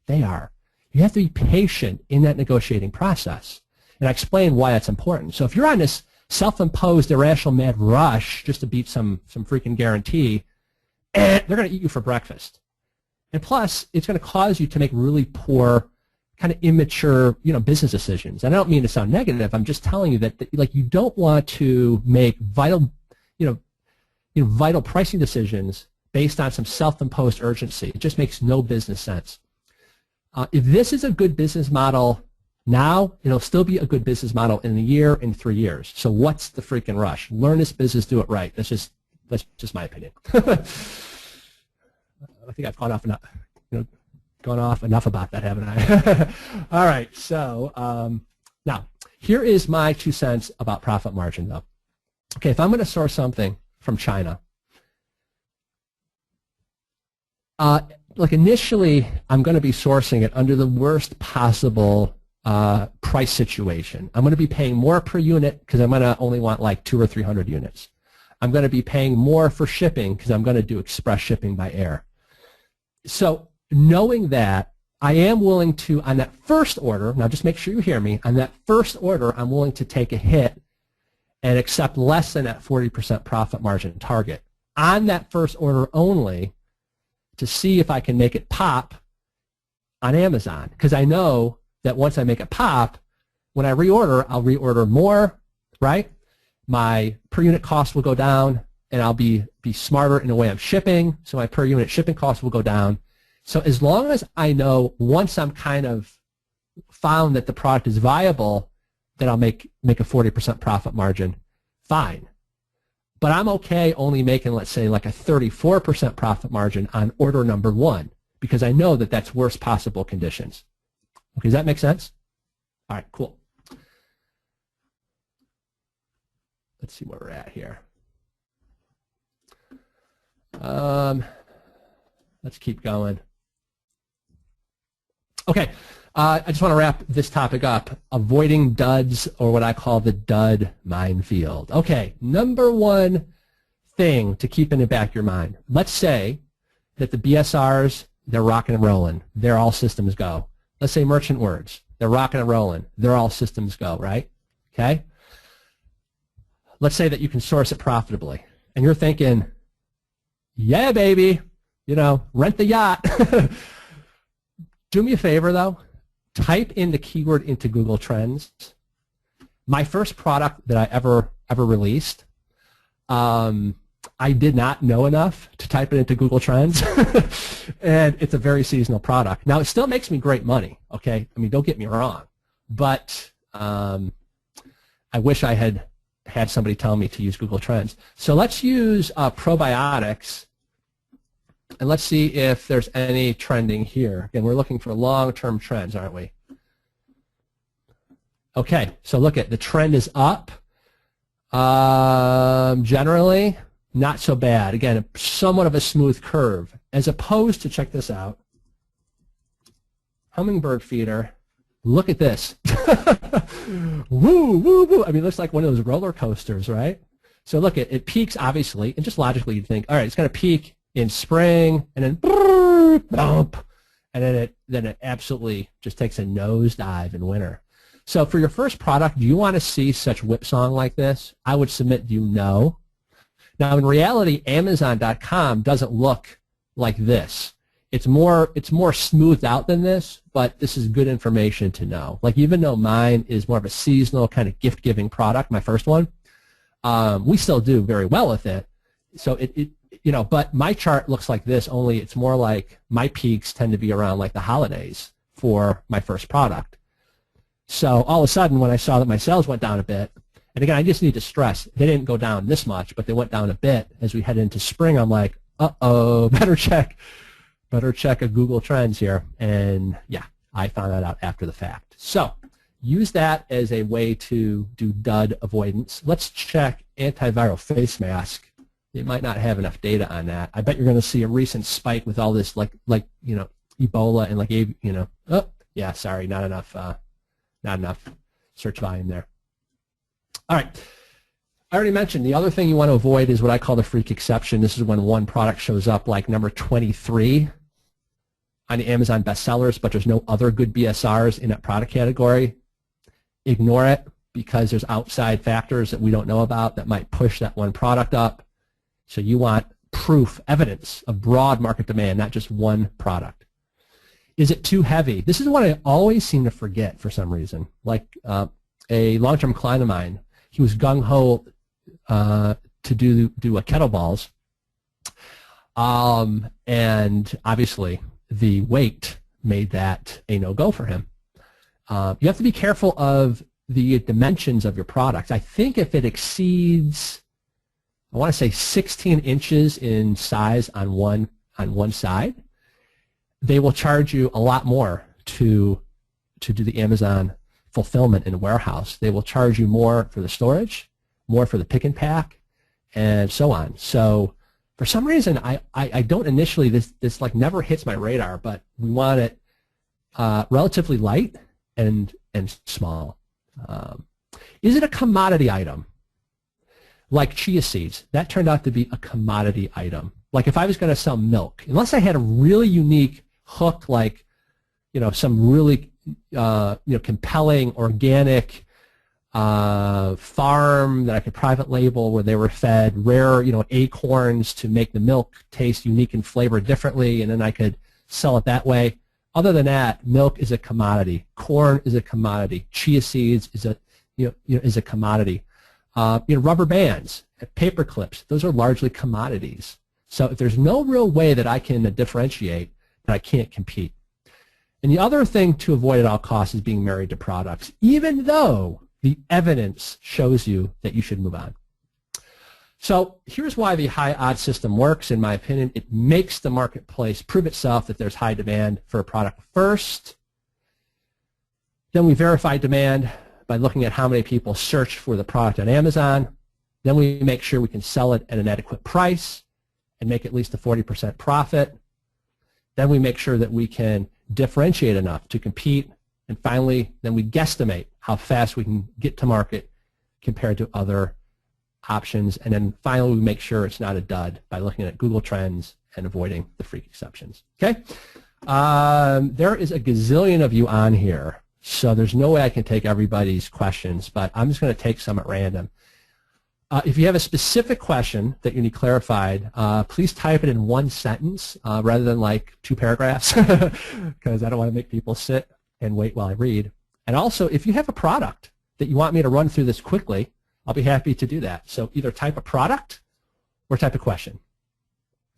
You have to be patient in that negotiating process. And I explain why that's important. So if you're on this self-imposed irrational mad rush just to beat some freaking guarantee, they're going to eat you for breakfast. And plus, it's going to cause you to make really poor, kind of immature, business decisions. And I don't mean to sound negative. I'm just telling you that like, you don't want to make vital, vital pricing decisions based on some self-imposed urgency. It just makes no business sense. If this is a good business model now, it'll still be a good business model in a year, in 3 years. So what's the freaking rush? Learn this business, do it right. That's just my opinion. I think I've gone off enough about that, haven't I? All right. So now here is my 2 cents about profit margin, though. Okay, if I'm going to source something from China, like initially, I'm going to be sourcing it under the worst possible price situation. I'm going to be paying more per unit because I'm going to only want like 200 or 300 units. I'm going to be paying more for shipping because I'm going to do express shipping by air. So knowing that, I am willing to, on that first order, now just make sure you hear me, on that first order, I'm willing to take a hit and accept less than that 40% profit margin target on that first order only to see if I can make it pop on Amazon. Because I know that once I make it pop, when I reorder, I'll reorder more, right? My per unit cost will go down, and I'll be smarter in the way I'm shipping, so my per unit shipping cost will go down. So as long as I know once I'm kind of found that the product is viable, that I'll make a 40% profit margin, fine. But I'm okay only making, let's say, like a 34% profit margin on order number 1 because I know that that's worst possible conditions. Okay, does that make sense? All right, cool. Let's see where we're at here. Let's keep going. Okay, I just want to wrap this topic up. Avoiding duds, or what I call the dud minefield. Okay, number 1 thing to keep in the back of your mind. Let's say that the BSRs, they're rocking and rolling. They're all systems go. Let's say merchant words. They're rocking and rolling. They're all systems go, right? Okay? Let's say that you can source it profitably. And you're thinking, yeah, baby, rent the yacht. Do me a favor, though. Type in the keyword into Google Trends. My first product that I ever released, I did not know enough to type it into Google Trends, and it's a very seasonal product. Now, it still makes me great money, okay? I mean, don't get me wrong, but I wish I had had somebody tell me to use Google Trends. So let's use probiotics, and let's see if there's any trending here. Again, we're looking for long-term trends, aren't we? Okay, so look at the trend is up. Generally, not so bad. Again, somewhat of a smooth curve, as opposed to, check this out, hummingbird feeder. Look at this. Woo, woo, woo. I mean, it looks like one of those roller coasters, right? So look, it peaks, obviously, and just logically you'd think, all right, it's going to peak in spring, and then bump, and then it absolutely just takes a nosedive in winter. So for your first product, do you want to see such whipsawing like this? I would submit you no. Now, in reality, Amazon.com doesn't look like this. It's more smoothed out than this, but this is good information to know. Like, even though mine is more of a seasonal kind of gift-giving product, my first one, we still do very well with it. So but my chart looks like this, only it's more like my peaks tend to be around like the holidays for my first product. So all of a sudden, when I saw that my sales went down a bit, and again, I just need to stress, they didn't go down this much, but they went down a bit as we head into spring. I'm like, uh-oh, better check a Google Trends here. And yeah, I found that out after the fact. So use that as a way to do dud avoidance. Let's check antiviral face mask. They might not have enough data on that. I bet you're going to see a recent spike with all this, like Ebola and oh yeah, sorry, not enough search volume there. All right. I already mentioned the other thing you want to avoid is what I call the freak exception. This is when one product shows up like number 23 on the Amazon bestsellers, but there's no other good BSRs in that product category. Ignore it, because there's outside factors that we don't know about that might push that one product up. So you want proof, evidence of broad market demand, not just one product. Is it too heavy? This is what I always seem to forget for some reason. Like a long-term client of mine, he was gung-ho to do kettlebells, and obviously the weight made that a no-go for him. You have to be careful of the dimensions of your products. I think if it exceeds, I want to say 16 inches in size on one side, they will charge you a lot more to do the Amazon fulfillment in a warehouse. They will charge you more for the storage, more for the pick and pack, and so on. So for some reason, I don't initially, this like never hits my radar, but we want it relatively light and small. Is it a commodity item? Like chia seeds, that turned out to be a commodity item. Like if I was going to sell milk, unless I had a really unique hook, like some really compelling organic farm that I could private label where they were fed rare acorns to make the milk taste unique and flavor differently, and then I could sell it that way. Other than that, milk is a commodity. Corn is a commodity. Chia seeds is a commodity. Rubber bands, paper clips, those are largely commodities. So if there's no real way that I can differentiate, then I can't compete. And the other thing to avoid at all costs is being married to products, even though the evidence shows you that you should move on. So here's why the high odds system works, in my opinion. It makes the marketplace prove itself that there's high demand for a product first. Then we verify demand by looking at how many people search for the product on Amazon. Then we make sure we can sell it at an adequate price and make at least a 40% profit. Then we make sure that we can differentiate enough to compete. And finally, then we guesstimate how fast we can get to market compared to other options. And then finally, we make sure it's not a dud by looking at Google Trends and avoiding the freak exceptions. Okay? There is a gazillion of you on here, so there's no way I can take everybody's questions, but I'm just going to take some at random. If you have a specific question that you need clarified, please type it in one sentence rather than like 2 paragraphs, because I don't want to make people sit and wait while I read. And also, if you have a product that you want me to run through this quickly, I'll be happy to do that. So either type a product or type a question.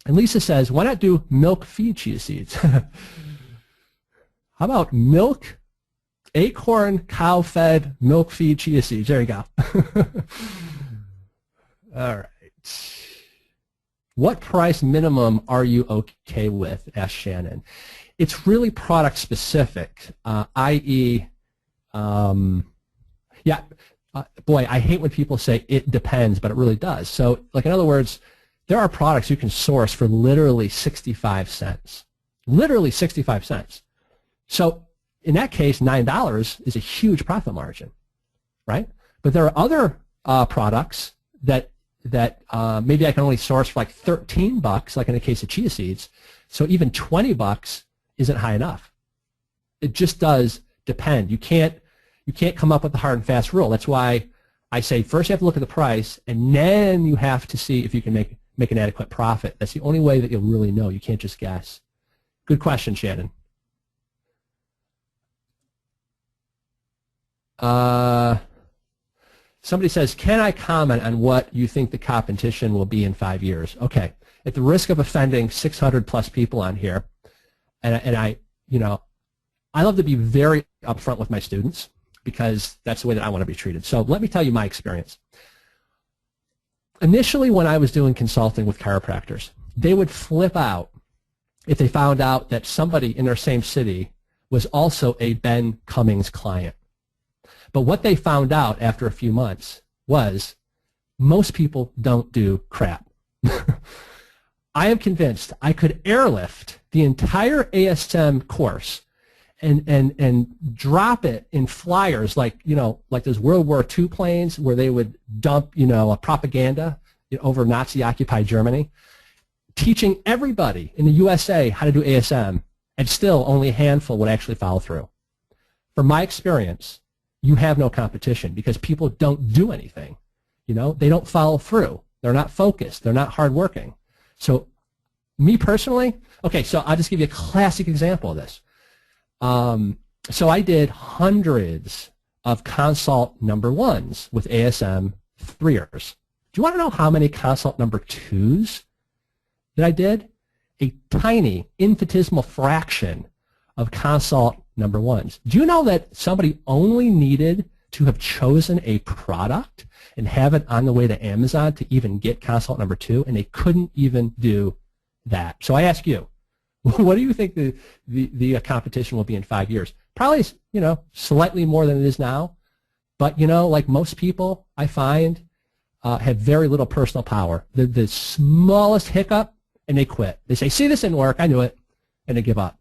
And Lisa says, why not do milk feed chia seeds? How about milk, acorn, cow-fed, milk feed chia seeds? There you go. All right. What price minimum are you okay with? Asked Shannon. It's really product specific, i.e., yeah, boy, I hate when people say it depends, but it really does. So, like, in other words, there are products you can source for literally 65 cents. Literally 65 cents. So, in that case, $9 is a huge profit margin, right? But there are other products that maybe I can only source for like $13, like in the case of chia seeds. So even $20 isn't high enough. It just does depend. You can't come up with a hard and fast rule. That's why I say first you have to look at the price, and then you have to see if you can make an adequate profit. That's the only way that you'll really know. You can't just guess. Good question, Shannon. Somebody says, can I comment on what you think the competition will be in 5 years? Okay. At the risk of offending 600 plus people on here, and I love to be very upfront with my students because that's the way that I want to be treated. So let me tell you my experience. Initially, when I was doing consulting with chiropractors, they would flip out if they found out that somebody in their same city was also a Ben Cummings client. But what they found out after a few months was most people don't do crap. I am convinced I could airlift the entire ASM course and drop it in flyers like those World War II planes where they would dump a propaganda over Nazi-occupied Germany, teaching everybody in the USA how to do ASM, and still only a handful would actually follow through. From my experience, you have no competition because people don't do anything. They don't follow through. They're not focused. They're not hardworking. So me personally, okay, so I'll just give you a classic example of this. So I did hundreds of consult number ones with ASM 3ers. Do you want to know how many consult number twos that I did? A tiny infinitesimal fraction of consult number ones. Do you know that somebody only needed to have chosen a product and have it on the way to Amazon to even get consult number 2, and they couldn't even do that? So I ask you, what do you think the competition will be in 5 years? Probably, slightly more than it is now. But, like most people, I find, have very little personal power. The smallest hiccup, and they quit. They say, see, this didn't work. I knew it. And they give up.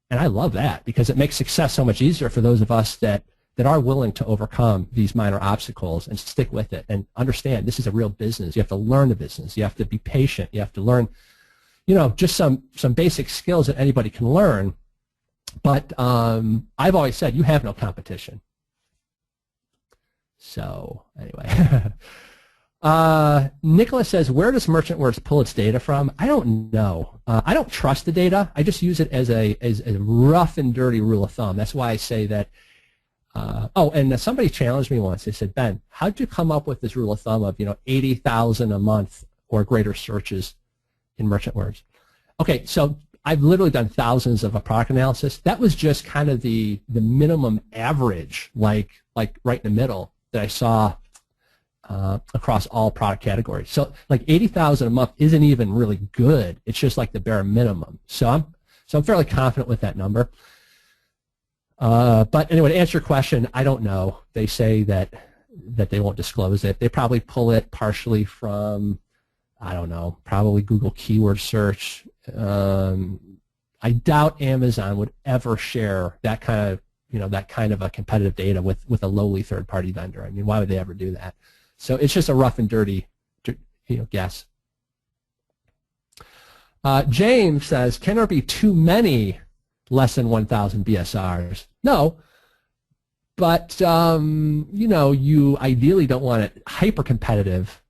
And I love that because it makes success so much easier for those of us that are willing to overcome these minor obstacles and stick with it and understand this is a real business. You have to learn the business. You have to be patient. You have to learn, just some basic skills that anybody can learn. But I've always said you have no competition. So anyway. Nicholas says, where does MerchantWorks pull its data from? I don't know. I don't trust the data. I just use it as a rough and dirty rule of thumb. That's why I say that. And somebody challenged me once. They said, Ben, how'd you come up with this rule of thumb of 80,000 a month or greater searches in MerchantWorks? Okay, so I've literally done thousands of a product analysis. That was just kind of the minimum average, like right in the middle that I saw across all product categories. So like 80,000 a month isn't even really good. It's just like the bare minimum. So I'm fairly confident with that number. But anyway, to answer your question, I don't know. They say that they won't disclose it. They probably pull it partially from, I don't know, probably Google keyword search. I doubt Amazon would ever share that kind of a competitive data with a lowly third-party vendor. I mean, why would they ever do that? So it's just a rough and dirty, guess. James says, can there be too many less than 1,000 BSRs? No, but you ideally don't want it hyper competitive.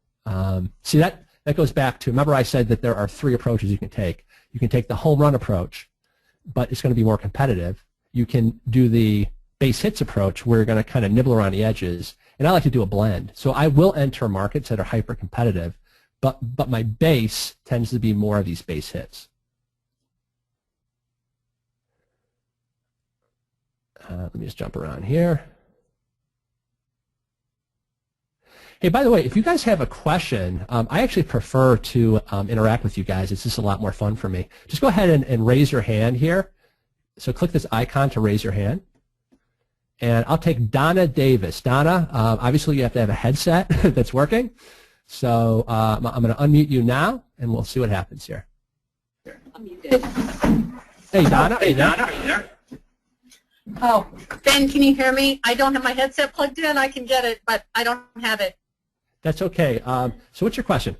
See, that goes back to, remember I said that there are 3 approaches you can take. You can take the home run approach, but it's going to be more competitive. You can do the base hits approach where you're going to kind of nibble around the edges, and I like to do a blend. So I will enter markets that are hyper competitive, but my base tends to be more of these base hits. Let me just jump around here. Hey, by the way, if you guys have a question, I actually prefer to interact with you guys. It's just a lot more fun for me. Just go ahead and raise your hand here. So click this icon to raise your hand. And I'll take Donna Davis. Donna, obviously you have to have a headset that's working. So I'm going to unmute you now, and we'll see what happens here. I'm muted. Hey, Donna. Hey, Donna. Are you there? Oh, Ben, can you hear me? I don't have my headset plugged in. I can get it, but I don't have it. That's okay. So what's your question?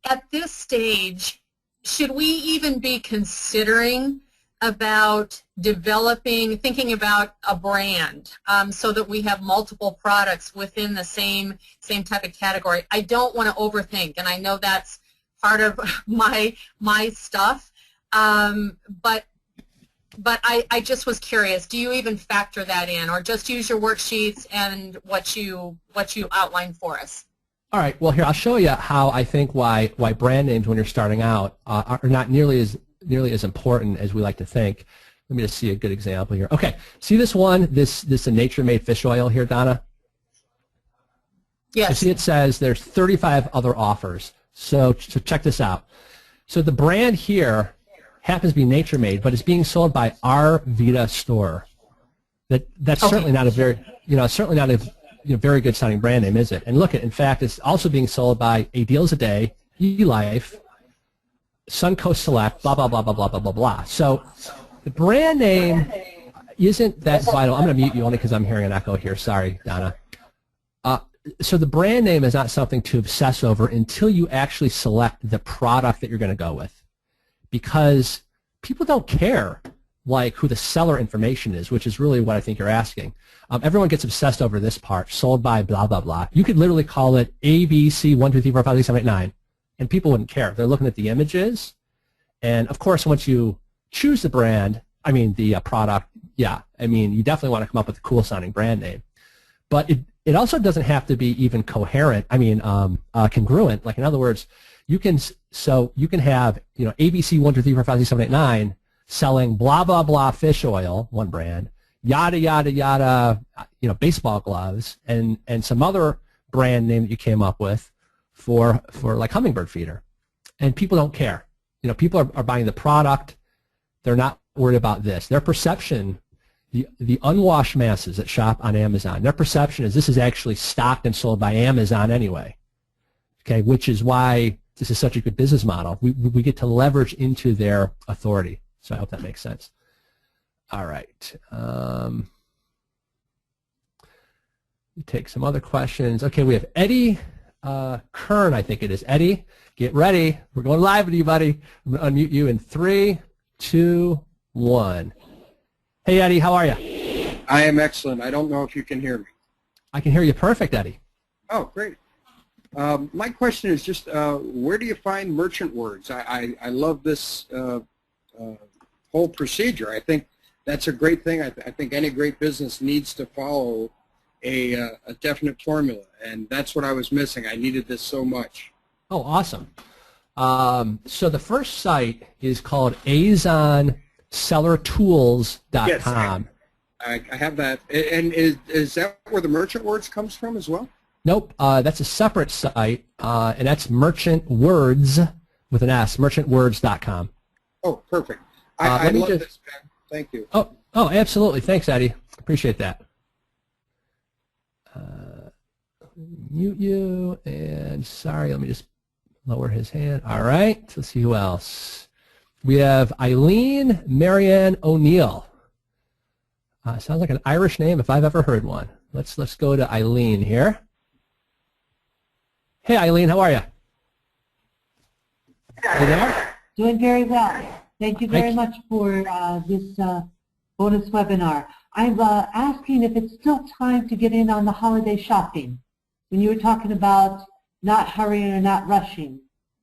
At this stage, should we even be considering about thinking about a brand so that we have multiple products within the same type of category? I don't want to overthink, and I know that's part of my stuff, but I just was curious. Do you even factor that in, or just use your worksheets and what you outlined for us? All right. Well, here I'll show you how I think why brand names when you're starting out are not nearly as important as we like to think. Let me just see a good example here. Okay. See this one? This nature-made fish oil here, Donna? Yes. You see it says there's 35 other offers. So check this out. So the brand here happens to be nature made, but it's being sold by our Vita store. That's okay. Certainly not a very very good sounding brand name, is it? And look, in fact, it's also being sold by A Deals a Day, eLife, Suncoast Select, blah blah blah blah blah blah blah blah. So the brand name isn't that vital. I'm going to mute you only because I'm hearing an echo here. Sorry, Donna. So the brand name is not something to obsess over until you actually select the product that you're going to go with. Because people don't care like who the seller information is, which is really what I think you're asking. Everyone gets obsessed over this part, sold by blah, blah, blah. You could literally call it ABC 1, 2, 3, 4, 5, 6, 7, 8, 9, and people wouldn't care. They're looking at the images, and of course, once you choose the brand, the product, yeah, you definitely want to come up with a cool sounding brand name. But it also doesn't have to be even coherent, congruent. Like in other words, you can have ABC 1, 2, 3, 4, 5, 6, 7, 8, 9 selling blah blah blah fish oil, one brand, yada yada yada, baseball gloves, and some other brand name that you came up with for like hummingbird feeder, and people don't care. People are buying the product. They're not worried about this. Their perception, the unwashed masses that shop on Amazon, their perception is this is actually stocked and sold by Amazon anyway. Okay, which is why this is such a good business model. We get to leverage into their authority. So I hope that makes sense. All right. Take some other questions. Okay, we have Eddie Kern, I think it is. Eddie, get ready. We're going live with you, buddy. I'm going to unmute you in 3, 2, 1. Hey, Eddie, how are you? I am excellent. I don't know if you can hear me. I can hear you perfect, Eddie. Oh, great. My question is just where do you find merchant words? I love this whole procedure. I think that's a great thing. I think any great business needs to follow a definite formula, and that's what I was missing. I needed this so much. Oh, awesome. So the first site is called AzonSellerTools.com. Yes, I have that. And is that where the merchant words comes from as well? Nope, that's a separate site, and that's Merchant Words with an S, merchantwords.com. Oh, perfect. I love this, Ben. Thank you. Oh, absolutely. Thanks, Eddie. Appreciate that. Mute you, and sorry, let me just lower his hand. All right, let's see who else. We have Eileen Marianne O'Neill. Sounds like an Irish name if I've ever heard one. Let's go to Eileen here. Hey, Eileen, how are you? Are you there? Doing very well. Thank you very much for this bonus webinar. I'm asking if it's still time to get in on the holiday shopping. When you were talking about not hurrying or not rushing,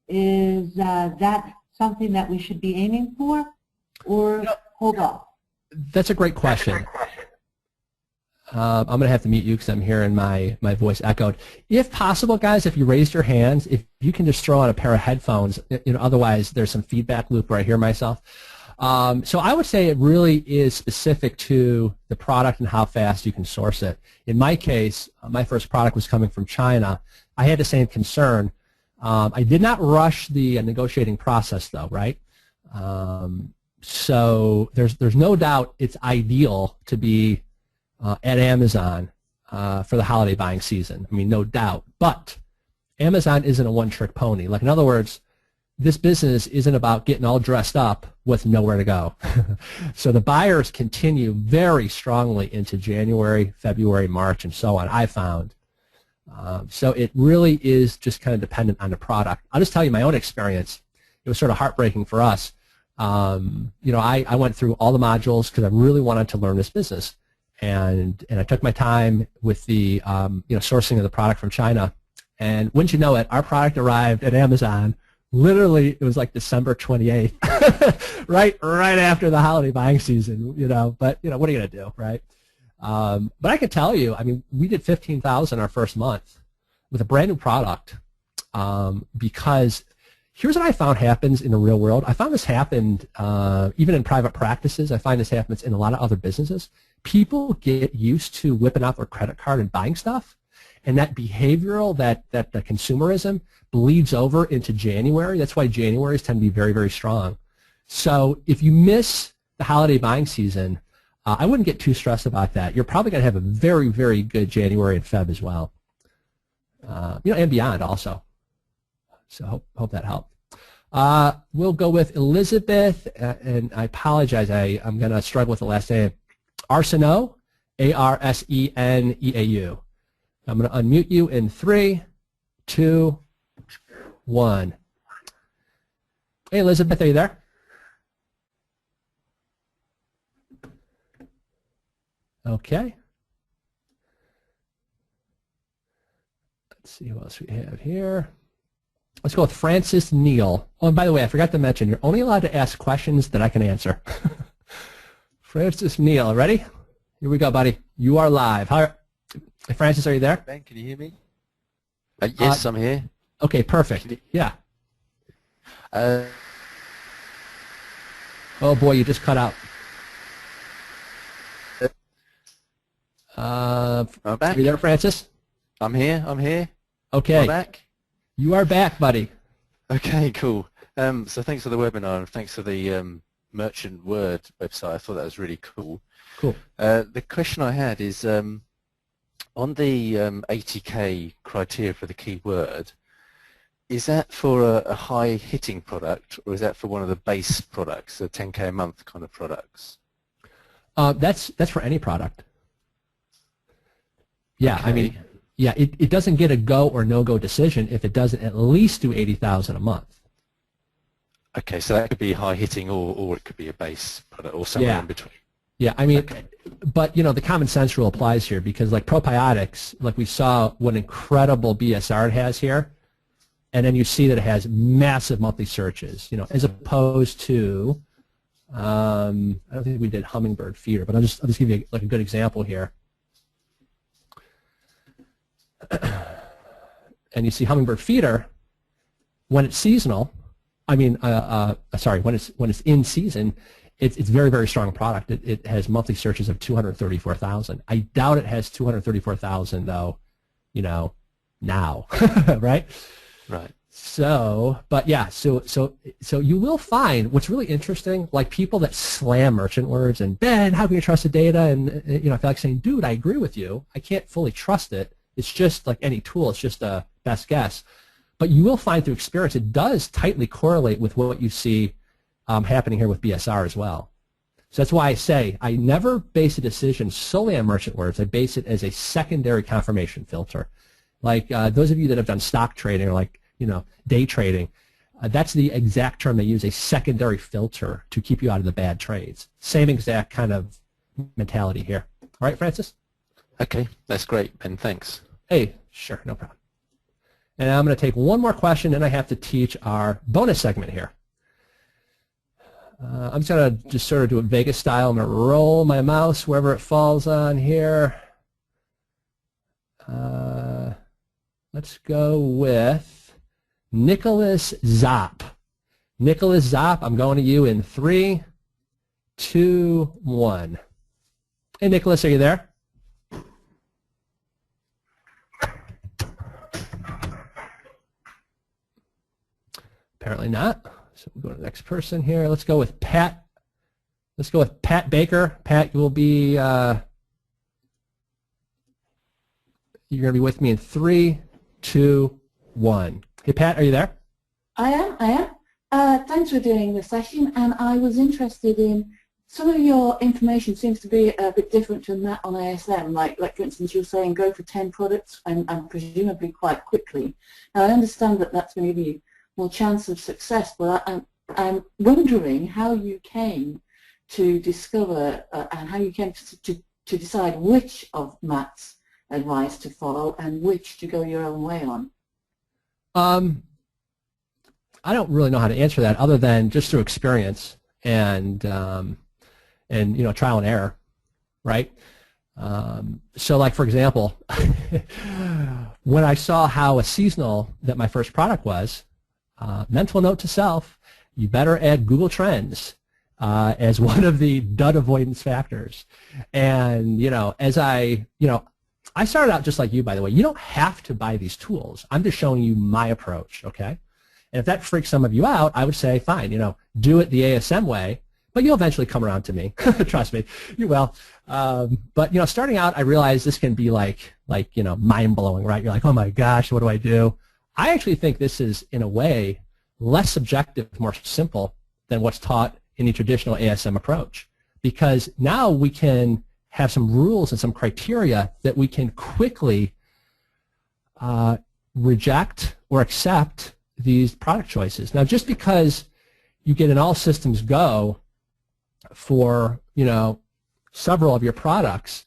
is that something that we should be aiming for, or hold off? That's a great question. I'm going to have to mute you because I'm hearing my voice echoed. If possible, guys, if you raised your hands, if you can just throw on a pair of headphones, otherwise there's some feedback loop where I hear myself. So I would say it really is specific to the product and how fast you can source it. In my case, my first product was coming from China. I had the same concern. I did not rush the negotiating process, though, right? So there's no doubt it's ideal to be at Amazon for the holiday buying season. I mean, no doubt. But Amazon isn't a one-trick pony. Like, in other words, this business isn't about getting all dressed up with nowhere to go. So the buyers continue very strongly into January, February, March, and so on, I found. So it really is just kind of dependent on the product. I'll just tell you my own experience. It was sort of heartbreaking for us. You know, I went through all the modules because I really wanted to learn this business. And I took my time with the you know, sourcing of the product from China. And wouldn't you know it, our product arrived at Amazon. Literally, it was like December 28th, right after the holiday buying season, you know. But, you know, what are you going to do, right? But I can tell you, I mean, we did $15,000 our first month with a brand new product because here's what I found happens in the real world. I found this happened even in private practices. I find this happens in a lot of other businesses. People get used to whipping out their credit card and buying stuff. And that behavioral, that the consumerism bleeds over into January. That's why Januaries tend to be very, very strong. So if you miss the holiday buying season, I wouldn't get too stressed about that. You're probably going to have a very, very good January and Feb as well. You know, and beyond also. So hope that helped. We'll go with Elizabeth, and I apologize. I'm going to struggle with the last name. Arseneau, Arseneau. I'm going to unmute you in 3, 2, 1. Hey, Elizabeth, are you there? Okay. Let's see who else we have here. Let's go with Francis Neal. Oh, and by the way, I forgot to mention, you're only allowed to ask questions that I can answer. Francis Neal, ready? Here we go, buddy. You are live. Hi, Francis, are you there? Ben, can you hear me? Yes, I'm here. Okay, perfect. Yeah. Oh, boy, you just cut out. I'm back. Are you there, Francis? I'm here. Okay. I'm back. You are back, buddy. Okay, cool. So thanks for the webinar and thanks for the Merchant Word website. I thought that was really cool. Cool. The question I had is on the 80K criteria for the keyword, is that for a high-hitting product or is that for one of the base products, the 10K a month kind of products? That's for any product. Yeah, Okay. I mean, yeah, it doesn't get a go or no-go decision if it doesn't at least do $80,000 a month. Okay, so that could be high-hitting or it could be a base product or somewhere in between. Yeah, I mean, Okay. but, you know, the common sense rule applies here because, like, probiotics, like we saw what incredible BSR it has here, and then you see that it has massive monthly searches, you know, as opposed to, I don't think we did hummingbird feeder, but I'll just give you, like, a good example here. And you see hummingbird feeder, when it's seasonal, I mean, sorry, when it's in season, it's very, very strong product. It has monthly searches of 234,000. I doubt it has 234,000 though, you know, now, right? Right. So, but yeah, so you will find what's really interesting, like people that slam merchant words and Ben, how can you trust the data? And you know, I feel like saying, dude, I agree with you. I can't fully trust it. It's just like any tool. It's just a best guess. But you will find through experience it does tightly correlate with what you see happening here with BSR as well. So that's why I say I never base a decision solely on merchant words. I base it as a secondary confirmation filter. Like those of you that have done stock trading or like, you know, day trading, that's the exact term they use, a secondary filter to keep you out of the bad trades. Same exact kind of mentality here. All right, Francis? Okay, that's great, Ben. Thanks. Hey, sure, no problem. And I'm going to take one more question, and I have to teach our bonus segment here. I'm just going to just sort of do it Vegas style. I'm going to roll my mouse wherever it falls on here. Let's go with Nicholas Zopp. Nicholas Zopp, I'm going to you in 3, 2, 1. Hey, Nicholas, are you there? Apparently not. So we'll go to the next person here. Let's go with Pat. Let's go with Pat Baker. Pat, you will be, you're going to be with me in 3, 2, 1. Hey, Pat, are you there? I am. Thanks for doing the session, and I was interested in some of your information seems to be a bit different from that on ASM. Like for instance, you're saying go for 10 products and presumably quite quickly. Now, I understand that that's going to give you more chance of success, but I'm wondering how you came to discover and how you came to decide which of Matt's advice to follow and which to go your own way on. I don't really know how to answer that other than just through experience and trial and error, right? So like, for example, when I saw how seasonal that my first product was, mental note to self, you better add Google Trends as one of the dud avoidance factors. And, as I started out just like you, by the way. You don't have to buy these tools. I'm just showing you my approach, okay? And if that freaks some of you out, I would say, fine, do it the ASM way, but you'll eventually come around to me. Trust me, you will. But, starting out, I realized this can be like mind-blowing, right? You're like, oh my gosh, what do I do? I actually think this is, in a way, less subjective, more simple than what's taught in the traditional ASM approach. Because now we can have some rules and some criteria that we can quickly reject or accept these product choices. Now, just because you get an all systems go for, several of your products,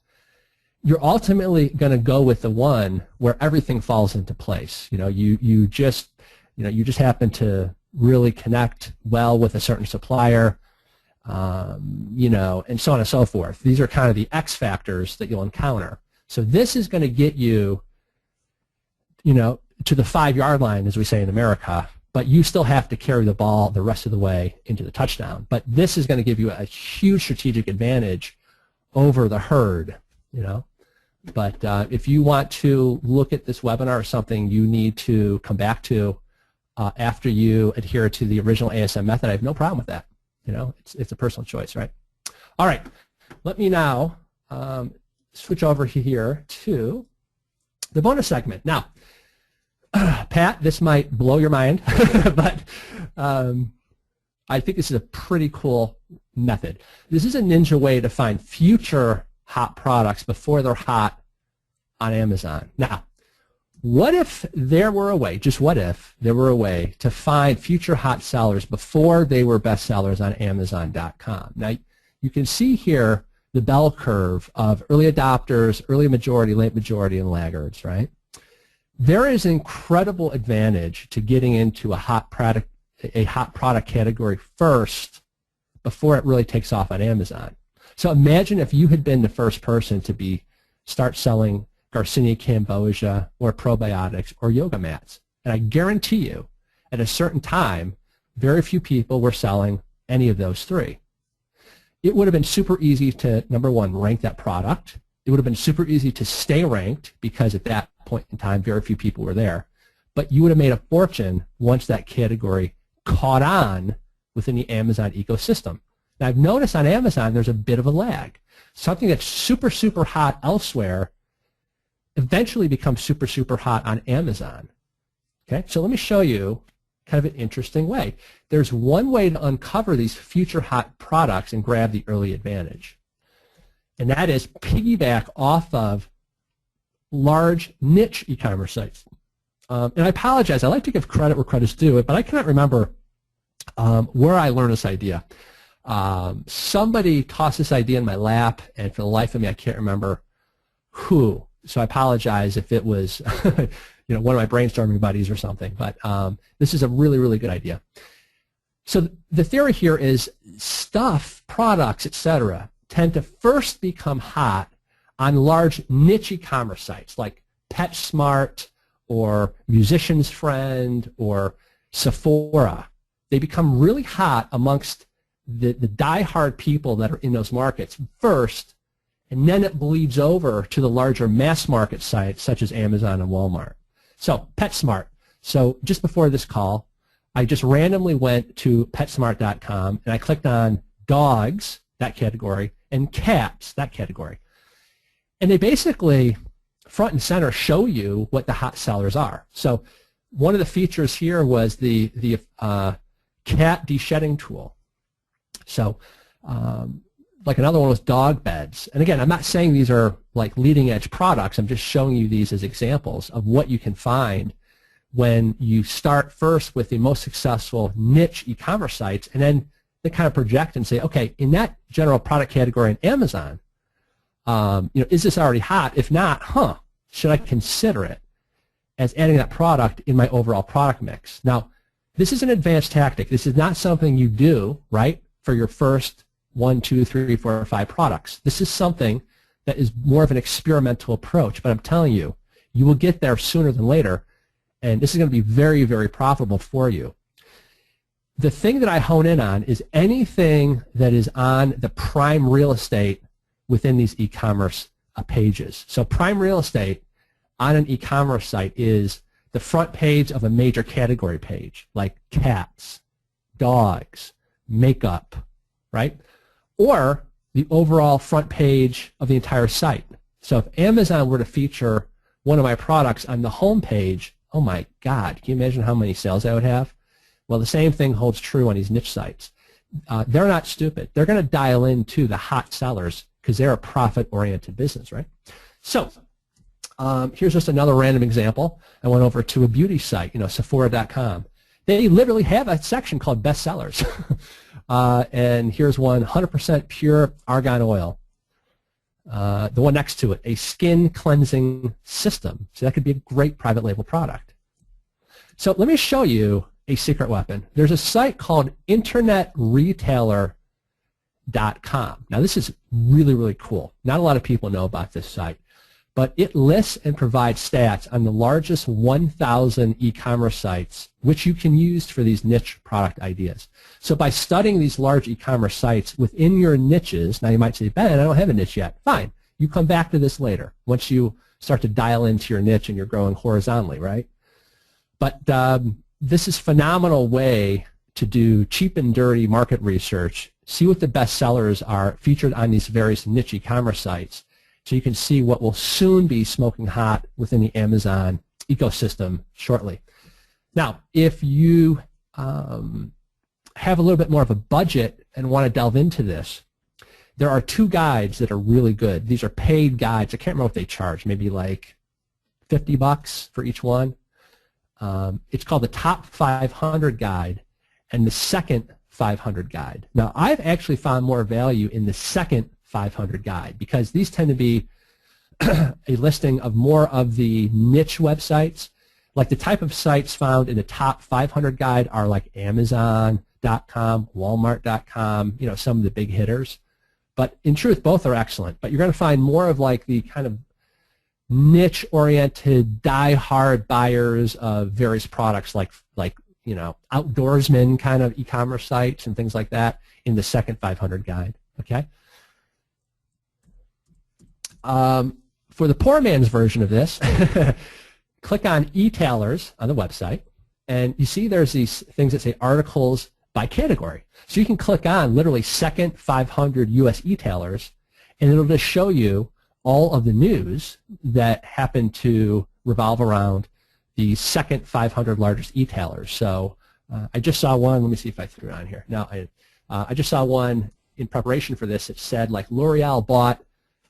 you're ultimately going to go with the one where everything falls into place. You just happen to really connect well with a certain supplier, and so on and so forth. These are kind of the X factors that you'll encounter. So this is going to get you, to the 5-yard line, as we say in America, but you still have to carry the ball the rest of the way into the touchdown. But this is going to give you a huge strategic advantage over the herd, But if you want to look at this webinar or something you need to come back to after you adhere to the original ASM method, I have no problem with that. It's a personal choice, right? All right, let me now switch over here to the bonus segment. Now, Pat, this might blow your mind, but I think this is a pretty cool method. This is a ninja way to find future hot products before they're hot on Amazon. Now, what if there were a way, just what if there were a way to find future hot sellers before they were best sellers on Amazon.com? Now, you can see here the bell curve of early adopters, early majority, late majority, and laggards, right? There is an incredible advantage to getting into a hot product category first before it really takes off on Amazon. So imagine if you had been the first person to start selling Garcinia Cambogia or probiotics or yoga mats. And I guarantee you, at a certain time, very few people were selling any of those three. It would have been super easy to, number one, rank that product. It would have been super easy to stay ranked because at that point in time, very few people were there. But you would have made a fortune once that category caught on within the Amazon ecosystem. Now, I've noticed on Amazon there's a bit of a lag. Something that's super, super hot elsewhere eventually becomes super, super hot on Amazon. Okay, so let me show you kind of an interesting way. There's one way to uncover these future hot products and grab the early advantage. And that is piggyback off of large niche e-commerce sites. And I apologize, I like to give credit where credit's due, but I cannot remember where I learned this idea. Somebody tossed this idea in my lap, and for the life of me, I can't remember who. So I apologize if it was one of my brainstorming buddies or something. But this is a really, really good idea. So the theory here is stuff, products, etc., tend to first become hot on large niche e-commerce sites like PetSmart or Musician's Friend or Sephora. They become really hot amongst the die-hard people that are in those markets first, and then it bleeds over to the larger mass market sites such as Amazon and Walmart. So PetSmart. So just before this call, I just randomly went to PetSmart.com and I clicked on dogs, that category, and cats, that category. And they basically front and center show you what the hot sellers are. So one of the features here was the cat de-shedding tool. So like another one was dog beds. And again, I'm not saying these are like leading edge products. I'm just showing you these as examples of what you can find when you start first with the most successful niche e-commerce sites, and then they kind of project and say, okay, in that general product category in Amazon, is this already hot? If not, should I consider it as adding that product in my overall product mix? Now, this is an advanced tactic. This is not something you do, right, for your first 1, 2, 3, 4, or 5 products. This is something that is more of an experimental approach, but I'm telling you, you will get there sooner than later, and this is going to be very, very profitable for you. The thing that I hone in on is anything that is on the prime real estate within these e-commerce pages. So prime real estate on an e-commerce site is the front page of a major category page, like cats, dogs, makeup, right? Or the overall front page of the entire site. So if Amazon were to feature one of my products on the home page, oh my God, can you imagine how many sales I would have? Well, the same thing holds true on these niche sites. They're not stupid. They're going to dial into the hot sellers because they're a profit-oriented business, right? So here's just another random example. I went over to a beauty site, Sephora.com. They literally have a section called Best Sellers. And here's one, 100% pure argan oil. The one next to it, a skin cleansing system. So that could be a great private label product. So let me show you a secret weapon. There's a site called internetretailer.com. Now this is really, really cool. Not a lot of people know about this site, but it lists and provides stats on the largest 1,000 e-commerce sites which you can use for these niche product ideas. So by studying these large e-commerce sites within your niches, now you might say, Ben, I don't have a niche yet. Fine. You come back to this later once you start to dial into your niche and you're growing horizontally, right? But this is a phenomenal way to do cheap and dirty market research, see what the best sellers are featured on these various niche e-commerce sites, so you can see what will soon be smoking hot within the Amazon ecosystem shortly. Now, if you have a little bit more of a budget and want to delve into this, there are 2 guides that are really good. These are paid guides. I can't remember what they charge, maybe like $50 for each one. It's called the Top 500 Guide and the Second 500 Guide. Now, I've actually found more value in the Second 500 Guide because these tend to be a listing of more of the niche websites. Like the type of sites found in the Top 500 Guide are like Amazon.com, Walmart.com, some of the big hitters. But in truth, both are excellent. But you're going to find more of like the kind of niche-oriented, die-hard buyers of various products like outdoorsman kind of e-commerce sites and things like that in the Second 500 Guide, okay? For the poor man's version of this, click on e-tailers on the website, and you see there's these things that say articles by category. So you can click on literally Second 500 U.S. e-tailers, and it'll just show you all of the news that happen to revolve around the second 500 largest e-tailers. So I just saw one. Let me see if I threw it on here. No, I just saw one in preparation for this. It said like L'Oreal bought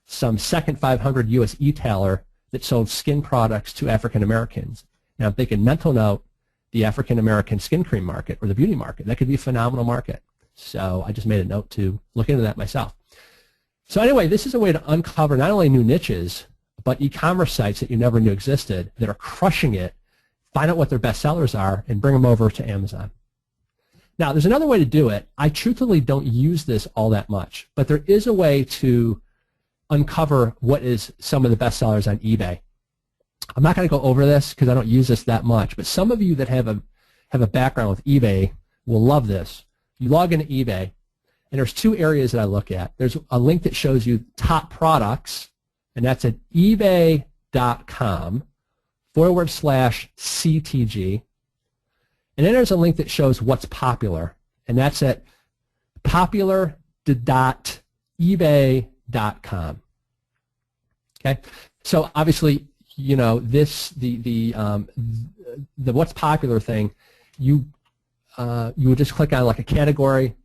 some second 500 U.S. e-tailer that sold skin products to African Americans. Now I'm thinking, mental note, the African American skin cream market or the beauty market. That could be a phenomenal market. So I just made a note to look into that myself. So anyway, this is a way to uncover not only new niches, but e-commerce sites that you never knew existed that are crushing it, find out what their best sellers are, and bring them over to Amazon. Now, there's another way to do it. I truthfully don't use this all that much, but there is a way to uncover what is some of the best sellers on eBay. I'm not going to go over this because I don't use this that much, but some of you that have a background with eBay will love this. You log into eBay, And there's two areas that I look at. There's a link that shows you top products, and that's at ebay.com/CTG. And then there's a link that shows what's popular, and that's at popular.ebay.com. Okay, so obviously, you know, this the what's popular thing, you would just click on like a category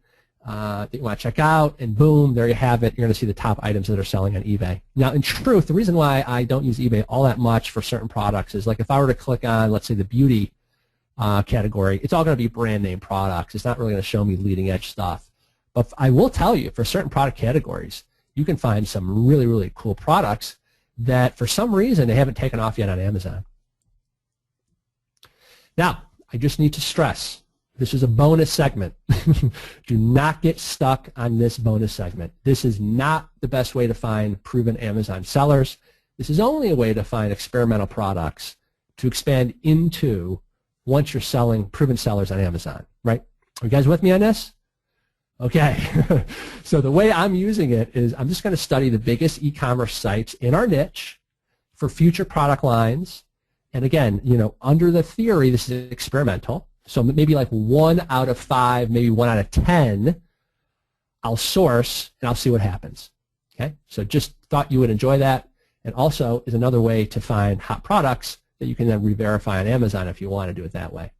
that you want to check out, and boom, there you have it. You're going to see the top items that are selling on eBay. Now, in truth, the reason why I don't use eBay all that much for certain products is, like, if I were to click on, let's say, the beauty category, it's all going to be brand name products. It's not really going to show me leading edge stuff. But I will tell you, for certain product categories, you can find some really, really cool products that for some reason they haven't taken off yet on Amazon. Now, I just need to stress, this is a bonus segment. Do not get stuck on this bonus segment. This is not the best way to find proven Amazon sellers. This is only a way to find experimental products to expand into once you're selling proven sellers on Amazon, right? Are you guys with me on this? Okay. So the way I'm using it is I'm just going to study the biggest e-commerce sites in our niche for future product lines. And again, you know, under the theory, this is experimental. So maybe like 1 out of 5, maybe 1 out of 10, I'll source and I'll see what happens. Okay. So just thought you would enjoy that. And also is another way to find hot products that you can then re-verify on Amazon if you want to do it that way.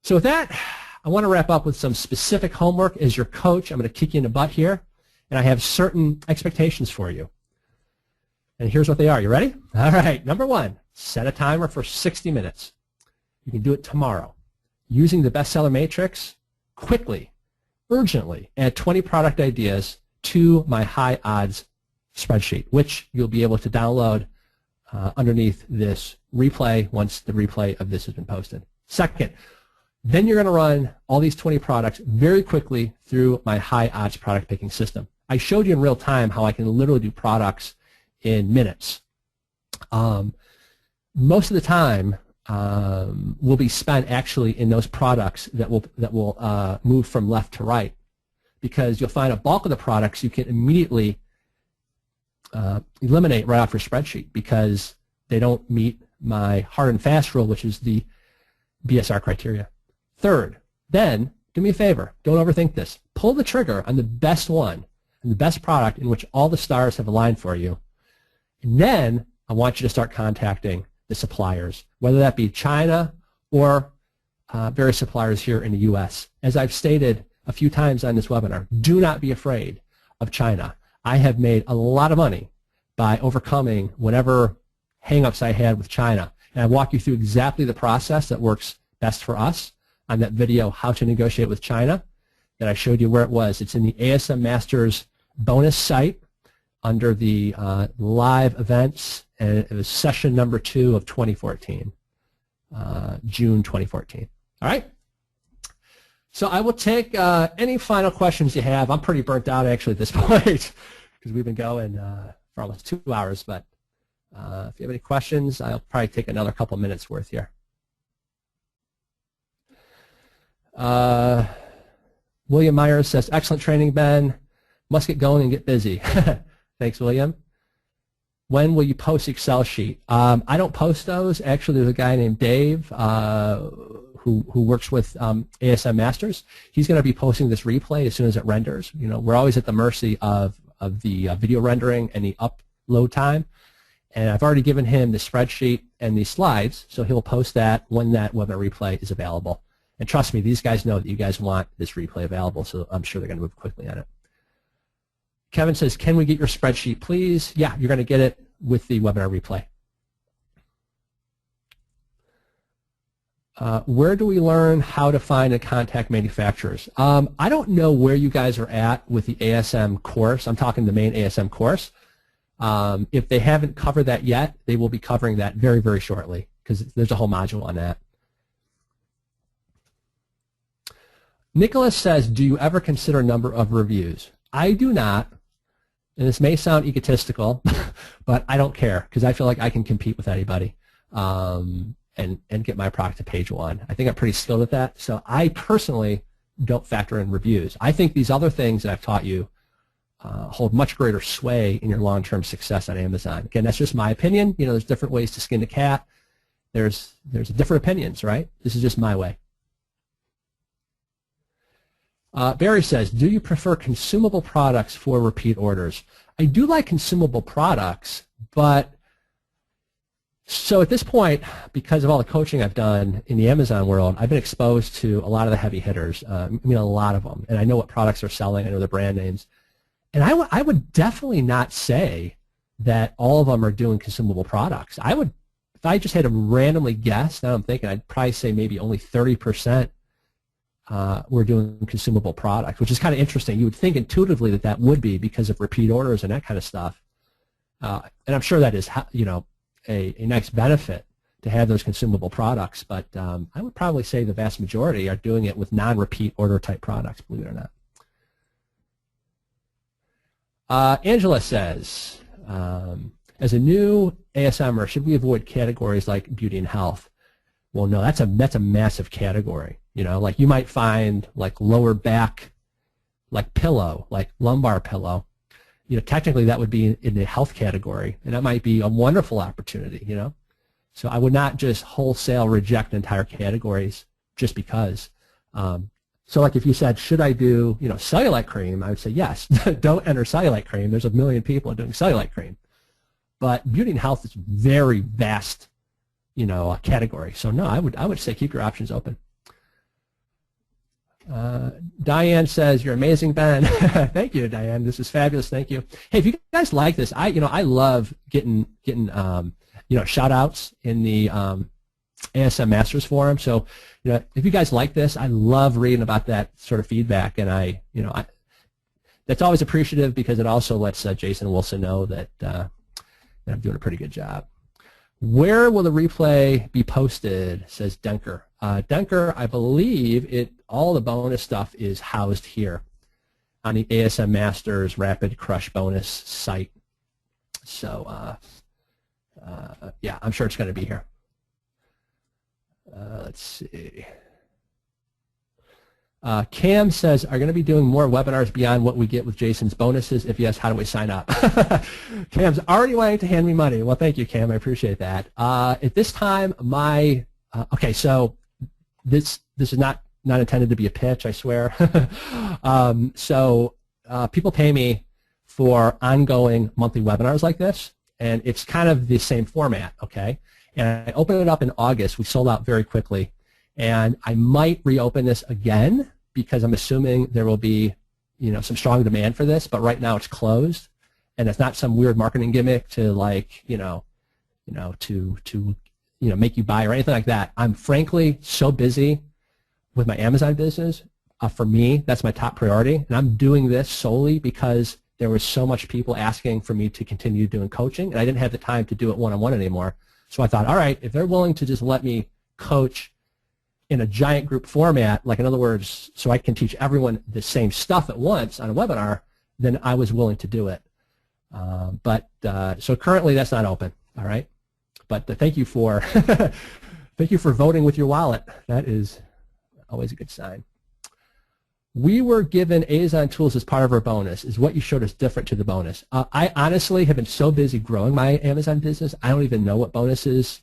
So with that, I want to wrap up with some specific homework. As your coach, I'm going to kick you in the butt here, and I have certain expectations for you. And here's what they are. You ready? All right. Number 1, set a timer for 60 minutes. You can do it tomorrow. Using the bestseller matrix, quickly, urgently, add 20 product ideas to my high odds spreadsheet, which you'll be able to download underneath this replay once the replay of this has been posted. Second, then you're going to run all these 20 products very quickly through my high odds product picking system. I showed you in real time how I can literally do products in minutes. Most of the time will be spent actually in those products that will move from left to right, because you'll find a bulk of the products you can immediately eliminate right off your spreadsheet because they don't meet my hard and fast rule, which is the BSR criteria. Third, then do me a favor, don't overthink this. Pull the trigger on the best one and the best product in which all the stars have aligned for you. And then I want you to start contacting the suppliers, whether that be China or various suppliers here in the U.S. As I've stated a few times on this webinar, do not be afraid of China. I have made a lot of money by overcoming whatever hang-ups I had with China. And I walk you through exactly the process that works best for us on that video, How to Negotiate with China, that I showed you where it was. It's in the ASM Masters bonus site under the live events, and it was session number 2 of 2014, June 2014. All right? So I will take any final questions you have. I'm pretty burnt out actually at this point because we've been going for almost 2 hours, but if you have any questions, I'll probably take another couple minutes worth here. William Myers says, excellent training, Ben. Must get going and get busy. Thanks, William. When will you post Excel sheet? I don't post those. Actually, there's a guy named Dave who works with ASM Masters. He's going to be posting this replay as soon as it renders. You know, we're always at the mercy of the video rendering and the upload time. And I've already given him the spreadsheet and the slides, so he'll post that when that webinar replay is available. And trust me, these guys know that you guys want this replay available, so I'm sure they're going to move quickly on it. Kevin says, can we get your spreadsheet, please? Yeah, you're going to get it with the webinar replay. Where do we learn how to find and contact manufacturers? I don't know where you guys are at with the ASM course. I'm talking the main ASM course. If they haven't covered that yet, they will be covering that very, very shortly because there's a whole module on that. Nicholas says, do you ever consider number of reviews? I do not, and this may sound egotistical, but I don't care because I feel like I can compete with anybody and get my product to page 1. I think I'm pretty skilled at that, so I personally don't factor in reviews. I think these other things that I've taught you hold much greater sway in your long-term success on Amazon. Again, that's just my opinion. You know, there's different ways to skin a cat. There's different opinions, right? This is just my way. Barry says, do you prefer consumable products for repeat orders? I do like consumable products, but so at this point, because of all the coaching I've done in the Amazon world, I've been exposed to a lot of the heavy hitters, I mean a lot of them, and I know what products are selling, I know the brand names. And I would definitely not say that all of them are doing consumable products. I would, if I just had to randomly guess, now I'm thinking I'd probably say maybe only 30% were doing consumable products, which is kind of interesting. You would think intuitively that that would be because of repeat orders and that kind of stuff. And I'm sure that is, you know, a nice benefit to have those consumable products, but I would probably say the vast majority are doing it with non-repeat order type products, believe it or not. Angela says, as a new ASMer, should we avoid categories like beauty and health? Well, no, that's a massive category. You know, like you might find like lower back, like pillow, like lumbar pillow. You know, technically that would be in the health category, and that might be a wonderful opportunity, you know. So I would not just wholesale reject entire categories just because. So like if you said, should I do, you know, cellulite cream, I would say yes. Don't enter cellulite cream. There's a million people doing cellulite cream. But beauty and health is very vast, you know, category. So no, I would say keep your options open. Diane says, you're amazing, Ben. Thank you, Diane. This is fabulous. Thank you. Hey, if you guys like this, I love getting shout outs in the ASM Masters Forum. So, you know, if you guys like this, I love reading about that sort of feedback, and that's always appreciative because it also lets Jason Wilson know that I'm doing a pretty good job. Where will the replay be posted, says Denker. Denker, I believe all the bonus stuff is housed here on the ASM Masters Rapid Crush bonus site. So, yeah, I'm sure it's going to be here. Let's see. Cam says, are going to be doing more webinars beyond what we get with Jason's bonuses? If yes, how do we sign up? Cam's already wanting to hand me money. Well, thank you, Cam. I appreciate that. At this time, okay, so this is not intended to be a pitch, I swear. People pay me for ongoing monthly webinars like this, and it's kind of the same format, okay? And I opened it up in August. We sold out very quickly. And I might reopen this again because I'm assuming there will be, you know, some strong demand for this. But right now it's closed, and it's not some weird marketing gimmick to like, make you buy or anything like that. I'm frankly so busy with my Amazon business. For me, that's my top priority, and I'm doing this solely because there was so much people asking for me to continue doing coaching, and I didn't have the time to do it one-on-one anymore. So I thought, all right, if they're willing to just let me coach in a giant group format, like in other words, so I can teach everyone the same stuff at once on a webinar, then I was willing to do it. So currently that's not open, all right? But thank you for thank you for voting with your wallet. That is always a good sign. We were given Amazon tools as part of our bonus. Is what you showed us different to the bonus? I honestly have been so busy growing my Amazon business, I don't even know what bonuses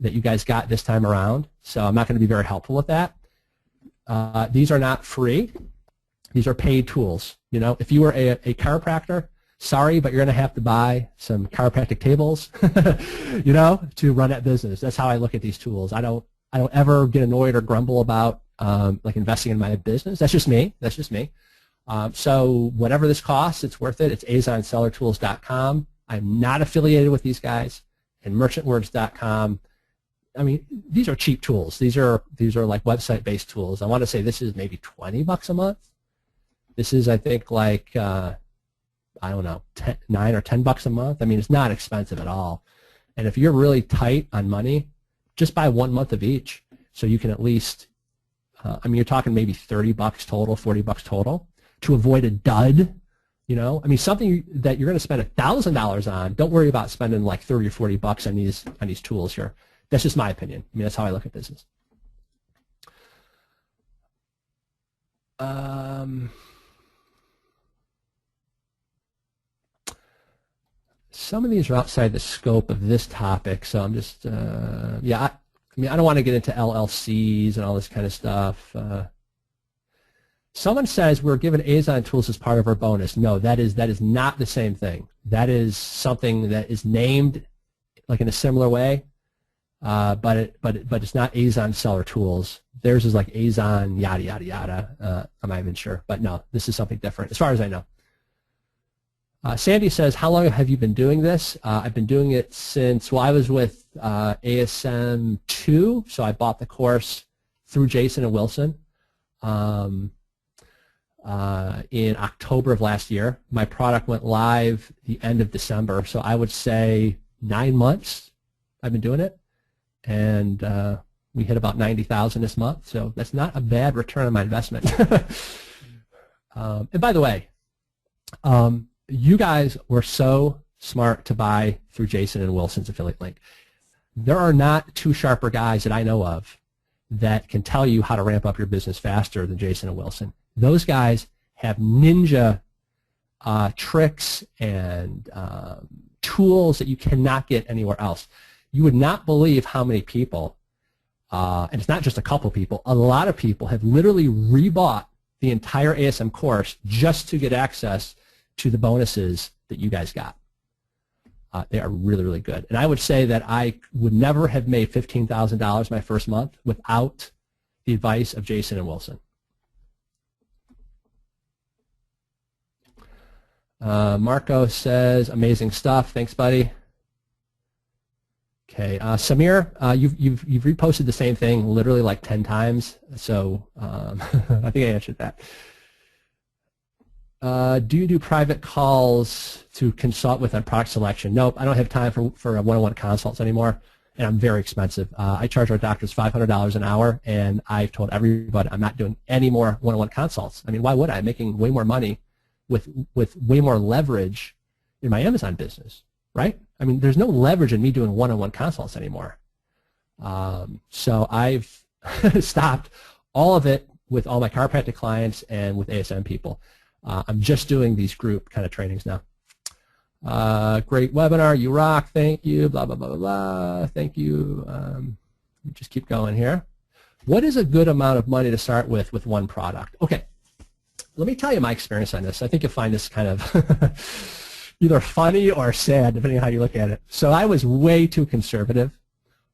that you guys got this time around, so I'm not going to be very helpful with that. These are not free. These are paid tools. You know, if you were a chiropractor, sorry, but you're going to have to buy some chiropractic tables, you know, to run that business. That's how I look at these tools. I don't ever get annoyed or grumble about like investing in my business. That's just me. That's just me. So whatever this costs, it's worth it. It's AmazonSellerTools.com. I'm not affiliated with these guys. And merchantwords.com. I mean, these are cheap tools. These are like website-based tools. I want to say this is maybe $20 a month. This is, I think, like I don't know, $9 or $10 a month. I mean, it's not expensive at all. And if you're really tight on money, just buy 1 month of each, so you can at least. I mean, you're talking maybe $30 total, $40 total, to avoid a dud. You know, I mean, something that you're going to spend $1,000 on. Don't worry about spending like $30 or $40 on these tools here. That's just my opinion. I mean, that's how I look at business. Some of these are outside the scope of this topic, so I'm just, yeah, I mean, I don't want to get into LLCs and all this kind of stuff. Someone says we're given ASON tools as part of our bonus. No, that is not the same thing. That is something that is named like in a similar way, but it's not ASON seller tools. Theirs is like ASON yada yada yada. I'm not even sure, but no, this is something different as far as I know. Sandy says, how long have you been doing this? I've been doing it since, well, I was with ASM 2, so I bought the course through Jason and Wilson in October of last year. My product went live the end of December, so I would say 9 months I've been doing it, and we hit about 90,000 this month, so that's not a bad return on my investment. And by the way, you guys were so smart to buy through Jason and Wilson's affiliate link. There are not two sharper guys that I know of that can tell you how to ramp up your business faster than Jason and Wilson. Those guys have ninja tricks and tools that you cannot get anywhere else. You would not believe how many people, and it's not just a couple people, a lot of people have literally rebought the entire ASM course just to get access to the bonuses that you guys got. They are really, really good. And I would say that I would never have made $15,000 my first month without the advice of Jason and Wilson. Marco says, amazing stuff. Thanks, buddy. Okay, Samir, you've reposted the same thing literally like 10 times, so I think I answered that. Do you do private calls to consult with on product selection? Nope, I don't have time for one-on-one consults anymore, and I'm very expensive. I charge our doctors $500 an hour, and I've told everybody I'm not doing any more one-on-one consults. I mean, why would I? I'm making way more money with way more leverage in my Amazon business, right? I mean, there's no leverage in me doing one-on-one consults anymore. So I've stopped all of it with all my chiropractic clients and with ASM people. I'm just doing these group kind of trainings now. Great webinar, you rock, thank you, blah, blah, blah, blah, blah, thank you. Just keep going here. What is a good amount of money to start with one product? Okay, let me tell you my experience on this. I think you'll find this kind of either funny or sad, depending on how you look at it. So I was way too conservative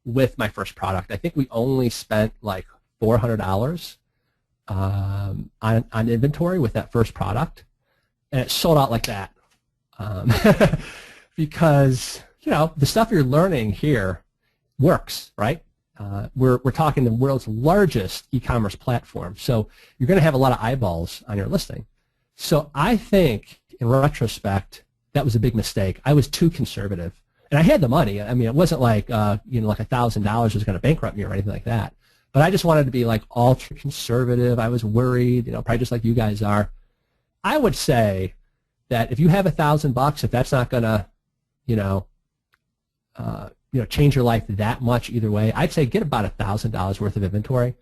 with my first product. I think we only spent like $400 on inventory with that first product, and it sold out like that. Because, you know, the stuff you're learning here works, right? We're talking the world's largest e-commerce platform, so you're going to have a lot of eyeballs on your listing. So I think, in retrospect, that was a big mistake. I was too conservative, and I had the money. I mean, it wasn't like you know, like $1,000 was going to bankrupt me or anything like that. But I just wanted to be like ultra conservative. I was worried, you know, probably just like you guys are. I would say that if you have $1,000, if that's not going to, you know, change your life that much either way, I'd say get about $1,000 worth of inventory,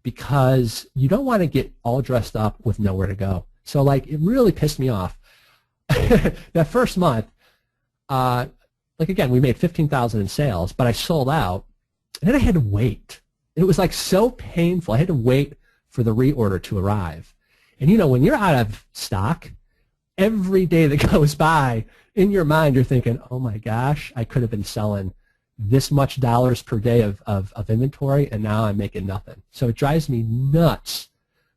because you don't want to get all dressed up with nowhere to go. So like, it really pissed me off. That first month, like again, we made $15,000 in sales, but I sold out, and then I had to wait. It was like so painful. I had to wait for the reorder to arrive. And you know, when you're out of stock, every day that goes by, in your mind you're thinking, oh my gosh, I could have been selling this much dollars per day of inventory, and now I'm making nothing. So it drives me nuts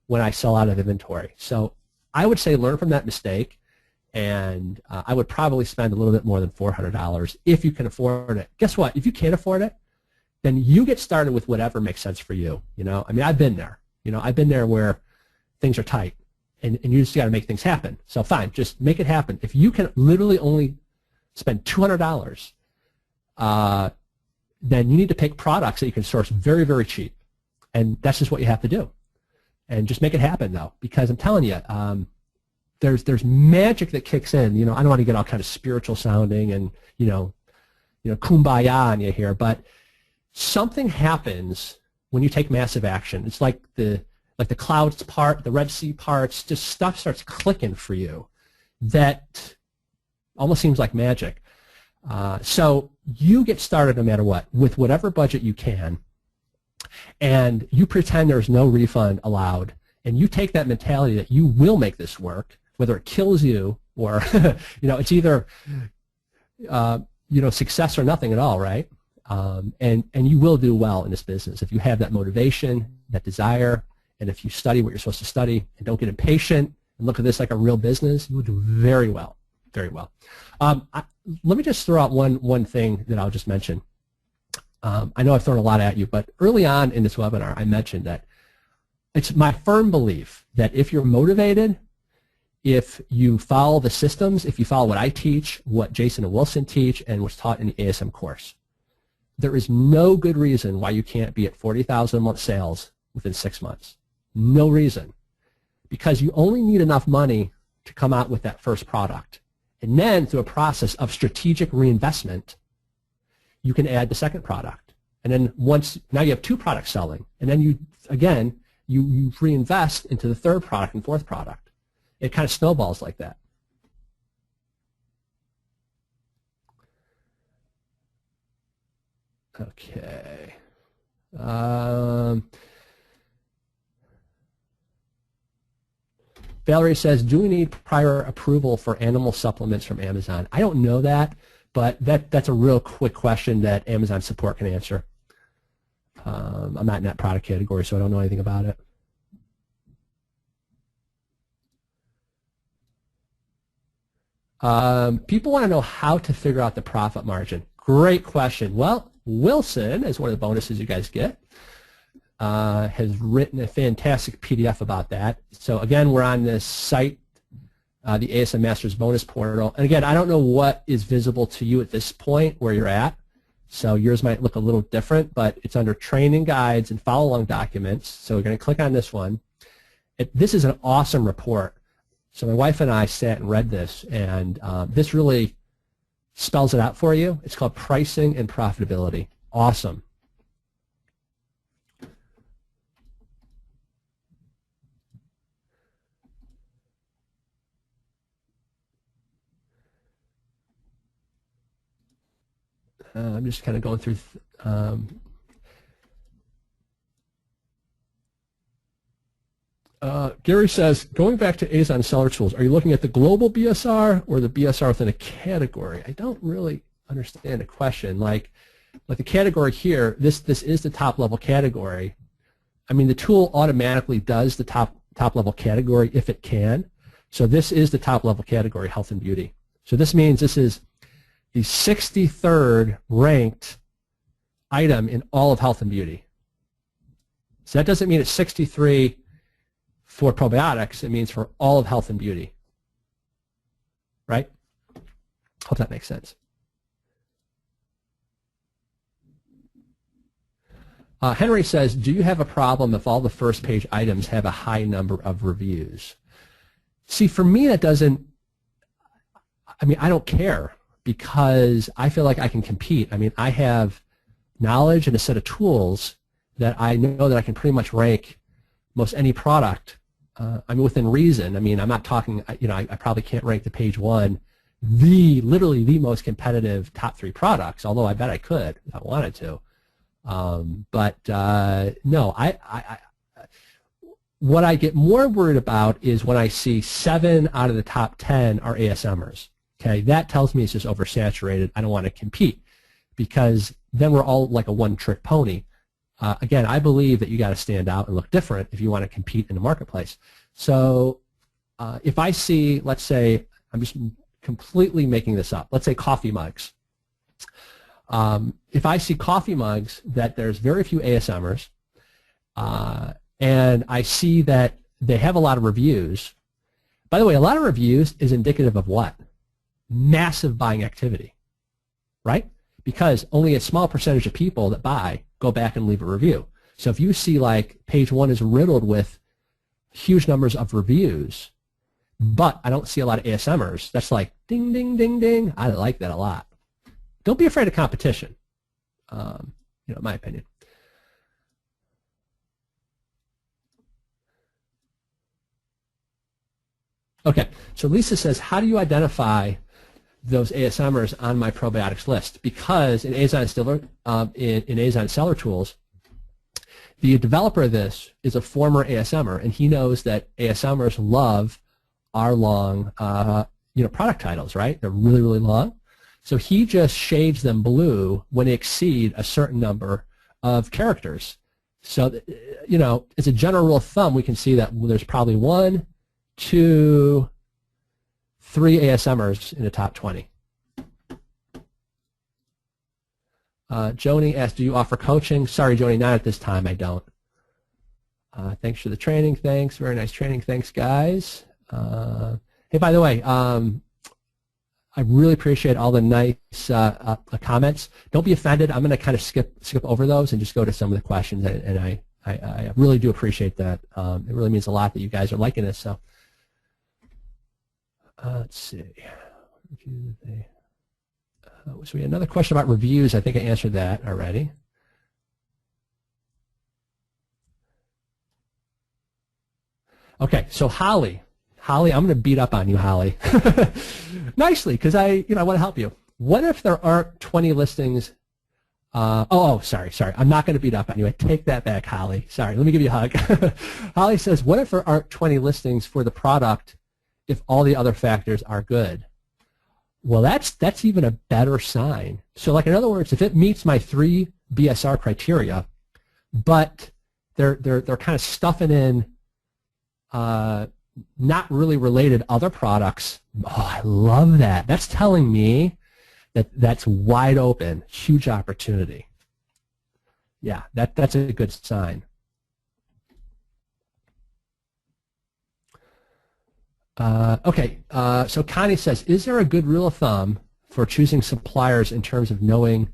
when I sell out of inventory. So I would say learn from that mistake, and I would probably spend a little bit more than $400 if you can afford it. Guess what? If you can't afford it, then you get started with whatever makes sense for you. You know, I mean, I've been there. You know, I've been there where things are tight, and you just got to make things happen. So fine, just make it happen. If you can literally only spend $200, then you need to pick products that you can source very, very cheap, and that's just what you have to do. And just make it happen, though, because I'm telling you, there's magic that kicks in. You know, I don't want to get all kind of spiritual sounding and you know, kumbaya on you here, but something happens when you take massive action. It's like the like the clouds part, the Red Sea parts, just stuff starts clicking for you that almost seems like magic. So you get started no matter what with whatever budget you can, and you pretend there's no refund allowed, and you take that mentality that you will make this work, whether it kills you or it's either success or nothing at all, right? And you will do well in this business if you have that motivation, that desire, and if you study what you're supposed to study and don't get impatient and look at this like a real business, you will do very well, very well. Let me just throw out one thing that I'll just mention. I know I've thrown a lot at you, but early on in this webinar, I mentioned that it's my firm belief that if you're motivated, if you follow the systems, if you follow what I teach, what Jason and Wilson teach, and what's taught in the ASM course, there is no good reason why you can't be at 40,000 a month sales within 6 months. No reason. Because you only need enough money to come out with that first product. And then through a process of strategic reinvestment, you can add the second product. And then now you have 2 products selling. And then you reinvest into the third product and fourth product. It kind of snowballs like that. Okay. Valerie says, do we need prior approval for animal supplements from Amazon? I don't know that, but that's a real quick question that Amazon support can answer. I'm not in that product category, so I don't know anything about it. People want to know how to figure out the profit margin. Great question. Well, Wilson, as one of the bonuses you guys get, has written a fantastic PDF about that. So again, we're on this site, the ASM Masters bonus portal. And again, I don't know what is visible to you at this point where you're at. So yours might look a little different, but it's under training guides and follow-along documents. So we're going to click on this one. This is an awesome report. So my wife and I sat and read this, and this really spells it out for you. It's called Pricing and Profitability. Awesome. I'm just kind of going through. Gary says, going back to ASON seller tools, are you looking at the global BSR or the BSR within a category? I don't really understand the question. Like the category here, this is the top level category. I mean, the tool automatically does the top level category if it can. So this is the top level category, health and beauty. So this means this is the 63rd ranked item in all of health and beauty. So that doesn't mean it's 63 for probiotics. It means for all of health and beauty. Right? Hope that makes sense. Henry says, do you have a problem if all the first page items have a high number of reviews? See, for me, that doesn't, I mean, I don't care because I feel like I can compete. I mean, I have knowledge and a set of tools that I know that I can pretty much rank most any product. I mean, within reason. I mean, I'm not talking, I probably can't rank the page one, literally the most competitive top 3 products, although I bet I could if I wanted to. No, what I get more worried about is when I see 7 out of the top 10 are ASMers. Okay, that tells me it's just oversaturated. I don't want to compete because then we're all like a one-trick pony. Again, I believe that you got to stand out and look different if you want to compete in the marketplace. So if I see, let's say, I'm just completely making this up, let's say coffee mugs. If I see coffee mugs that there's very few ASMers and I see that they have a lot of reviews, by the way, a lot of reviews is indicative of what? Massive buying activity, right? Because only a small percentage of people that buy go back and leave a review. So if you see like page 1 is riddled with huge numbers of reviews, but I don't see a lot of ASMers, that's like ding, ding, ding, ding. I like that a lot. Don't be afraid of competition, in my opinion. Okay, so Lisa says, how do you identify those ASMers on my probiotics list? Because in Azon Seller Tools, the developer of this is a former ASMer, and he knows that ASMers love our long product titles, right? They're really, really long. So he just shades them blue when they exceed a certain number of characters. So, as a general rule of thumb, we can see that there's probably 1, 2, 3 ASMers in the top 20. Joni asked, do you offer coaching? Sorry, Joni, not at this time. I don't. Thanks for the training. Thanks. Very nice training. Thanks, guys. Hey, by the way, I really appreciate all the nice comments. Don't be offended. I'm going to kind of skip over those and just go to some of the questions. And I really do appreciate that. It really means a lot that you guys are liking this. So let's see. So we had another question about reviews. I think I answered that already. Okay, so Holly, I'm going to beat up on you, Holly, nicely, because I want to help you. What if there aren't 20 listings? Sorry. I'm not going to beat up on you. I take that back, Holly. Sorry, let me give you a hug. Holly says, what if there aren't 20 listings for the product if all the other factors are good? Well, that's even a better sign. So, like, in other words, if it meets my 3 BSR criteria, but they're kind of stuffing in not really related other products, I love that. That's telling me that that's wide open, huge opportunity. Yeah, that's a good sign. So Connie says, is there a good rule of thumb for choosing suppliers in terms of knowing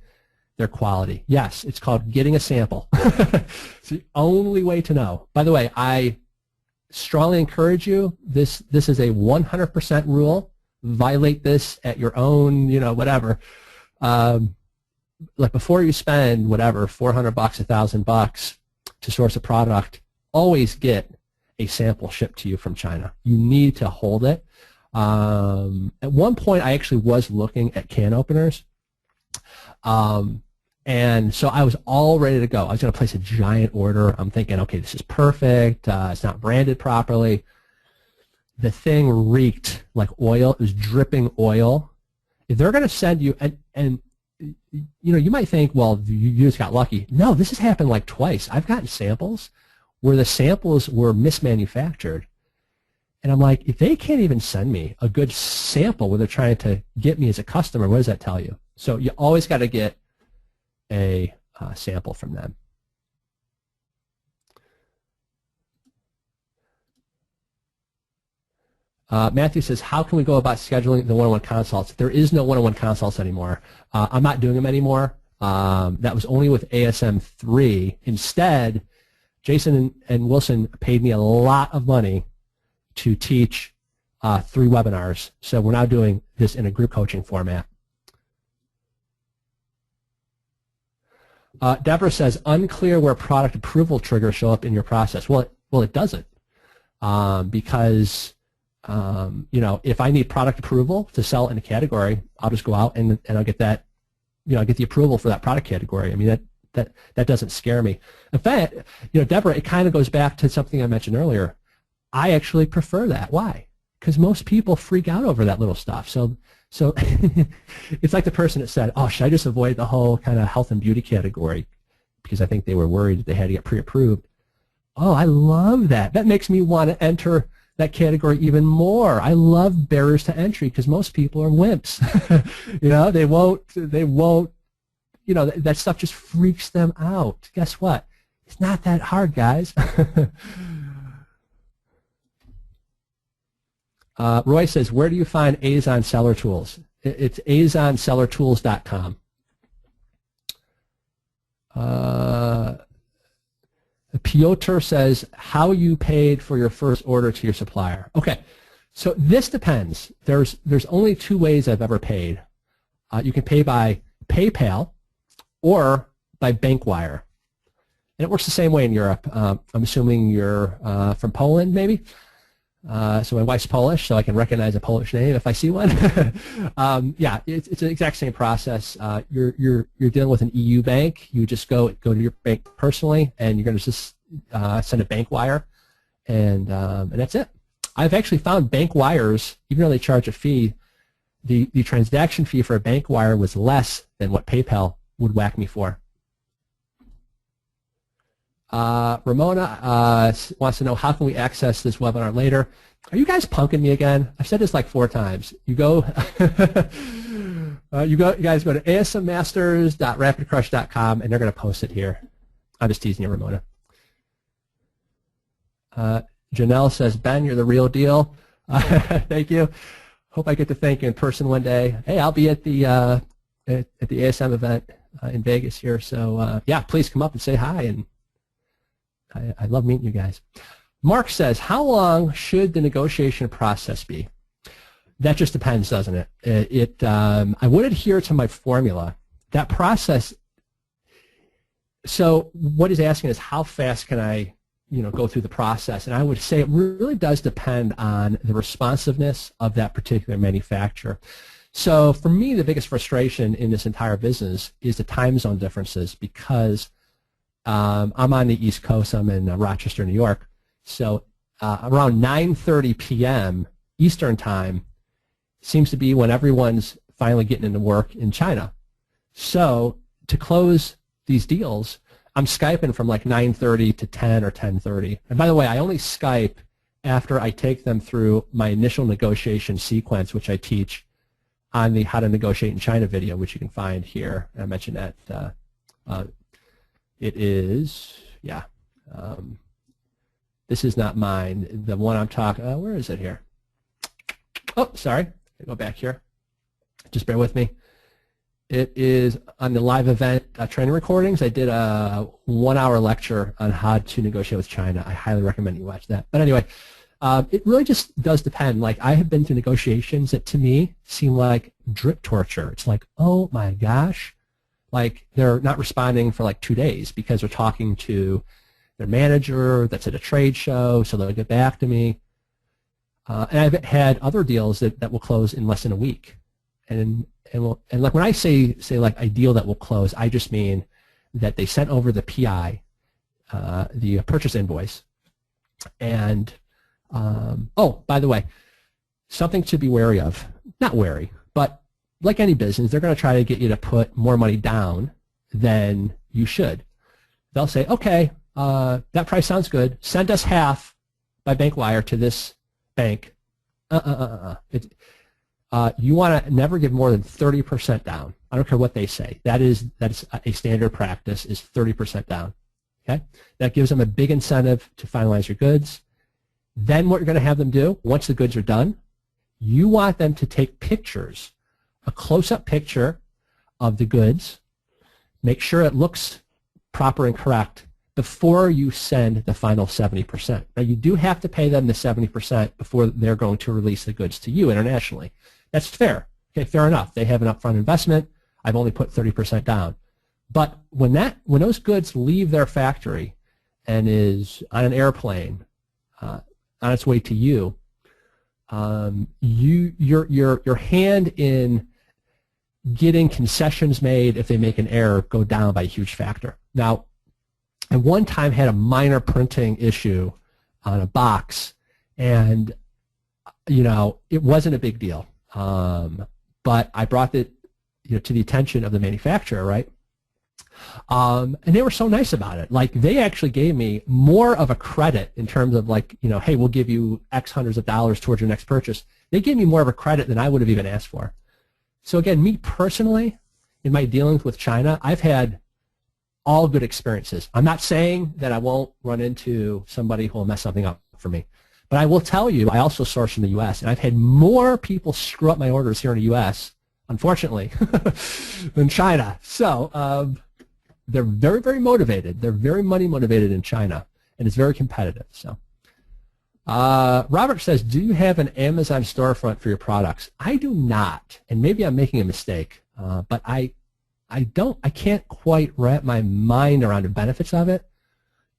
their quality? Yes, it's called getting a sample. It's the only way to know. By the way, I strongly encourage you, this is a 100% rule. Violate this at your own, whatever. Like, before you spend whatever, $400, $1,000 to source a product, always get a sample shipped to you from China. You need to hold it. At one point, I actually was looking at can openers. And so I was all ready to go. I was going to place a giant order. I'm thinking, okay, this is perfect. It's not branded properly. The thing reeked like oil. It was dripping oil. If they're going to send you, and you might think, well, you just got lucky. No, this has happened like twice. I've gotten samples where the samples were mismanufactured. And I'm like, if they can't even send me a good sample where they're trying to get me as a customer, what does that tell you? So you always got to get a sample from them. Matthew says, how can we go about scheduling the one-on-one consults? There is no one-on-one consults anymore. I'm not doing them anymore. That was only with ASM 3. Instead, Jason and Wilson paid me a lot of money to teach 3 webinars. So we're now doing this in a group coaching format. Deborah says, unclear where product approval triggers show up in your process. Well, it doesn't, because if I need product approval to sell in a category, I'll just go out and I'll get that, I'll get the approval for that product category. I mean, that doesn't scare me. In fact, Deborah, it kind of goes back to something I mentioned earlier. I actually prefer that. Why? Because most people freak out over that little stuff. So it's like the person that said, oh, should I just avoid the whole kind of health and beauty category because I think they were worried that they had to get pre-approved. Oh, I love that. That makes me want to enter that category even more. I love barriers to entry because most people are wimps. They won't, that stuff just freaks them out. Guess what? It's not that hard, guys. Roy says, where do you find Azon Seller Tools? It's azonsellertools.com. Piotr says, how you paid for your first order to your supplier. Okay, so this depends. There's only 2 ways I've ever paid. You can pay by PayPal or by bank wire. And it works the same way in Europe. I'm assuming you're from Poland, maybe? So my wife's Polish, so I can recognize a Polish name if I see one. Yeah, it's the exact same process. You're dealing with an EU bank. You just go to your bank personally, and you're going to just send a bank wire, and that's it. I've actually found bank wires, even though they charge a fee, the transaction fee for a bank wire was less than what PayPal would whack me for. Ramona wants to know, how can we access this webinar later? Are you guys punking me again? I've said this like 4 times. You go, you guys go to asmmasters.rapidcrush.com, and they're going to post it here. I'm just teasing you, Ramona. Janelle says, Ben, you're the real deal. Thank you. Hope I get to thank you in person one day. Hey, I'll be at the ASM event in Vegas here, so yeah, please come up and say hi, and I love meeting you guys. Mark says, how long should the negotiation process be? That just depends, doesn't it? I would adhere to my formula. That process, so what he's asking is, how fast can I go through the process? And I would say it really does depend on the responsiveness of that particular manufacturer. So for me, the biggest frustration in this entire business is the time zone differences, because I'm on the East Coast. I'm in Rochester, New York. So around 9:30 p.m. Eastern time seems to be when everyone's finally getting into work in China. So to close these deals, I'm Skyping from like 9:30 to 10 or 10:30. And by the way, I only Skype after I take them through my initial negotiation sequence, which I teach on the How to Negotiate in China video, which you can find here. I mentioned that. It is, yeah. This is not mine. The one I'm talking, where is it here? Oh, sorry. Go back here. Just bear with me. It is on the live event training recordings. I did a 1-hour lecture on how to negotiate with China. I highly recommend you watch that. But anyway, it really just does depend. Like, I have been through negotiations that to me seem like drip torture. It's like, oh my gosh. Like, they're not responding for like 2 days because they're talking to their manager that's at a trade show, so they'll get back to me. And I've had other deals that will close in less than a week. And like, when I say like a deal that will close, I just mean that they sent over the PI, the purchase invoice. And, oh, by the way, something to be wary of. Not wary, but like any business, they're going to try to get you to put more money down than you should. They'll say, okay, that price sounds good. Send us half by bank wire to this bank. You want to never give more than 30% down. I don't care what they say. That is a standard practice, is 30% down. Okay? That gives them a big incentive to finalize your goods. Then what you're going to have them do, once the goods are done, you want them to take pictures, a close-up picture of the goods, make sure it looks proper and correct before you send the final 70%. Now, you do have to pay them the 70% before they're going to release the goods to you internationally. That's fair. Okay, fair enough. They have an upfront investment. I've only put 30% down. But when those goods leave their factory and is on an airplane on its way to you, your hand in getting concessions made if they make an error go down by a huge factor. Now, I one time had a minor printing issue on a box, and it wasn't a big deal, but I brought it to the attention of the manufacturer, right? And they were so nice about it. Like, they actually gave me more of a credit in terms of, like, hey, we'll give you X hundreds of dollars towards your next purchase. They gave me more of a credit than I would have even asked for. So again, me personally, in my dealings with China, I've had all good experiences. I'm not saying that I won't run into somebody who will mess something up for me. But I will tell you, I also source from the U.S., and I've had more people screw up my orders here in the U.S., unfortunately, than China. So they're very, very motivated. They're very money motivated in China, and it's very competitive. So Robert says, do you have an Amazon storefront for your products? I do not, and maybe I'm making a mistake, but I can't quite wrap my mind around the benefits of it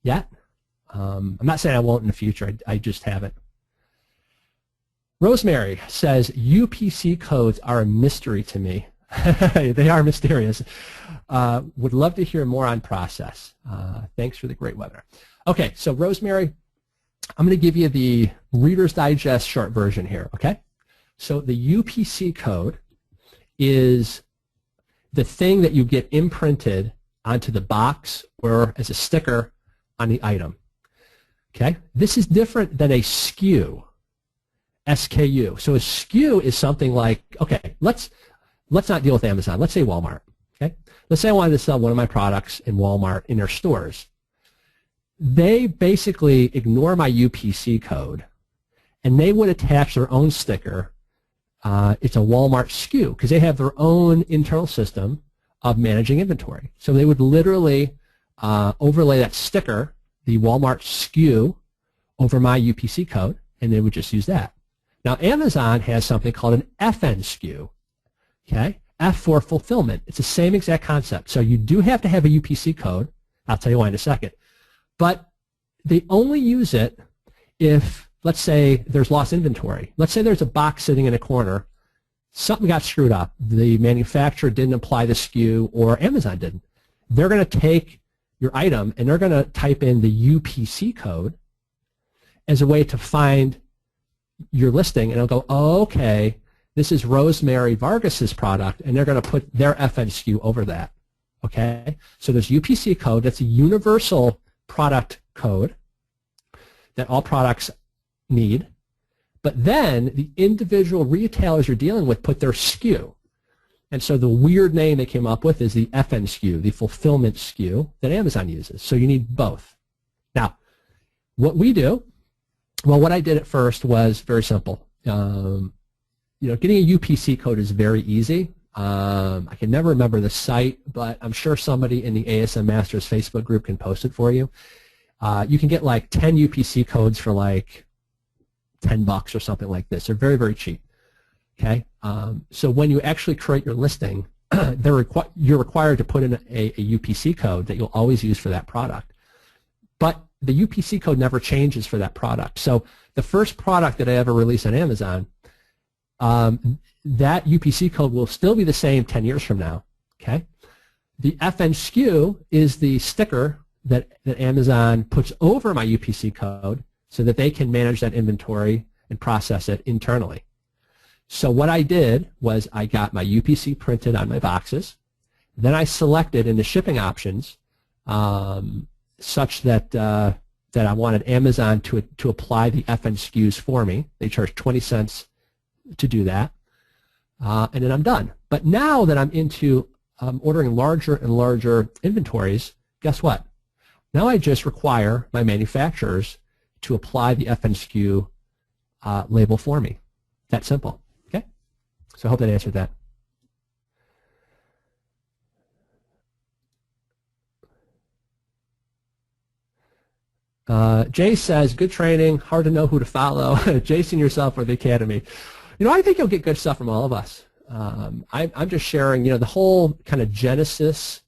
yet. I'm not saying I won't in the future. I just haven't. Rosemary says, UPC codes are a mystery to me. They are mysterious. Would love to hear more on process. Thanks for the great webinar. Okay, so Rosemary, I'm going to give you the Reader's Digest short version here, okay? So the UPC code is the thing that you get imprinted onto the box or as a sticker on the item, okay? This is different than a SKU, SKU. So a SKU is something like, okay, let's not deal with Amazon. Let's say Walmart, okay? Let's say I wanted to sell one of my products in Walmart in their stores. They basically ignore my UPC code, and they would attach their own sticker. It's a Walmart SKU because they have their own internal system of managing inventory. So they would literally overlay that sticker, the Walmart SKU, over my UPC code, and they would just use that. Now Amazon has something called an FN SKU, okay? F for fulfillment. It's the same exact concept. So you do have to have a UPC code. I'll tell you why in a second. But they only use it if, let's say, there's lost inventory. Let's say there's a box sitting in a corner. Something got screwed up. The manufacturer didn't apply the SKU, or Amazon didn't. They're going to take your item and they're going to type in the UPC code as a way to find your listing, and it'll go, oh, okay, this is Rosemary Vargas's product, and they're going to put their FN SKU over that. Okay? So there's UPC code. That's a universal product code that all products need. But then the individual retailers you're dealing with put their SKU. And so the weird name they came up with is the FN SKU, the fulfillment SKU that Amazon uses. So you need both. Now, what we do, well, what I did at first was very simple. Getting a UPC code is very easy. I can never remember the site, but I'm sure somebody in the ASM Masters Facebook group can post it for you. You can get like 10 UPC codes for like $10 or something like this. They're very, very cheap. Okay, so when you actually create your listing, you're required to put in a UPC code that you'll always use for that product. But the UPC code never changes for that product. So the first product that I ever released on Amazon, that UPC code will still be the same 10 years from now. Okay, the FN SKU is the sticker that Amazon puts over my UPC code so that they can manage that inventory and process it internally. So what I did was I got my UPC printed on my boxes. Then I selected in the shipping options such that that I wanted Amazon to apply the FN SKUs for me. They charge 20 cents to do that, and then I'm done. But now that I'm into ordering larger and larger inventories, guess what? Now I just require my manufacturers to apply the FN SKU label for me. That simple. Okay? So I hope that answered that. Jay says, good training, hard to know who to follow. Jason, yourself, or the Academy. I think you'll get good stuff from all of us. I'm just sharing, the whole kind of genesis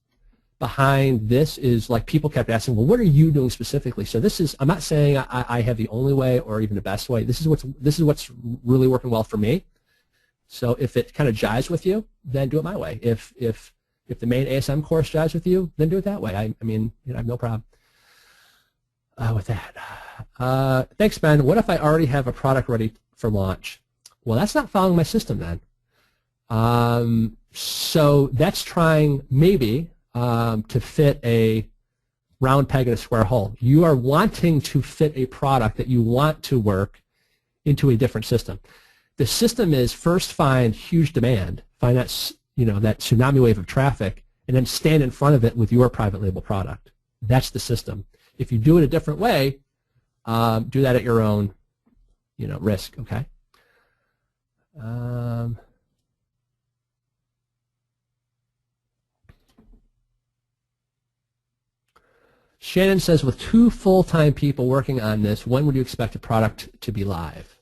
behind this is like people kept asking, well, what are you doing specifically? So this is, I'm not saying I have the only way or even the best way. This is what's really working well for me. So if it kind of jives with you, then do it my way. If the main ASM course jives with you, then do it that way. I mean, I have no problem with that. Thanks, Ben. What if I already have a product ready for launch? Well, that's not following my system then. So that's trying maybe to fit a round peg in a square hole. You are wanting to fit a product that you want to work into a different system. The system is first find huge demand, find that that tsunami wave of traffic, and then stand in front of it with your private label product. That's the system. If you do it a different way, do that at your own risk. Okay. Shannon says, with 2 full-time people working on this, when would you expect a product to be live?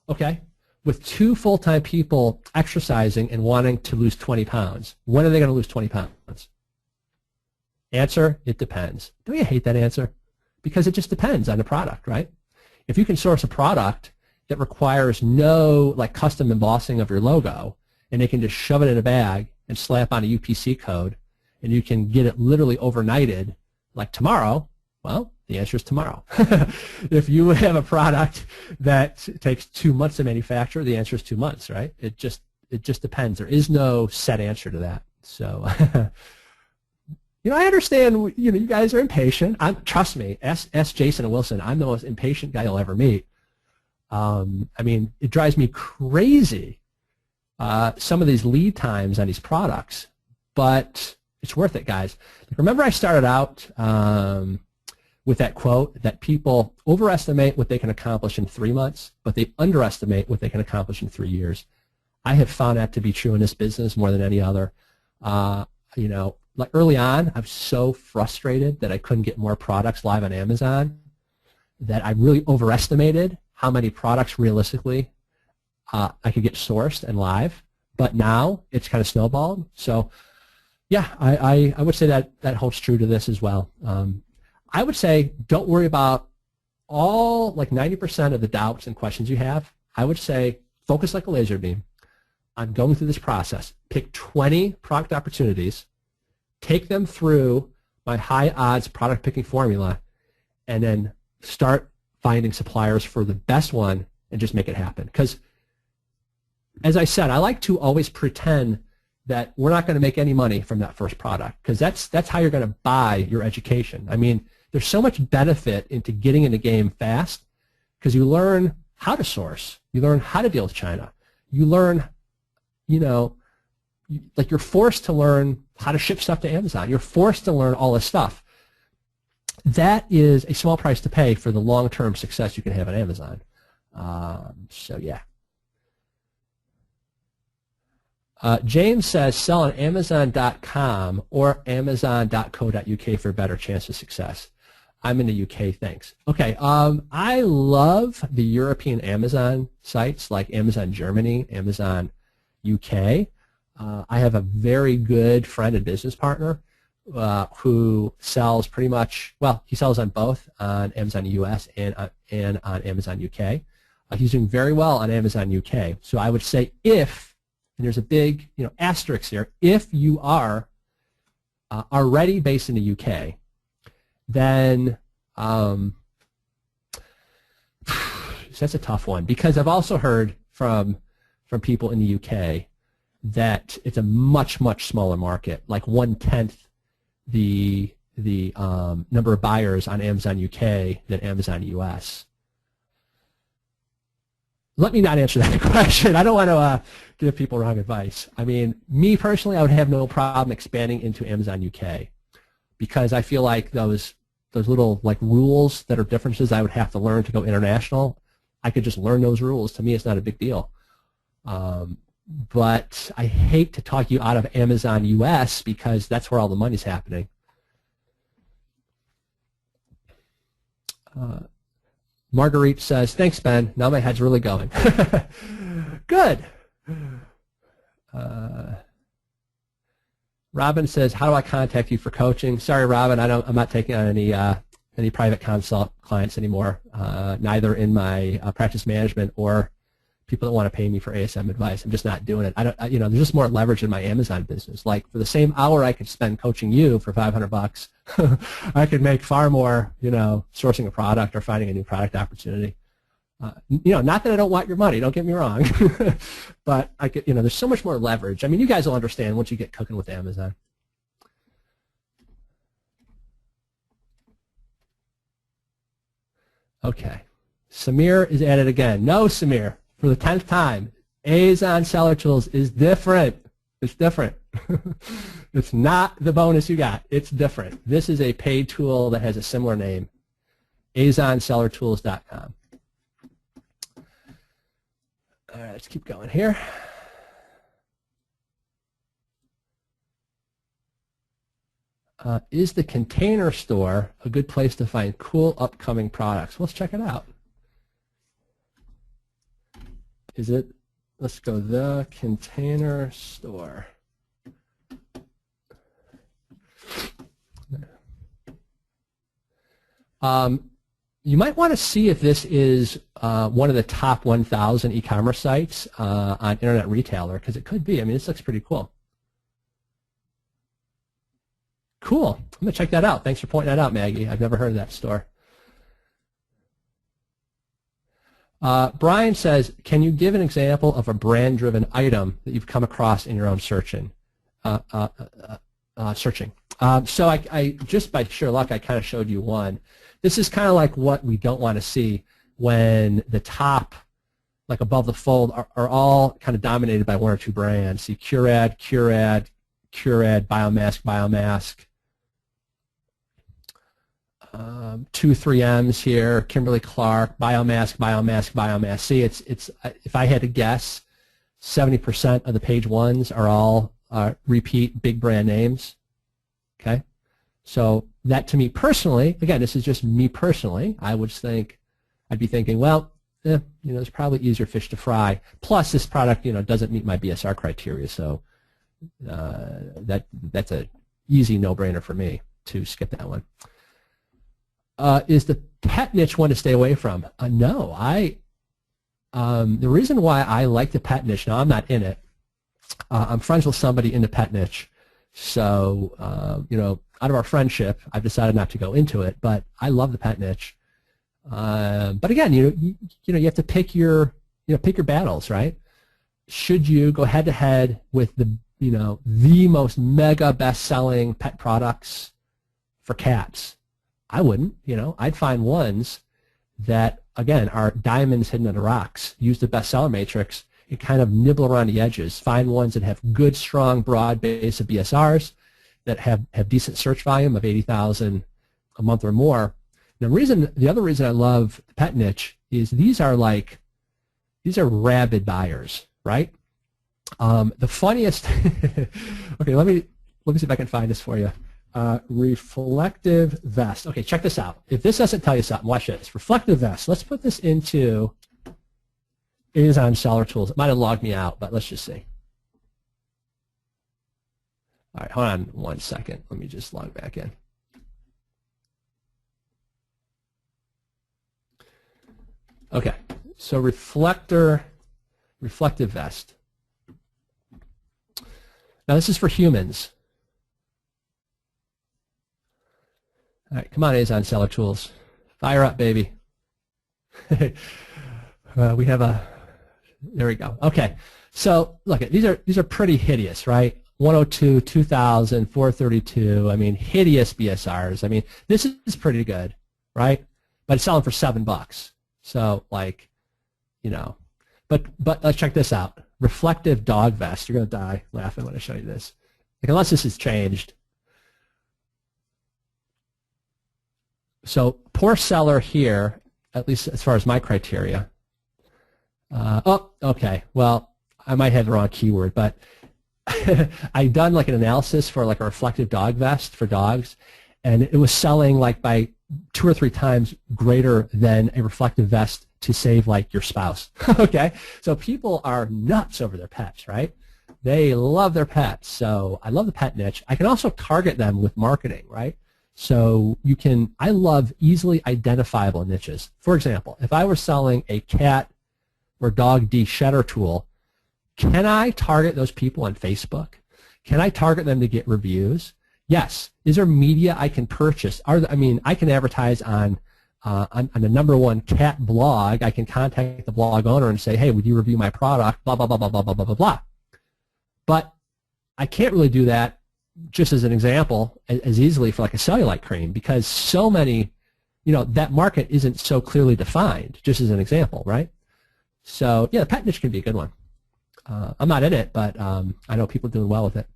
Okay. With 2 full-time people exercising and wanting to lose 20 pounds, when are they going to lose 20 pounds? Answer, it depends. Don't you hate that answer? Because it just depends on the product, right? If you can source a product that requires no like custom embossing of your logo, and they can just shove it in a bag and slap on a UPC code, and you can get it literally overnighted like tomorrow, well, the answer is tomorrow. If you have a product that takes 2 months to manufacture, the answer is 2 months, right? It just depends. There is no set answer to that. So, I understand, you guys are impatient. Trust me, ask Jason and Wilson. I'm the most impatient guy you'll ever meet. It drives me crazy, some of these lead times on these products, but it's worth it, guys. Remember I started out with that quote that people overestimate what they can accomplish in 3 months, but they underestimate what they can accomplish in 3 years. I have found that to be true in this business more than any other. Like early on, I was so frustrated that I couldn't get more products live on Amazon that I really overestimated how many products realistically I could get sourced and live. But now it's kind of snowballed. So yeah, I would say that holds true to this as well. I would say don't worry about all, like 90% of the doubts and questions you have. I would say focus like a laser beam on going through this process. Pick 20 product opportunities, take them through my high odds product picking formula, and then start finding suppliers for the best one and just make it happen. Because as I said, I like to always pretend that we're not going to make any money from that first product, because that's how you're going to buy your education. There's so much benefit into getting in the game fast, because you learn how to source, you learn how to deal with China, you learn, like you're forced to learn how to ship stuff to Amazon. You're forced to learn all this stuff. That is a small price to pay for the long-term success you can have on Amazon. So yeah. James says sell on Amazon.com or Amazon.co.uk for a better chance of success. I'm in the UK, thanks. Okay, I love the European Amazon sites like Amazon Germany, Amazon UK. I have a very good friend and business partner who sells pretty much, well, he sells on both, on Amazon US and on Amazon UK. He's doing very well on Amazon UK. So I would say if, and there's a big asterisk here, if you are already based in the UK, then that's a tough one, because I've also heard from people in the UK that it's a much, much smaller market, like 1/10 the number of buyers on Amazon UK than Amazon US. Let me not answer that question. I don't want to give people wrong advice. Me personally, I would have no problem expanding into Amazon UK, because I feel like those little like rules that are differences I would have to learn to go international, I could just learn those rules. To me, it's not a big deal. But I hate to talk you out of Amazon US, because that's where all the money's happening. Marguerite says, thanks, Ben. Now my head's really going. Good. Robin says, how do I contact you for coaching? Sorry, Robin, I'm not taking on any private consult clients anymore, neither in my practice management or people that want to pay me for ASM advice. I'm just not doing it. There's just more leverage in my Amazon business. Like for the same hour I could spend coaching you for $500, I could make far more, sourcing a product or finding a new product opportunity. Not that I don't want your money. Don't get me wrong, but I could, there's so much more leverage. You guys will understand once you get cooking with Amazon. Okay, Samir is at it again. No, Samir. For the 10th time, Amazon Seller Tools is different. It's different. It's not the bonus you got. It's different. This is a paid tool that has a similar name, AmazonSellerTools.com. All right, let's keep going here. Is the Container Store a good place to find cool upcoming products? Let's check it out. Is it? Let's go the Container Store. you might want to see if this is one of the top 1,000 e-commerce sites on Internet Retailer, because it could be. I mean, this looks pretty cool. Cool. I'm going to check that out. Thanks for pointing that out, Maggie. I've never heard of that store. Brian says, can you give an example of a brand-driven item that you've come across in your own searching? So I just by sheer luck, I kind of showed you one. This is kind of like what we don't want to see when the top, like above the fold, are all kind of dominated by one or two brands. See Curad, Biomask. 2 3Ms here, Kimberly-Clark, Biomask. See, it's if I had to guess, 70% of the page ones are all repeat big brand names. Okay, so that to me personally, again, this is just me personally, I'd be thinking, well, there's probably easier fish to fry. Plus, this product, doesn't meet my BSR criteria, so that's a easy no-brainer for me to skip that one. Is the pet niche one to stay away from? No, the reason why I like the pet niche, now I'm not in it, I'm friends with somebody in the pet niche, so out of our friendship, I've decided not to go into it, but I love the pet niche. But again, you have to pick your battles, right? Should you go head to head with the most mega best-selling pet products for cats? I wouldn't. I'd find ones that, again, are diamonds hidden under rocks. Use the bestseller matrix and kind of nibble around the edges. Find ones that have good, strong, broad base of BSRs, that have decent search volume of 80,000 a month or more. The other reason I love the pet niche is these are rabid buyers, right? The funniest. Okay, let me see if I can find this for you. Reflective vest. Okay, check this out. If this doesn't tell you something, watch this. Reflective vest. Let's put this into Amazon Seller Tools. It might have logged me out, but let's just see. All right, hold on 1 second. Let me just log back in. Okay, so reflective vest. Now this is for humans. All right, come on, Amazon Seller Tools. Fire up, baby. We have there we go. Okay, so look, these are pretty hideous, right? 102, 2000, 432. I mean, hideous BSRs. I mean, this is pretty good, right? But it's selling for $7. So, but let's check this out. Reflective dog vest. You're gonna die laughing when I show you this. Unless this has changed. So poor seller here, at least as far as my criteria. Oh, okay. Well, I might have the wrong keyword, but I've done an analysis for a reflective dog vest for dogs, and it was selling by 2 or 3 times greater than a reflective vest to save your spouse. Okay, so people are nuts over their pets, right? They love their pets. So I love the pet niche. I can also target them with marketing, right? So I love easily identifiable niches. For example, if I were selling a cat or dog de-shedder tool, can I target those people on Facebook? Can I target them to get reviews? Yes. Is there media I can purchase? I can advertise on the #1 cat blog. I can contact the blog owner and say, hey, would you review my product? Blah, blah, blah, blah, blah, blah, blah, blah. But I can't really do that, just as an example, as easily for a cellulite cream, because so many, that market isn't so clearly defined, just as an example, right? So, yeah, the pet niche can be a good one. I'm not in it, but I know people doing well with it.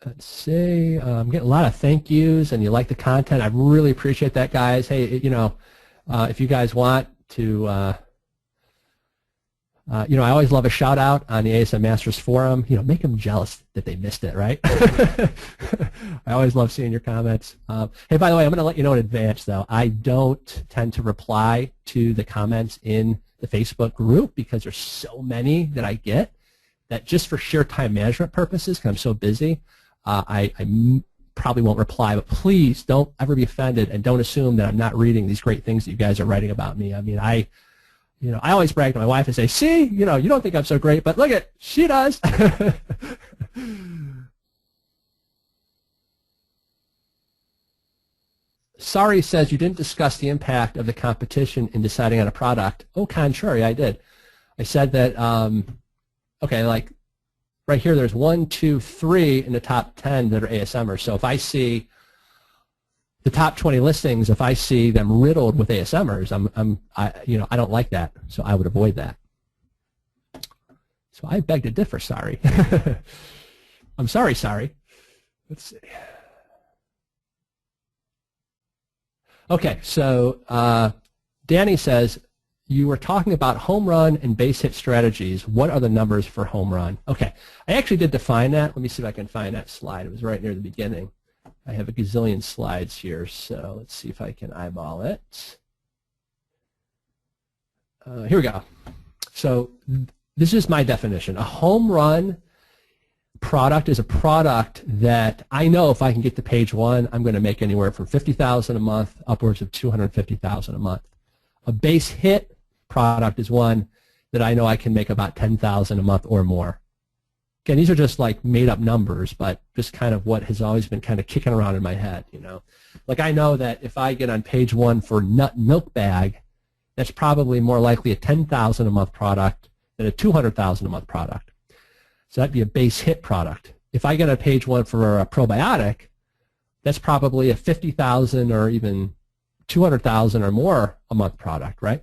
Let's see. I'm getting a lot of thank yous, and you like the content. I really appreciate that, guys. Hey, if you guys want to, I always love a shout out on the ASM Masters Forum. Make them jealous that they missed it, right? I always love seeing your comments. Hey, by the way, I'm going to let you know in advance, though. I don't tend to reply to the comments in the Facebook group because there's so many that I get that just for sheer time management purposes, because I'm so busy, I probably won't reply. But please don't ever be offended and don't assume that I'm not reading these great things that you guys are writing about me. I mean, I always brag to my wife and say, see, you don't think I'm so great, but look at, she does. Sorry says you didn't discuss the impact of the competition in deciding on a product. Au contrary, I did. I said that, okay, like right here, there's 1, 2, 3 in the top 10 that are ASMers. So if I see the top 20 listings, if I see them riddled with ASMers, I don't like that. So I would avoid that. So I beg to differ, sorry. I'm sorry. Let's see. Okay, so Danny says, you were talking about home run and base hit strategies. What are the numbers for home run? Okay, I actually did define that. Let me see if I can find that slide. It was right near the beginning. I have a gazillion slides here, so let's see if I can eyeball it. Here we go. So this is my definition. A home run product is a product that I know if I can get to page 1, I'm going to make anywhere from $50,000 a month upwards of $250,000 a month. A base hit product is one that I know I can make about $10,000 a month or more. Again, these are just like made up numbers, but just kind of what has always been kind of kicking around in my head, Like I know that if I get on page 1 for nut milk bag, that's probably more likely a $10,000 a month product than a $200,000 a month product. So that'd be a base hit product. If I get on page 1 for a probiotic, that's probably a $50,000 or even $200,000 or more a month product, right?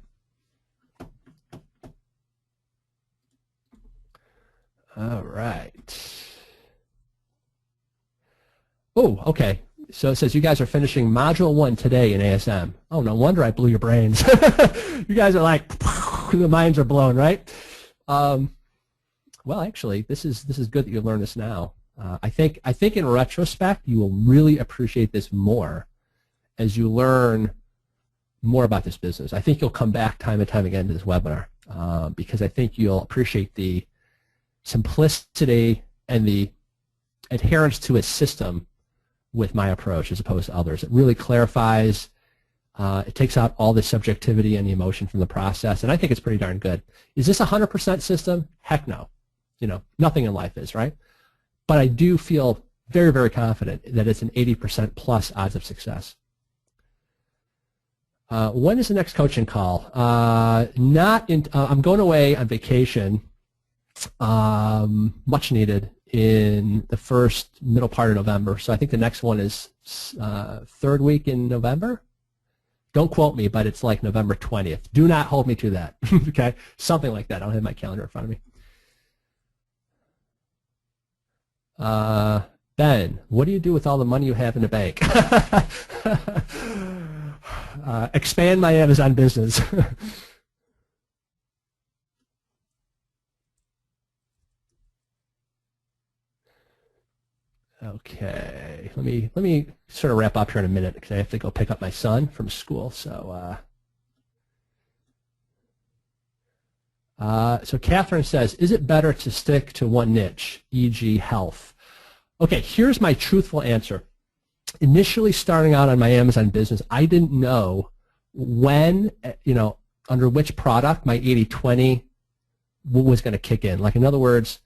All right. Oh, okay. So it says you guys are finishing Module 1 today in ASM. Oh, no wonder I blew your brains. You guys are like, the minds are blown, right? Well, actually, this is good that you learned this now. I think in retrospect, you will really appreciate this more as you learn more about this business. I think you'll come back time and time again to this webinar because I think you'll appreciate the simplicity and the adherence to a system with my approach as opposed to others. It really clarifies. It takes out all the subjectivity and the emotion from the process, and I think it's pretty darn good. Is this a 100% system? Heck no. Nothing in life is, right? But I do feel very, very confident that it's an 80% plus odds of success. When is the next coaching call? I'm going away on vacation, much needed, in the middle part of November. So I think the next one is third week in November. Don't quote me, but it's like November 20th. Do not hold me to that. Okay, something like that. I don't have my calendar in front of me. Ben, what do you do with all the money you have in the bank? Expand my Amazon business. Okay, let me sort of wrap up here in a minute because I have to go pick up my son from school. So, so Catherine says, is it better to stick to one niche, e.g. health? Okay, here's my truthful answer. Initially starting out on my Amazon business, I didn't know when, under which product my 80-20 was going to kick in. Like, in other words,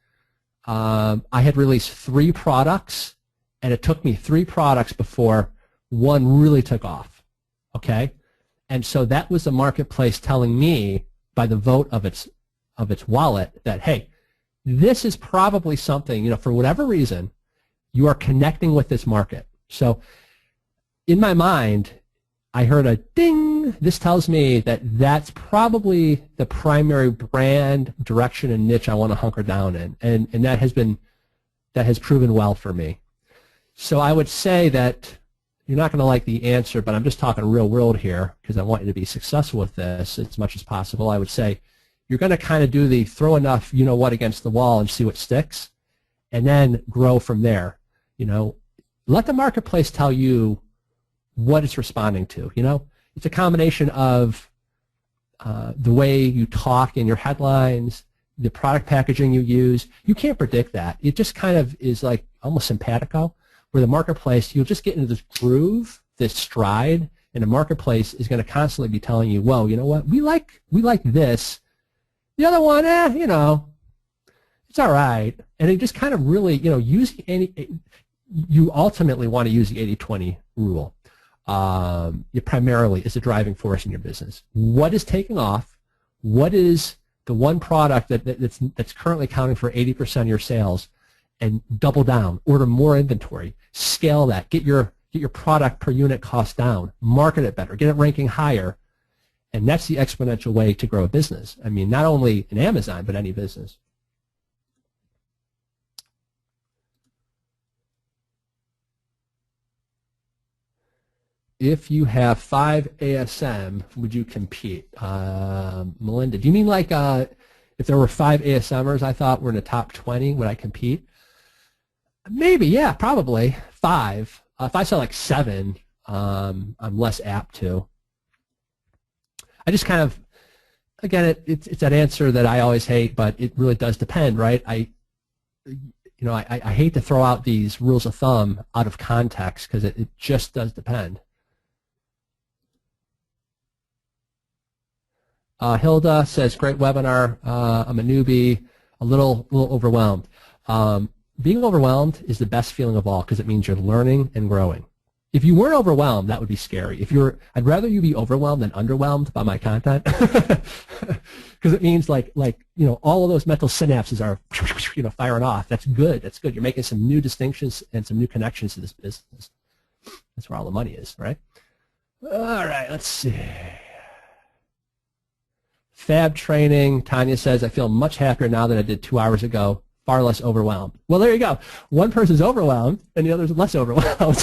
I had released 3 products, and it took me 3 products before one really took off, okay? And so that was the marketplace telling me, by the vote of its wallet, that, hey, this is probably something, for whatever reason, you are connecting with this market. So in my mind, I heard a ding. This tells me that that's probably the primary brand, direction, and niche I want to hunker down in, and that has proven well for me. So I would say that you're not going to like the answer, but I'm just talking real world here because I want you to be successful with this as much as possible. I would say you're going to kind of do the throw enough you-know-what against the wall and see what sticks, and then grow from there. Let the marketplace tell you what it's responding to. It's a combination of the way you talk in your headlines, the product packaging you use, you can't predict that. It just kind of is like almost simpatico, where the marketplace, you'll just get into this groove, this stride, and the marketplace is going to constantly be telling you, whoa, you know what, we like this. The other one, you know, it's all right. And it just kind of really, you know, you ultimately want to use the 80-20 rule. It primarily is a driving force in your business. What is taking off? What is the one product that's currently accounting for 80% of your sales? And double down, order more inventory, scale that, get your product per unit cost down, market it better, get it ranking higher, and that's the exponential way to grow a business. I mean, not only in Amazon, but any business. If you have 5 ASM, would you compete? Melinda, do you mean like if there were 5 ASMers I thought were in the top 20, would I compete? Maybe, yeah, probably 5. If I saw like 7, I'm less apt to. I just kind of, again, it's that answer that I always hate, but it really does depend, right? I hate to throw out these rules of thumb out of context because it just does depend. Hilda says, great webinar. I'm a newbie, a little overwhelmed. Being overwhelmed is the best feeling of all because it means you're learning and growing. If you weren't overwhelmed, that would be scary. I'd rather you be overwhelmed than underwhelmed by my content because it means like you know, all of those mental synapses are, you know, firing off. That's good. That's good. You're making some new distinctions and some new connections to this business. That's where all the money is, right? All right, let's see. Fab training. Tanya says, I feel much happier now than I did 2 hours ago. Far less overwhelmed. Well, there you go. One person's overwhelmed and the other's less overwhelmed.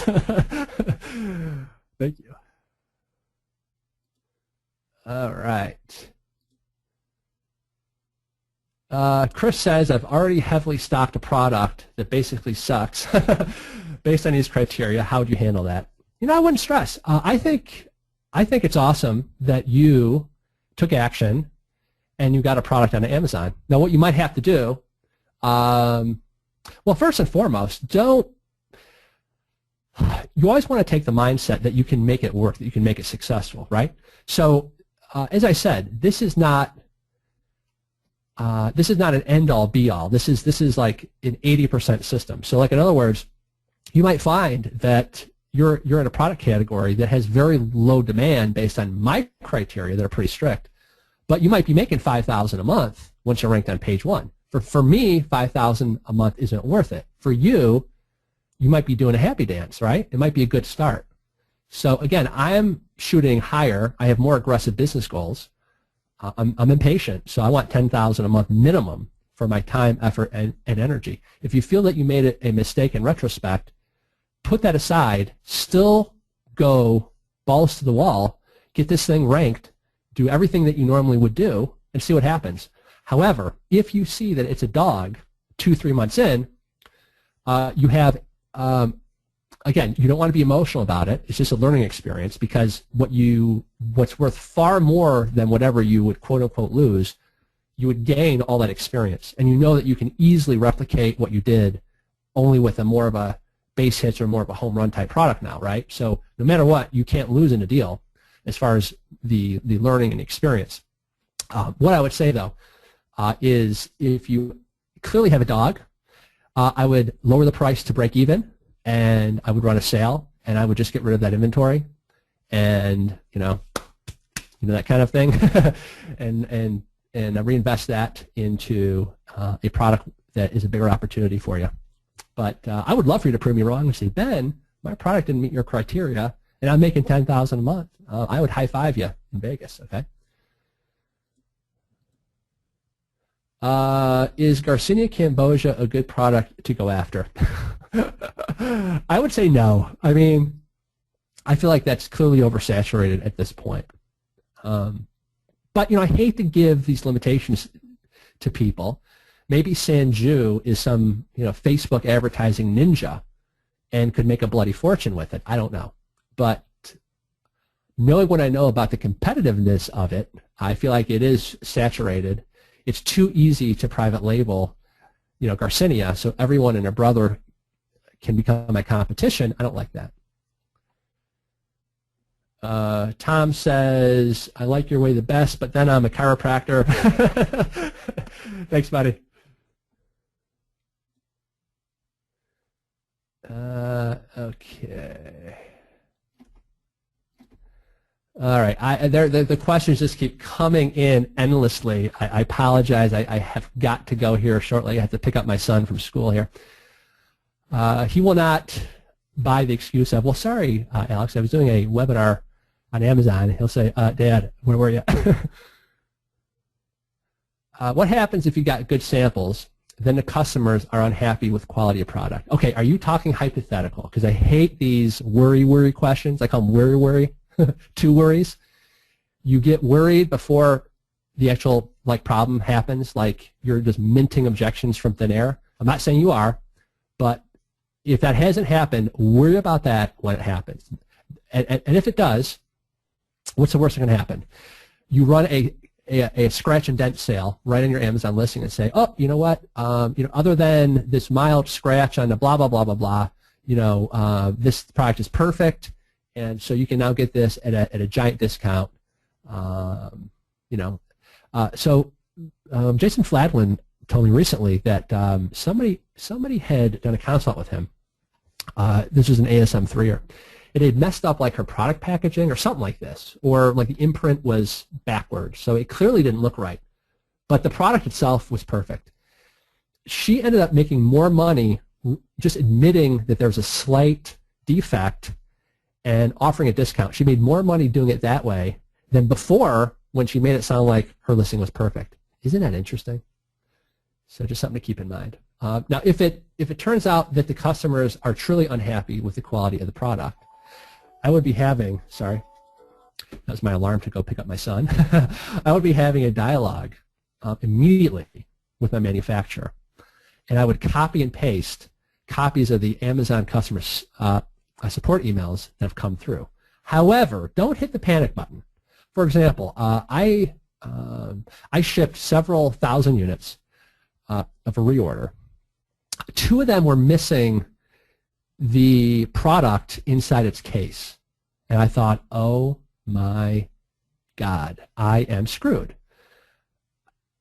Thank you. All right. Chris says, I've already heavily stocked a product that basically sucks. Based on these criteria, how would you handle that? You know, I wouldn't stress. I think it's awesome that you took action and you got a product on Amazon. Now, what you might have to do, well, first and foremost, you always want to take the mindset that you can make it work, that you can make it successful, right? So, as I said, this is not an end-all, be-all. This is like an 80% system. So, like in other words, you might find that you're in a product category that has very low demand based on my criteria that are pretty strict, but you might be making $5,000 a month once you're ranked on page 1. For me, $5,000 a month isn't worth it. For you, you might be doing a happy dance, right? It might be a good start. So again, I'm shooting higher. I have more aggressive business goals. I'm impatient, so I want $10,000 a month minimum for my time, effort, and energy. If you feel that you made a mistake in retrospect, put that aside. Still go balls to the wall, get this thing ranked, do everything that you normally would do, and see what happens. However, if you see that it's a dog 2-3 months in, you have, again, you don't want to be emotional about it. It's just a learning experience because what's worth far more than whatever you would quote unquote lose, you would gain all that experience. And you know that you can easily replicate what you did only with a more of a base hits or more of a home run type product now, right? So no matter what, you can't lose in a deal as far as the learning and experience. What I would say though, is if you clearly have a dog, I would lower the price to break even, and I would run a sale, and I would just get rid of that inventory, and you know that kind of thing, and reinvest that into a product that is a bigger opportunity for you. But I would love for you to prove me wrong and say, Ben, my product didn't meet your criteria, and I'm making $10,000 a month. I would high five you in Vegas, okay? Is Garcinia Cambogia a good product to go after? I would say no. I mean, I feel like that's clearly oversaturated at this point. But, you know, I hate to give these limitations to people. Maybe Sanju is some, you know, Facebook advertising ninja and could make a bloody fortune with it. I don't know. But knowing what I know about the competitiveness of it, I feel like it is saturated. It's too easy to private label, Garcinia, so everyone and their brother can become my competition. I don't like that. Tom says, I like your way the best, but then I'm a chiropractor. Thanks, buddy. Okay. All right. The questions just keep coming in endlessly. I apologize. I have got to go here shortly. I have to pick up my son from school here. He will not buy the excuse of, well, sorry, Alex, I was doing a webinar on Amazon. He'll say, Dad, where were you? What happens if you got good samples, then the customers are unhappy with quality of product? Okay, are you talking hypothetical? Because I hate these worry questions. I call them worry. Two worries. You get worried before the actual problem happens, like you're just minting objections from thin air. I'm not saying you are, but if that hasn't happened, worry about that when it happens. And if it does, what's the worst that can happen? You run a scratch and dent sale right on your Amazon listing and say, oh, you know what? Other than this mild scratch on the blah blah blah blah blah, this product is perfect, and so you can now get this at a giant discount. Jason Fladwin told me recently that somebody had done a consult with him. This was an ASM3er. It had messed up her product packaging or something like this, or the imprint was backwards, so it clearly didn't look right. But the product itself was perfect. She ended up making more money just admitting that there was a slight defect and offering a discount. She made more money doing it that way than before when she made it sound like her listing was perfect. Isn't that interesting? So just something to keep in mind. Now, if it turns out that the customers are truly unhappy with the quality of the product, I would be having, sorry, that was my alarm to go pick up my son. I would be having a dialogue immediately with my manufacturer, and I would copy and paste copies of the Amazon customer support emails that have come through. However, don't hit the panic button. For example, I shipped several thousand units of a reorder. 2 of them were missing the product inside its case. And I thought, oh my God, I am screwed.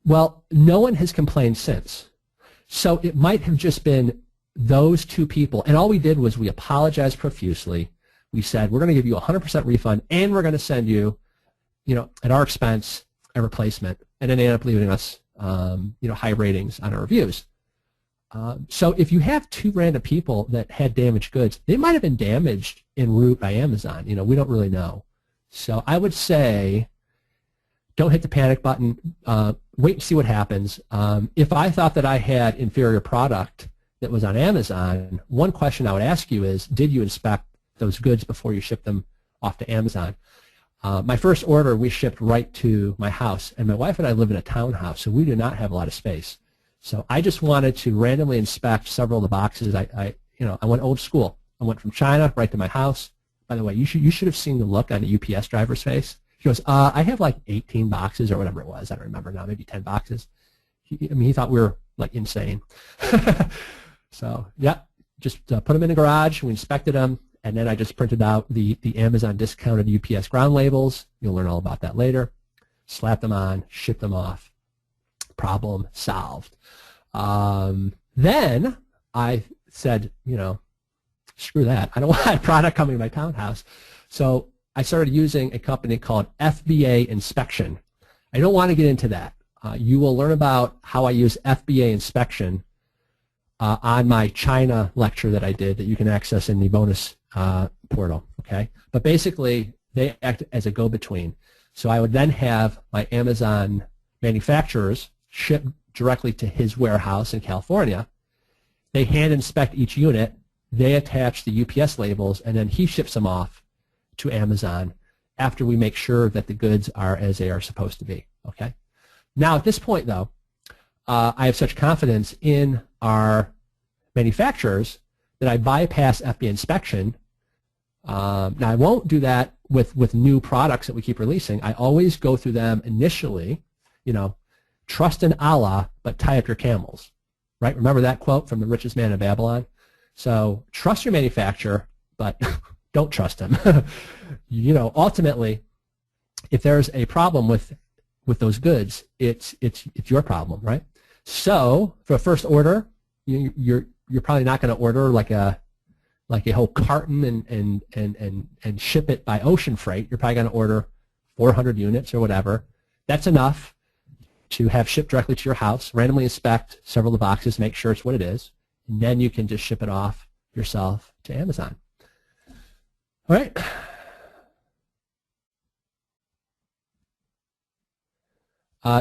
Well, no one has complained since. So it might have just been those 2 people. And all we did was we apologized profusely. We said, we're going to give you a 100% refund, and we're going to send you, at our expense, a replacement. And then they ended up leaving us, high ratings on our reviews. So if you have 2 random people that had damaged goods, they might have been damaged en route by Amazon. We don't really know. So I would say don't hit the panic button. Wait and see what happens. If I thought that I had inferior product that was on Amazon, one question I would ask you is, did you inspect those goods before you shipped them off to Amazon? My first order we shipped right to my house, and my wife and I live in a townhouse, so we do not have a lot of space. So I just wanted to randomly inspect several of the boxes. I went old school. I went from China right to my house. By the way, you should have seen the look on the UPS driver's face. He goes, I have 18 boxes or whatever it was. I don't remember now, maybe 10 boxes. He thought we were insane. So yeah, just put them in the garage. We inspected them, and then I just printed out the Amazon discounted UPS ground labels. You'll learn all about that later. Slap them on, ship them off. Problem solved. Then I said, screw that. I don't want a product coming to my townhouse. So I started using a company called FBA Inspection. I don't want to get into that. You will learn about how I use FBA Inspection on my China lecture that I did that you can access in the bonus portal. Okay, but basically they act as a go-between. So I would then have my Amazon manufacturers ship directly to his warehouse in California. They hand inspect each unit. They attach the UPS labels, and then he ships them off to Amazon after we make sure that the goods are as they are supposed to be. Okay. Now at this point, though, I have such confidence in our manufacturers that I bypass FBA inspection. Now I won't do that with new products that we keep releasing, I always go through them initially, trust in Allah, but tie up your camels, right? Remember that quote from the richest man in Babylon? So trust your manufacturer, but don't trust him. Ultimately, if there's a problem with those goods, it's your problem, right? So for a first order, you're probably not going to order like a whole carton and ship it by ocean freight. You're probably going to order 400 units or whatever. That's enough to have shipped directly to your house, randomly inspect several of the boxes, make sure it's what it is, and then you can just ship it off yourself to Amazon. All right.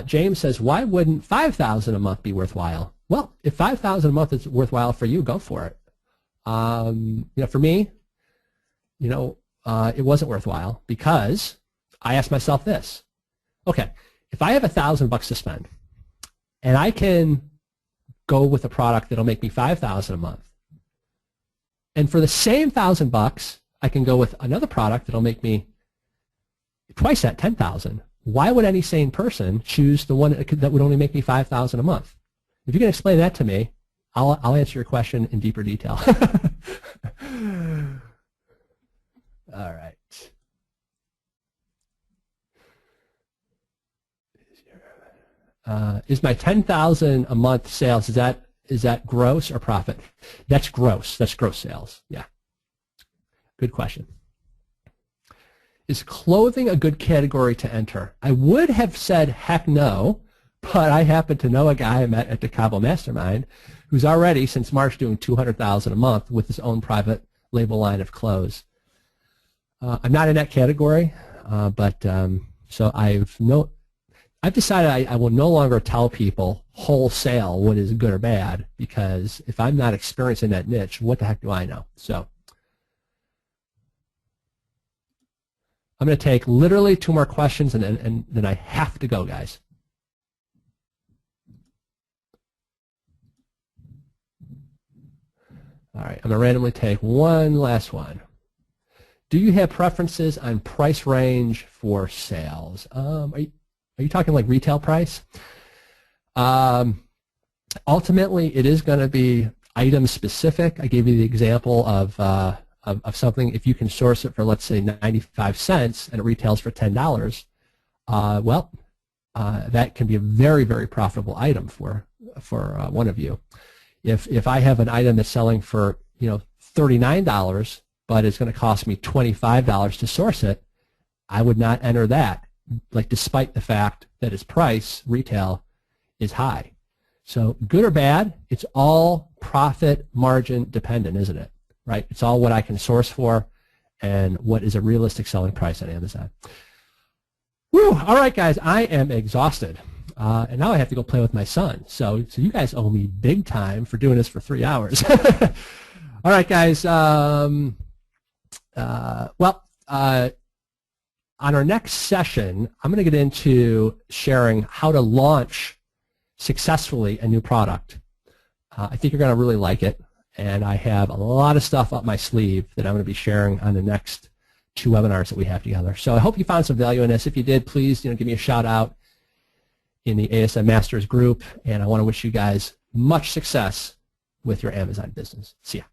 James says, why wouldn't $5,000 a month be worthwhile? Well, if $5,000 a month is worthwhile for you, go for it. For me, it wasn't worthwhile because I asked myself this. Okay, if I have $1,000 to spend and I can go with a product that'll make me $5,000 a month, and for the same $1,000, I can go with another product that'll make me twice that, $10,000. Why would any sane person choose the one that would only make me $5,000 a month? If you can explain that to me, I'll answer your question in deeper detail. All right. Is my $10,000 a month sales, is that gross or profit? That's gross. That's gross sales. Yeah. Good question. Is clothing a good category to enter? I would have said heck no, but I happen to know a guy I met at the Cabo Mastermind who's already, since March, doing $200,000 a month with his own private label line of clothes. I'm not in that category, so I've decided I will no longer tell people wholesale what is good or bad, because if I'm not experiencing that niche, what the heck do I know? So I'm going to take literally 2 more questions, and then I have to go, guys. All right, I'm going to randomly take one last one. Do you have preferences on price range for sales? Are you talking like retail price? Ultimately, it is going to be item specific. I gave you the example of something. If you can source it for, let's say, 95 cents and it retails for $10, that can be a very, very profitable item for one of you. If I have an item that's selling for $39, but it's going to cost me $25 to source it, I would not enter that, despite the fact that its price retail is high. So good or bad, it's all profit margin dependent, isn't it? Right? It's all what I can source for and what is a realistic selling price on Amazon. Whew, all right, guys, I am exhausted. And now I have to go play with my son. So you guys owe me big time for doing this for 3 hours. All right, guys. On our next session, I'm going to get into sharing how to launch successfully a new product. I think you're going to really like it. And I have a lot of stuff up my sleeve that I'm going to be sharing on the next 2 webinars that we have together. So I hope you found some value in this. If you did, please give me a shout out in the ASM Masters group, and I want to wish you guys much success with your Amazon business. See ya.